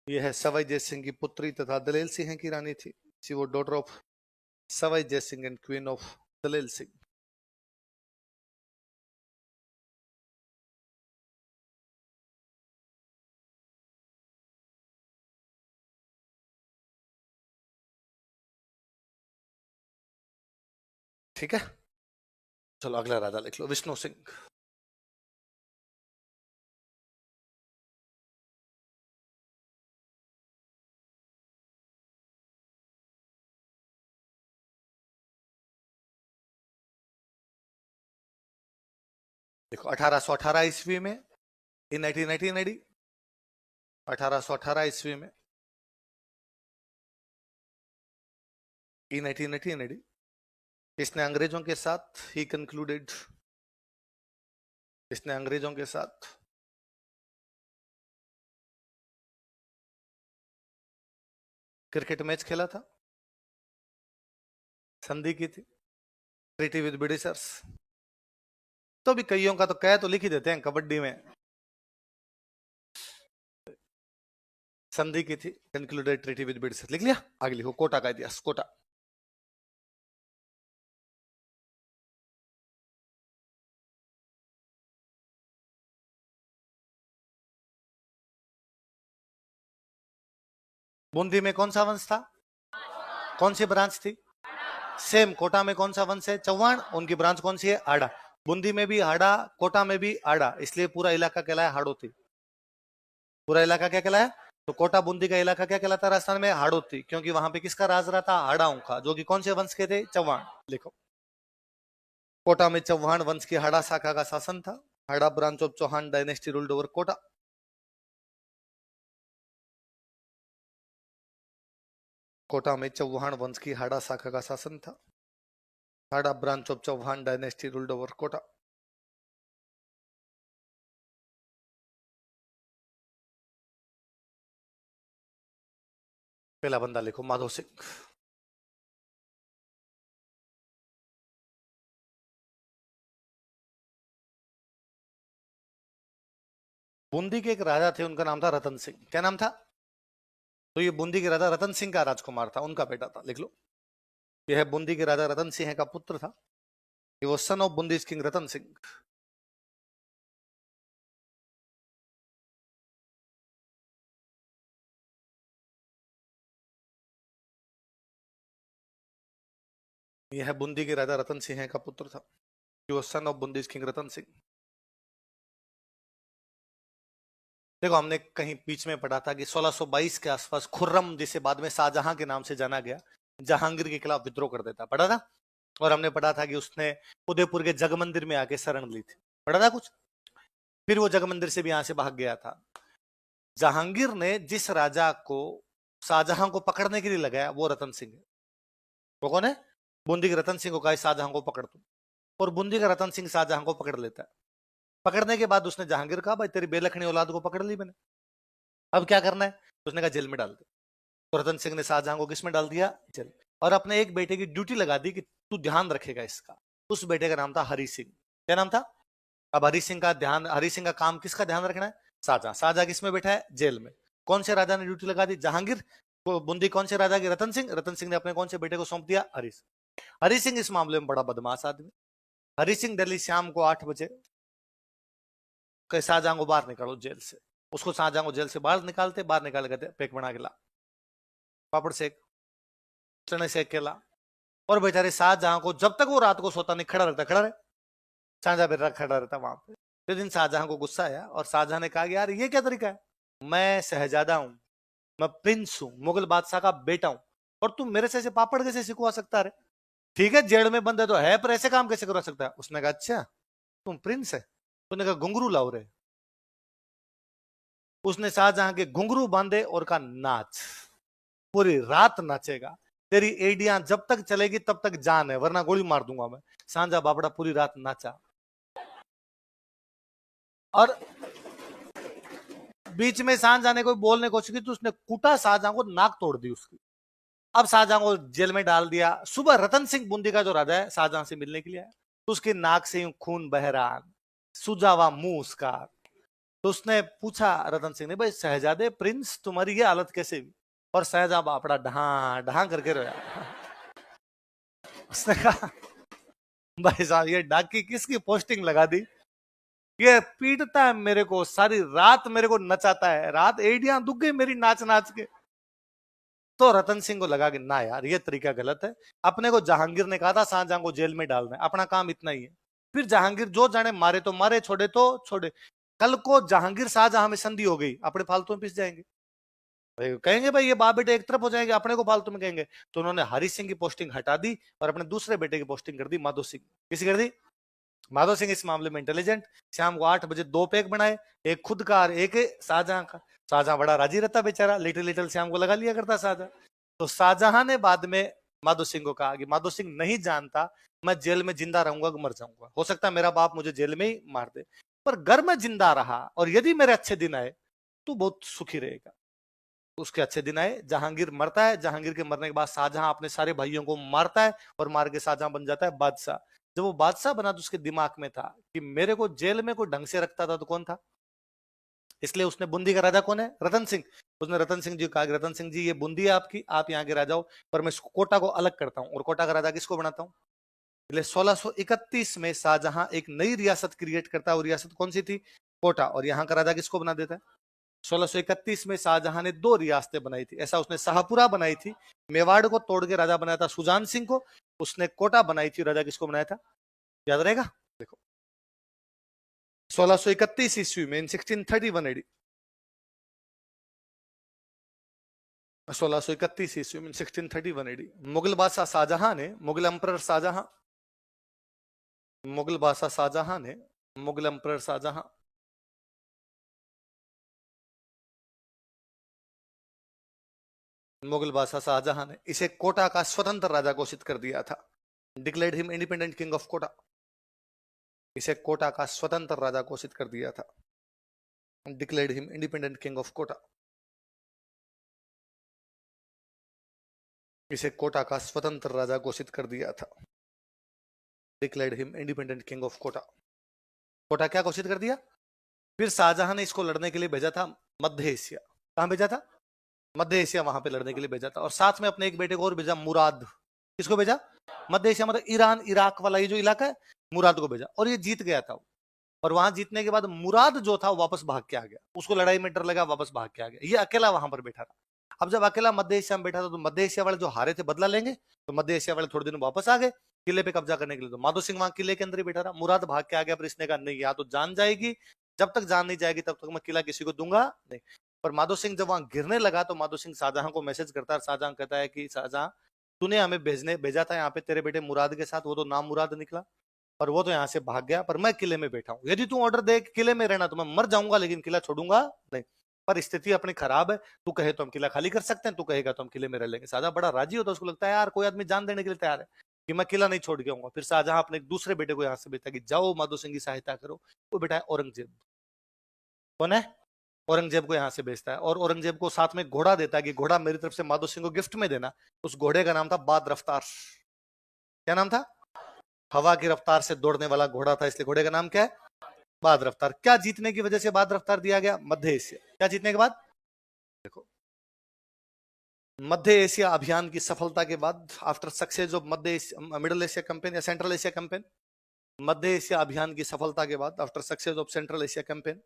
यह सवाई जयसिंह की पुत्री तथा दलेल सिंह की रानी थी। She was daughter of Sawai Jaisingh and queen of Dalel Singh. ठीक है, चलो अगला राजा लिख लो, विष्णु सिंह। देखो 1818 ईस्वी में, इन 1880 1818 ईस्वी में, इन 1880 इसने अंग्रेजों के साथ ही कंक्लूडेड, इसने अंग्रेजों के साथ क्रिकेट मैच खेला था, संधि की थी, ट्रीटी विद ब्रिटिशर्स। तो भी कईयों का तो कह तो लिख ही देते हैं कबड्डी में, संधि की थी, कंक्लूडेड ट्रीटी विद ब्रिटिशर्स। लिख लिया, आगे लिखो कोटा का इतिहास। कोटा बूंदी में कौन सा वंश था? कौन सी ब्रांच थी? सेम। कोटा में कौन सा वंश है? चौहान। उनकी ब्रांच कौन सी है? आड़ा। बूंदी में भी आड़ा, कोटा में भी आड़ा, इसलिए पूरा इलाका कहलाया हाड़ौती। पूरा इलाका क्या कहलाया? तो कोटा बूंदी का इलाका क्या कहलाता? राजस्थान में हाड़ौती, क्योंकि वहां पे किसका राज रहा था? हाड़ाओं का, जो कि कौन से वंश के थे? चौहान। लिखो, कोटा में चौहान वंश की हाड़ा शाखा का शासन था। Hada branch of Chauhan dynasty ruled over Kota. Kota में चौहान वंश की हाड़ा शाखा का शासन था। Hada branch of Chauhan dynasty ruled over Kota. पहला बंदा लिखो, माधो सिंह। बूंदी के एक राजा थे, उनका नाम था रतन सिंह। क्या नाम था? तो ये बूंदी के राजा रतन सिंह का राजकुमार था, उनका बेटा था। लिख लो, यह बूंदी के राजा रतन सिंह का पुत्र था। ये वो son of Bundi king Ratan Singh. यह बूंदी के राजा रतन सिंह का पुत्र था। ये वो son of Bundi king Ratan Singh. देखो, हमने कहीं बीच में पढ़ा था कि 1622 के आसपास खुर्रम, जिसे बाद में शाहजहां के नाम से जाना गया, जहांगीर के खिलाफ विद्रोह कर देता। पढ़ा था। और हमने पढ़ा था कि उसने उदयपुर के जगमंदिर में आके शरण ली थी। पढ़ा था कुछ। फिर वो जगमंदिर से भी यहां से भाग गया था। जहांगीर ने जिस राजा को शाहजहां को पकड़ने के लिए लगाया वो रतन सिंह है। वो कौन है? बूंदी के रतन सिंह को कहा शाहजहां को पकड़ तू, और बूंदी का रतन सिंह शाहजहां को पकड़ लेता है। पकड़ने के बाद उसने जहांगीर कहा भाई तेरी बेलखनी औलाद को पकड़ ली मैंने, अब क्या करना है? उसने कहा जेल में डाल दे। तो रतन सिंह ने शाहजहां को किस में डाल दिया? जेल। और अपने एक बेटे की ड्यूटी लगा दी कि तू ध्यान रखेगा इसका। उस बेटे का नाम था हरि सिंह। क्या नाम था? अब हरि सिंह का काम किसका ध्यान रखना है? शाहजहां। शाहजहां किस में बैठा है? जेल में। कौन से राजा ने ड्यूटी लगा दी? जहांगीर। बूंदी कौन से राजा की? रतन सिंह। रतन सिंह ने अपने कौन से बेटे को सौंप दिया? हरि सिंह। हरि सिंह इस मामले में बड़ा बदमाश आदमी। हरि सिंह दिल्ली शाम को 8 बजे शाहजहां को बाहर निकालो जेल से। उसको शाहजहां को जेल से बाहर निकालते, बाहर निकाल कहते पैक बना के ला, पापड़ सेक, चने सेक के ला। और बेचारे शाहजहां को जब तक वो रात को सोता नहीं खड़ा रहता, खड़ा रहे, शाहजहां बेटा खड़ा रहता वहां पे। फिर दिन शाहजहां को गुस्सा आया और शाहजहां ने कहा कि यार ये क्या तरीका है, मैं शहजादा हूं, मैं प्रिंस हूं, मुगल बादशाह का बेटा हूं, और तुम मेरे से ऐसे पापड़ कैसे सिखवा सकता है? ठीक है जेल में बंद है तो है, पर ऐसे काम कैसे करवा सकता है? उसने कहा अच्छा तुम प्रिंस है? उसने कहा घुंघरू लाओ रे। उसने शाहजहां के घुंघरू बांधे और कहा नाच, पूरी रात नाचेगा, तेरी एडियां जब तक चलेगी तब तक जान है, वरना गोली मार दूंगा मैं। शाहजहां बाबड़ा पूरी रात नाचा और बीच में शाहजहां ने कोई बोलने की कोशिश की तो उसने कूटा शाहजहां को, नाक तोड़ दी उसकी। अब शाहजहां को जेल में डाल दिया। सुबह रतन सिंह बूंदी का जो राजा है शाहजहां से मिलने के लिए आया, तो उसके नाक से यूं खून बह रहा, सूजा हुआ मुंह उसका। तो उसने पूछा रतन सिंह ने, भाई शहजादे प्रिंस तुम्हारी ये हालत कैसे हुई? और शहजहां बापड़ा ढहा ढहा करके रोया। उसने कहा भाई साहब ये डाकी किसकी पोस्टिंग लगा दी, ये पीटता है मेरे को, सारी रात मेरे को नचाता है, रात एडियां दुख गई मेरी नाच नाच के। तो रतन सिंह को लगा कि ना यार ये तरीका गलत है। अपने को जहांगीर ने कहा था शाहजहां को जेल में डालना है, अपना काम इतना ही है। फिर जहांगीर जो जाने, मारे तो मारे, छोड़े तो छोड़े। कल को जहांगीर शाहजहां में संधि हो गई, अपने फालतू में पिस जाएंगे, कहेंगे भाई ये बाप बेटे एक तरफ हो जाएंगे, अपने को फालतू में कहेंगे। तो उन्होंने हरि सिंह की पोस्टिंग हटा दी और अपने दूसरे बेटे की पोस्टिंग कर दी माधो सिंह। किसी कर दी? माधो सिंह इस मामले में इंटेलिजेंट। शाम को 8 बजे 2 पैक बनाए, एक खुद का और एक शाहजहां का। शाहजहां बड़ा राजी रहता बेचारा, लिटिल लिटिल शाम को लगा लिया करता शाहजहां। तो शाहजहां ने बाद में माधो सिंह को कहा कि माधो सिंह नहीं जानता मैं जेल में जिंदा रहूंगा कि मर जाऊंगा, हो सकता है मेरा बाप मुझे जेल में ही मार दे, पर अगर मैं जिंदा रहा और यदि मेरे अच्छे दिन आए तो बहुत सुखी रहेगा। उसके अच्छे दिन आए, जहांगीर मरता है, जहांगीर के मरने के बाद शाहजहां अपने सारे भाइयों को मारता है और मार के शाहजहां बन जाता है बादशाह। जब वो बादशाह बना तो उसके दिमाग में था कि मेरे को जेल में कोई ढंग से रखता था तो कौन था, इसलिए उसने बूंदी का राजा कौन है? रतन सिंह। उसने रतन सिंह जी कहा कि रतन सिंह जी ये बूंदी है आपकी, आप यहाँ के राजा हो, पर मैं कोटा को अलग करता हूँ और कोटा का राजा किसको बनाता हूँ? इसलिए 1631 में शाहजहां एक नई रियासत क्रिएट करता है, और रियासत कौन सी थी? कोटा। और यहाँ का राजा किसको बना देता है? 1631 में शाहजहां ने 2 रियासतें बनाई थी। ऐसा उसने शाहपुरा बनाई थी, मेवाड़ को तोड़ के राजा बनाया था सुजान सिंह को, उसने कोटा बनाई थी, राजा किसको बनाया था? याद रहेगा? देखो 1631 ईस्वी में, इन 1631 एडी, 1631 ईस्वी में 1631 एडी, मुगल बादशाह शाहजहां ने, मुगल एम्परर शाहजहां, मुगल बादशाह शाहजहां ने, मुगल एम्परर शाहजहां, मुगल बादशाह शाहजहां ने इसे कोटा का स्वतंत्र राजा घोषित कर दिया था। Declared him independent king of Kota. इसे कोटा का स्वतंत्र राजा घोषित कर दिया था। Declared him independent king of Kota. इसे कोटा का स्वतंत्र राजा घोषित कर दिया था। Declared him independent king of Kota. Kota क्या घोषित कर दिया? फिर शाहजहां ने इसको लड़ने के लिए भेजा था मध्य एशिया। कहां भेजा था? मध्य एशिया, वहां पे लड़ने के लिए भेजा था। और साथ में अपने एक बेटे को और भेजा, मुराद। किसको भेजा? मध्य एशिया मतलब ईरान इराक वाला ये जो इलाका है, मुराद को भेजा। और ये जीत गया था। और वहां जीतने के बाद मुराद जो था वो वापस भाग के आ गया, उसको लड़ाई में डर लगा, वापस भाग के आ गया। ये अकेला वहां पर बैठा था। अब जब अकेला मध्य एशिया में बैठा था तो मध्य एशिया वाले जो हारे थे बदला लेंगे, तो मध्य एशिया वाले थोड़े दिन वापस आ गए किले पे कब्जा करने के लिए। तो माधो सिंह वहां किले के अंदर ही बैठा रहा। मुराद भाग के आ गया, पर इसने कहा नहीं, यहाँ तो जान जाएगी, जब तक जान नहीं जाएगी तब तक मैं किला किसी को दूंगा नहीं। पर माधो सिंह जब वहां गिरने लगा तो माधो सिंह शाहजहां को मैसेज करता है। शाहजहां कहता है कि शाहजहां तूने हमें भेजा था यहाँ पे तेरे बेटे मुराद के साथ, वो तो नाम मुराद निकला और वो तो यहाँ से भाग गया, पर मैं किले में बैठा हूँ। यदि तू ऑर्डर दे किले में रहना तो मैं मर जाऊंगा, लेकिन किला छोड़ूंगा नहीं। परिस्थिति अपनी खराब है, तू कहे तो हम किला खाली कर सकते हैं, तू कहेगा तो हम किले में रह लेंगे। शाहजहां बड़ा राजी होता है, उसको लगता है यार कोई आदमी जान देने के लिए तैयार है कि मैं किला नहीं छोड़ के आऊंगा। फिर शाहजहां अपने दूसरे बेटे को यहाँ से भेजता कि जाओ माधो सिंह की सहायता करो। वो बेटा है औरंगजेब। कौन है? औरंगजेब को यहाँ से भेजता है और औरंगजेब को साथ में घोड़ा देता है कि घोड़ा मेरी तरफ से माधो सिंह को गिफ्ट में देना। उस घोड़े का नाम था बाद रफ्तार। क्या नाम था? हवा की रफ्तार से दौड़ने वाला घोड़ा था, इसलिए घोड़े का नाम क्या है? बाद रफ्तार। क्या जीतने की वजह से बाद रफ्तार दिया गया? मध्य एशिया। क्या जीतने के बाद? देखो, मध्य एशिया अभियान की सफलता के बाद, after success of middle Asia campaign या सेंट्रल एशिया कैंपेन, मध्य एशिया अभियान की सफलता के बाद, after success of central Asia campaign,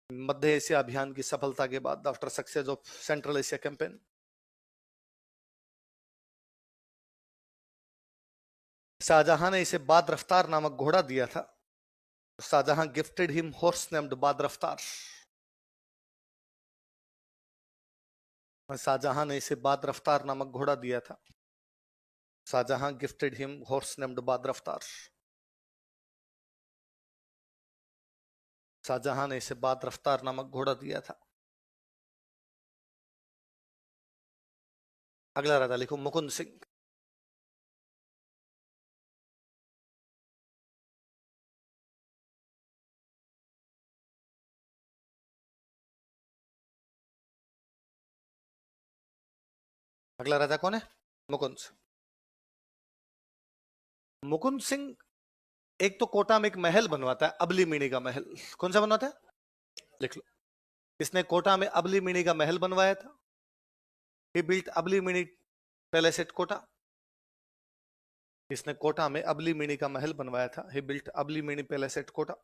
मध्य एशिया अभियान की सफलता के बाद, after success of central Asia campaign, Shahjahan ने इसे बाद रफ्तार नामक घोड़ा दिया था। Shahjahan gifted him horse named Bad Raftar. Shahjahan ने इसे बाद रफ्तार नामक घोड़ा दिया था। Shahjahan gifted him horse named Bad Raftar. Shahjahan ने इसे बाद रफ्तार नामक घोड़ा दिया था। अगला राजा लिखो मुकुंद सिंह। अगला राजा कौन है? मुकुंद सिंह। मुकुंद सिंह एक तो कोटा में एक महल बनवाता है, अबली मीणी का महल। कौन सा बनवाता है? लिख लो। इसने कोटा में अबली मीणी का महल बनवाया था। He built Abli Mini palace at Kota. इसने कोटा में अबली मीणी का महल बनवाया था। He built Abli Mini palace at Kota.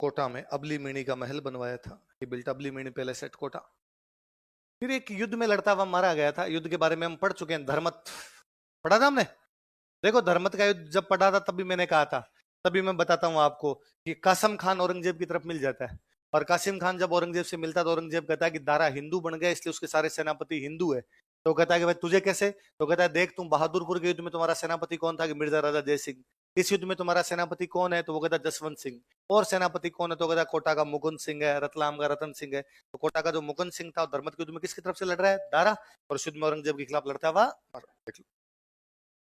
Kota में अबली मीणी का महल बनवाया था। He built Abli Mini palace at Kota. फिर एक युद्ध में लड़ता हुआ मारा गया था। युद्ध के बारे में हम पढ़ चुके हैं, धर्मत पढ़ा था हमने। देखो, धर्मत का युद्ध जब पढ़ा था तभी मैंने कहा था, तभी मैं बताता हूं आपको कि कासिम खान औरंगजेब की तरफ मिल जाता है, और कासिम खान जब औरंगजेब से मिलता है तो औरंगजेब कहता है कि दारा हिंदू बन गया इसलिए उसके सारे सेनापति हिंदू है। तो कहता है कि भाई तुझे कैसे? तो कहता है देख, तुम बहादुरपुर के युद्ध में तुम्हारा सेनापति कौन था? कि मिर्जा राजा जय सिंह। इस युद्ध में तुम्हारा सेनापति कौन है? तो वो कहता है जसवंत सिंह। और सेनापति कौन है? तो कहता है कोटा का मुकुंद सिंह है, रतलाम का रतन सिंह है। तो कोटा का जो मुकुंद सिंह था धर्मत के युद्ध में किसकी तरफ से लड़ रहा है? दारा। और इस युद्ध में औरंगजेब के खिलाफ लड़ता हुआ, देख लो,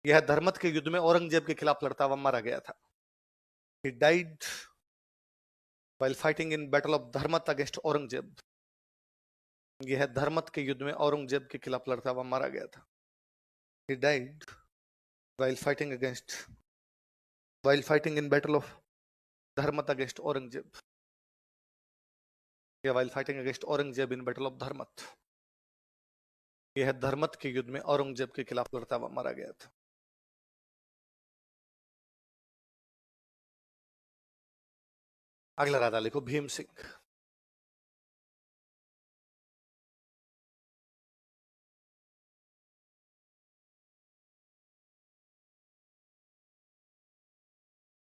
यह धर्मत के युद्ध में औरंगजेब के खिलाफ लड़ता हुआ मारा गया था। He died while fighting in battle of Dharmat against Aurangzeb. यह धर्मत के युद्ध में औरंगजेब के खिलाफ लड़ता हुआ मारा गया था। He died while fighting in battle of Dharmat against Aurangzeb. या while fighting against Aurangzeb in battle of Dharmat. यह धर्मत के युद्ध में औरंगजेब के खिलाफ लड़ता हुआ मारा गया था। अगला राजा लिखो भीम सिंह।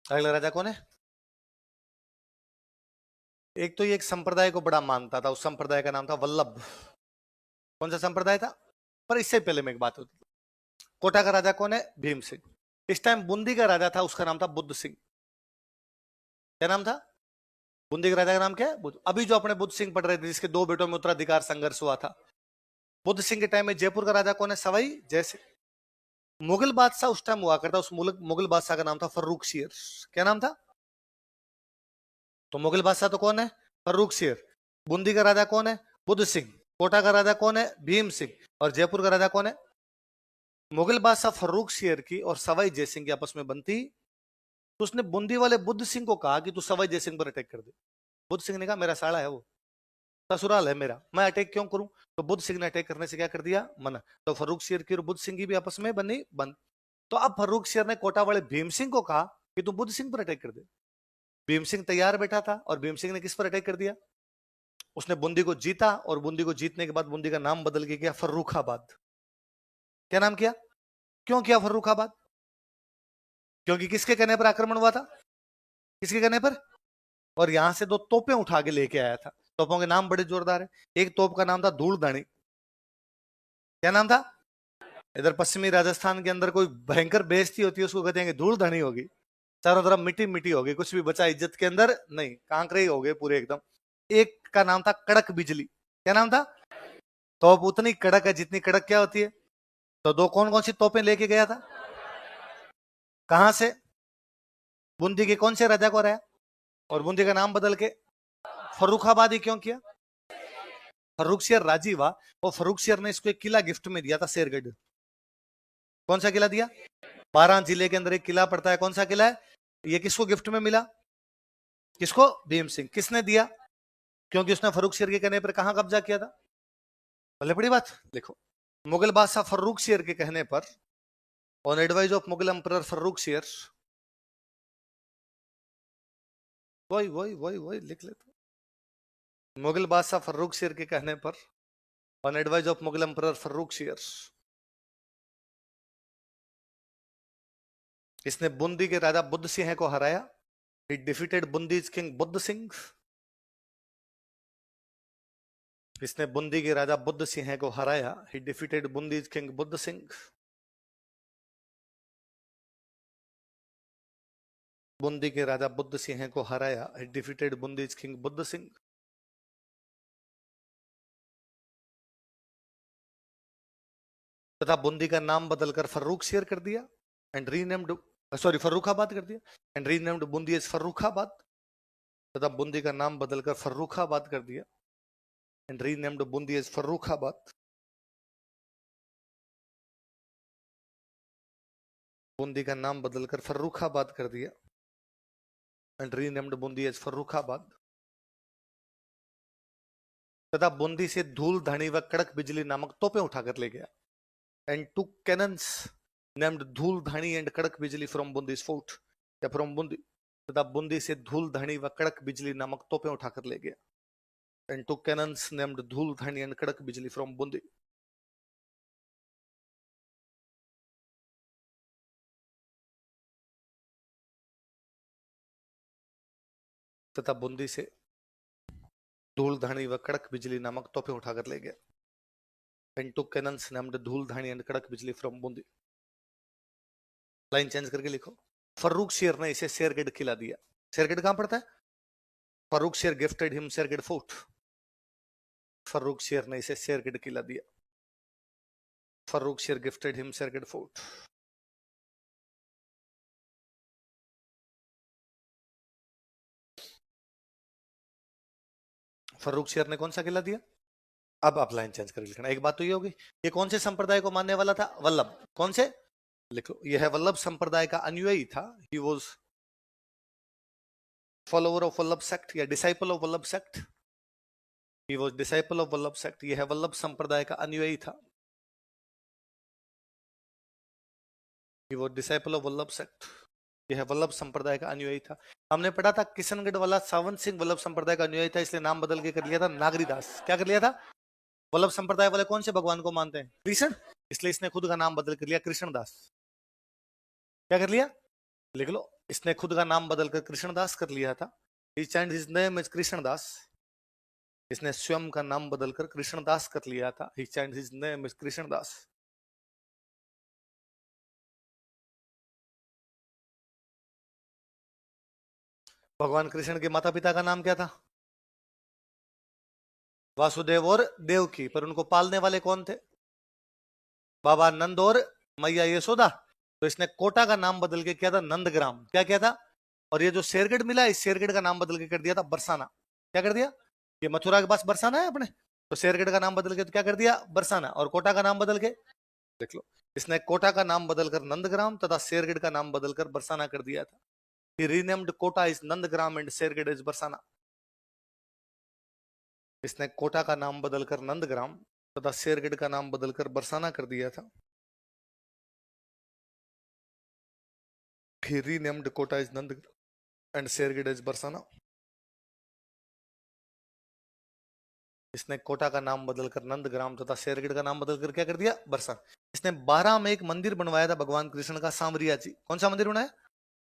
अगला राजा कौन है? एक तो ये एक संप्रदाय को बड़ा मानता था, उस संप्रदाय का नाम था वल्लभ। कौन सा संप्रदाय था? पर इससे पहले में एक बात होती थी। कोटा का राजा कौन है? भीम सिंह। इस टाइम बूंदी का राजा था, उसका नाम था बुद्ध सिंह। क्या नाम था? बूंदी के राजा का नाम क्या है? बुद्ध। अभी जो अपने बुद्ध सिंह पढ़ रहे थे, जिसके दो बेटों में उत्तराधिकार संघर्ष हुआ था, बुद्ध सिंह के टाइम में जयपुर का राजा कौन है? सवाई जय सिंह। मुगल बादशाह उस टाइम हुआ करता, उस मुगल बादशाह का नाम था फर्रुख शेर। क्या नाम था? तो मुगल बादशाह तो कौन है? फर्रुख शेर। बूंदी का राजा कौन है? बुद्ध सिंह। कोटा का राजा कौन है? भीम सिंह। और जयपुर का राजा कौन है? मुगल बादशाह फर्रुख शेर की और सवाई जय सिंह की आपस में बनती, तो उसने बूंदी वाले बुद्ध सिंह को कहा कि तू सवाई जय सिंह पर अटैक कर दे। बुद्ध सिंह ने कहा मेरा साड़ा है, वो ससुराल है मेरा, मैं अटैक क्यों करूं? तो बुद्ध सिंह ने अटैक करने से क्या कर दिया? मना। तो फर्रुख शेर की और बुद्ध सिंह की भी आपस में बनी बंद। तो अब फर्रुख शेर ने कोटा वाले भीम सिंह को कहा कि तू बुद्ध सिंह पर अटैक कर दे। भीम सिंह तैयार बैठा था, और भीम सिंह ने किस पर अटैक कर दिया? उसने बूंदी को जीता, और बूंदी को जीतने के बाद बूंदी का नाम बदल के किया फर्रुखाबाद। क्या नाम किया? क्यों किया फर्रुखाबाद? क्योंकि किसके कहने पर आक्रमण हुआ था? किसके कहने पर? और यहां से दो तोपें उठा के लेके आया था। तोपों के नाम बड़े जोरदार है। एक तोप का नाम था धूलदानी। क्या नाम था? इधर पश्चिमी राजस्थान के अंदर कोई भयंकर बेइज्जती होती है, उसको कहते हैं कि धूल धनी होगी, चारों तरफ मिट्टी मिट्टी होगी, कुछ भी बचा इज्जत के अंदर नहीं, कांकरे ही हो गए पूरे एकदम। एक का नाम था कड़क बिजली। क्या नाम था? तोप उतनी कड़क है जितनी कड़क क्या होती है। तो दो कौन कौन सी तोपें लेके गया था? कहां से? बूंदी के कौन से राजा को हराया और बूंदी का नाम बदल के फर्रुखाबादी क्यों किया? फर्रुखसियर राजी हुआ और फर्रुखसियर ने इसको एक किला गिफ्ट में दिया था, शेरगढ़। कौन सा किला दिया? 12 जिले के अंदर एक किला पड़ता है, कौन सा किला है ये? किसको गिफ्ट में मिला? किसको? भीम सिंह। किसने दिया? क्योंकि उसने फर्रुखसियर के कहने पर कहां कब्जा किया था। भले बड़ी बात। देखो, मुगल बादशाह फर्रुखसियर के कहने पर, on advice of Mughal emperor Farrukhsiyar, वही वही वही वही लिख लेते। मुगल बादशाह फर्रुखसियर के कहने पर, on advice of Mughal emperor Farrukhsiyar, इसने बूंदी के राजा बुद्ध सिंह को हराया। He defeated Bundi's king Buddha Singh. इसने बूंदी के राजा बुद्ध सिंह को हराया। He defeated Bundi's king Buddha Singh. Bundi के राजा बुद्ध सिंह को हराया। He defeated Bundi's king Buddha Singh. तथा बूंदी का नाम बदलकर फर्रुखसियर कर दिया एंड रीनेम्ड, सॉरी फर्रुखाबाद कर दिया and renamed Bundi as Farrukhabad. तथा बूंदी का नाम बदलकर फर्रुखाबाद कर दिया and renamed Bundi as Farrukhabad. Bundi का नाम बदलकर फर्रुखाबाद कर दिया and renamed Bundi as Farrukhabad. तथा बूंदी से धूल धनी व कड़क बिजली नामक तोपें उठाकर ले गया एंड टू कैनन्स नेम्ड धूल धनी एंड कड़क बिजली फ्रॉम बूंदी फोर्ट, या फ्रॉम बूंदी। तथा बूंदी से धूल धनी व कड़क बिजली नामक तोपें उठाकर ले गया एंड टू कैनन्स नेम्ड धूल धनी एंड कड़क बिजली फ्रॉम बूंदी। तथा बूंदी से धूल धनी व कड़क बिजली नामक तोपें उठाकर ले गया एंड टू कैनन्स नेम्ड धूल धनी एंड कड़क बिजली फ्रॉम बूंदी। लाइन चेंज करके लिखो। फर्रुखसियर ने इसे शेरगढ़ किला दिया। शेरगढ़ कहां पड़ता है? Farrukhsiyar gifted him Shergarh fort. Farrukhsiyar ने इसे शेरगढ़ किला दिया। Farrukhsiyar gifted him Shergarh fort. Farrukhsiyar ने कौन सा किला दिया? अब आप लाइन चेंज करके लिखना। एक बात तो ये होगी, ये कौन से संप्रदाय को मानने वाला था? वल्लभ। कौन से? लिखो, यह है वल्लभ संप्रदाय का अनुयायी था। He was follower of Vallabh sect या disciple of Vallabh sect. He was disciple of Vallabh sect. यह वल्लभ संप्रदाय का अनुयायी था। He was disciple of Vallabh sect. यह वल्लभ संप्रदाय का अनुयायी था। हमने पढ़ा था किशनगढ़ वाला सावन सिंह वल्लभ संप्रदाय का अनुयायी था, इसलिए नाम बदल के कर लिया था नागरीदास। क्या कर लिया था? वल्लभ संप्रदाय वाले कौन से भगवान को मानते हैं? कृष्ण। इसलिए इसने खुद का नाम बदल कर लिया कृष्णदास। क्या कर लिया? लिख लो, इसने खुद का नाम बदलकर कृष्णदास कर लिया था। He changed his name as Krishnadas. इसने स्वयं का नाम बदलकर कृष्णदास कर लिया था। He changed his name as Krishnadas. भगवान कृष्ण के माता पिता का नाम क्या था? वासुदेव और देवकी। पर उनको पालने वाले कौन थे? बाबा नंद और मैया यशोदा। तो इसने कोटा का नाम बदल के किया था नंदग्राम। क्या किया था? और ये जो शेरगढ़ मिला, इस शेरगढ़ का नाम बदल के कर दिया था बरसाना। क्या कर दिया? ये मथुरा के पास बरसाना है अपने, तो शेरगढ़ का नाम बदल के तो क्या कर दिया? बरसाना। और कोटा का नाम बदल के देख लो, इसने कोटा का नाम बदलकर नंदग्राम तथा शेरगढ़ का नाम बदलकर बरसाना कर दिया था। He renamed Kota is Nandgram and Shergarh is Barsana. इसने कोटा का नाम बदलकर नंदग्राम तथा शेरगढ़ का नाम बदलकर बरसाना कर दिया था। He renamed Kota is Nandgram and Shergarh is Barsana. इसने कोटा का नाम बदलकर नंदग्राम तथा शेरगढ़ का नाम बदलकर क्या कर दिया? बरसाना। इसने 12 में एक मंदिर बनवाया था भगवान कृष्ण का, सांवरिया जी। कौन सा मंदिर बनाया?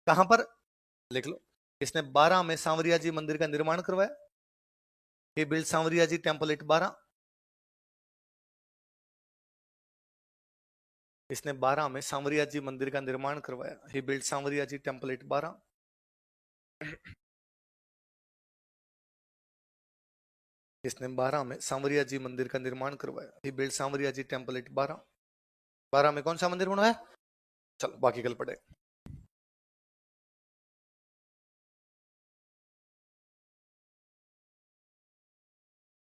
कहां पर? लिख लो, इसने 12 में सांवरिया जी मंदिर का निर्माण करवाया। He built Sanwariya ji temple at 12। इसने 12 में सांवरिया जी मंदिर का निर्माण करवाया। He build Sanwariya ji temple at 12। इसने 12 में सांवरिया जी मंदिर का निर्माण करवाया। He build Sanwariya ji temple at 12। 12 में कौन सा मंदिर बनवाया? चलो बाकी कल पढ़े।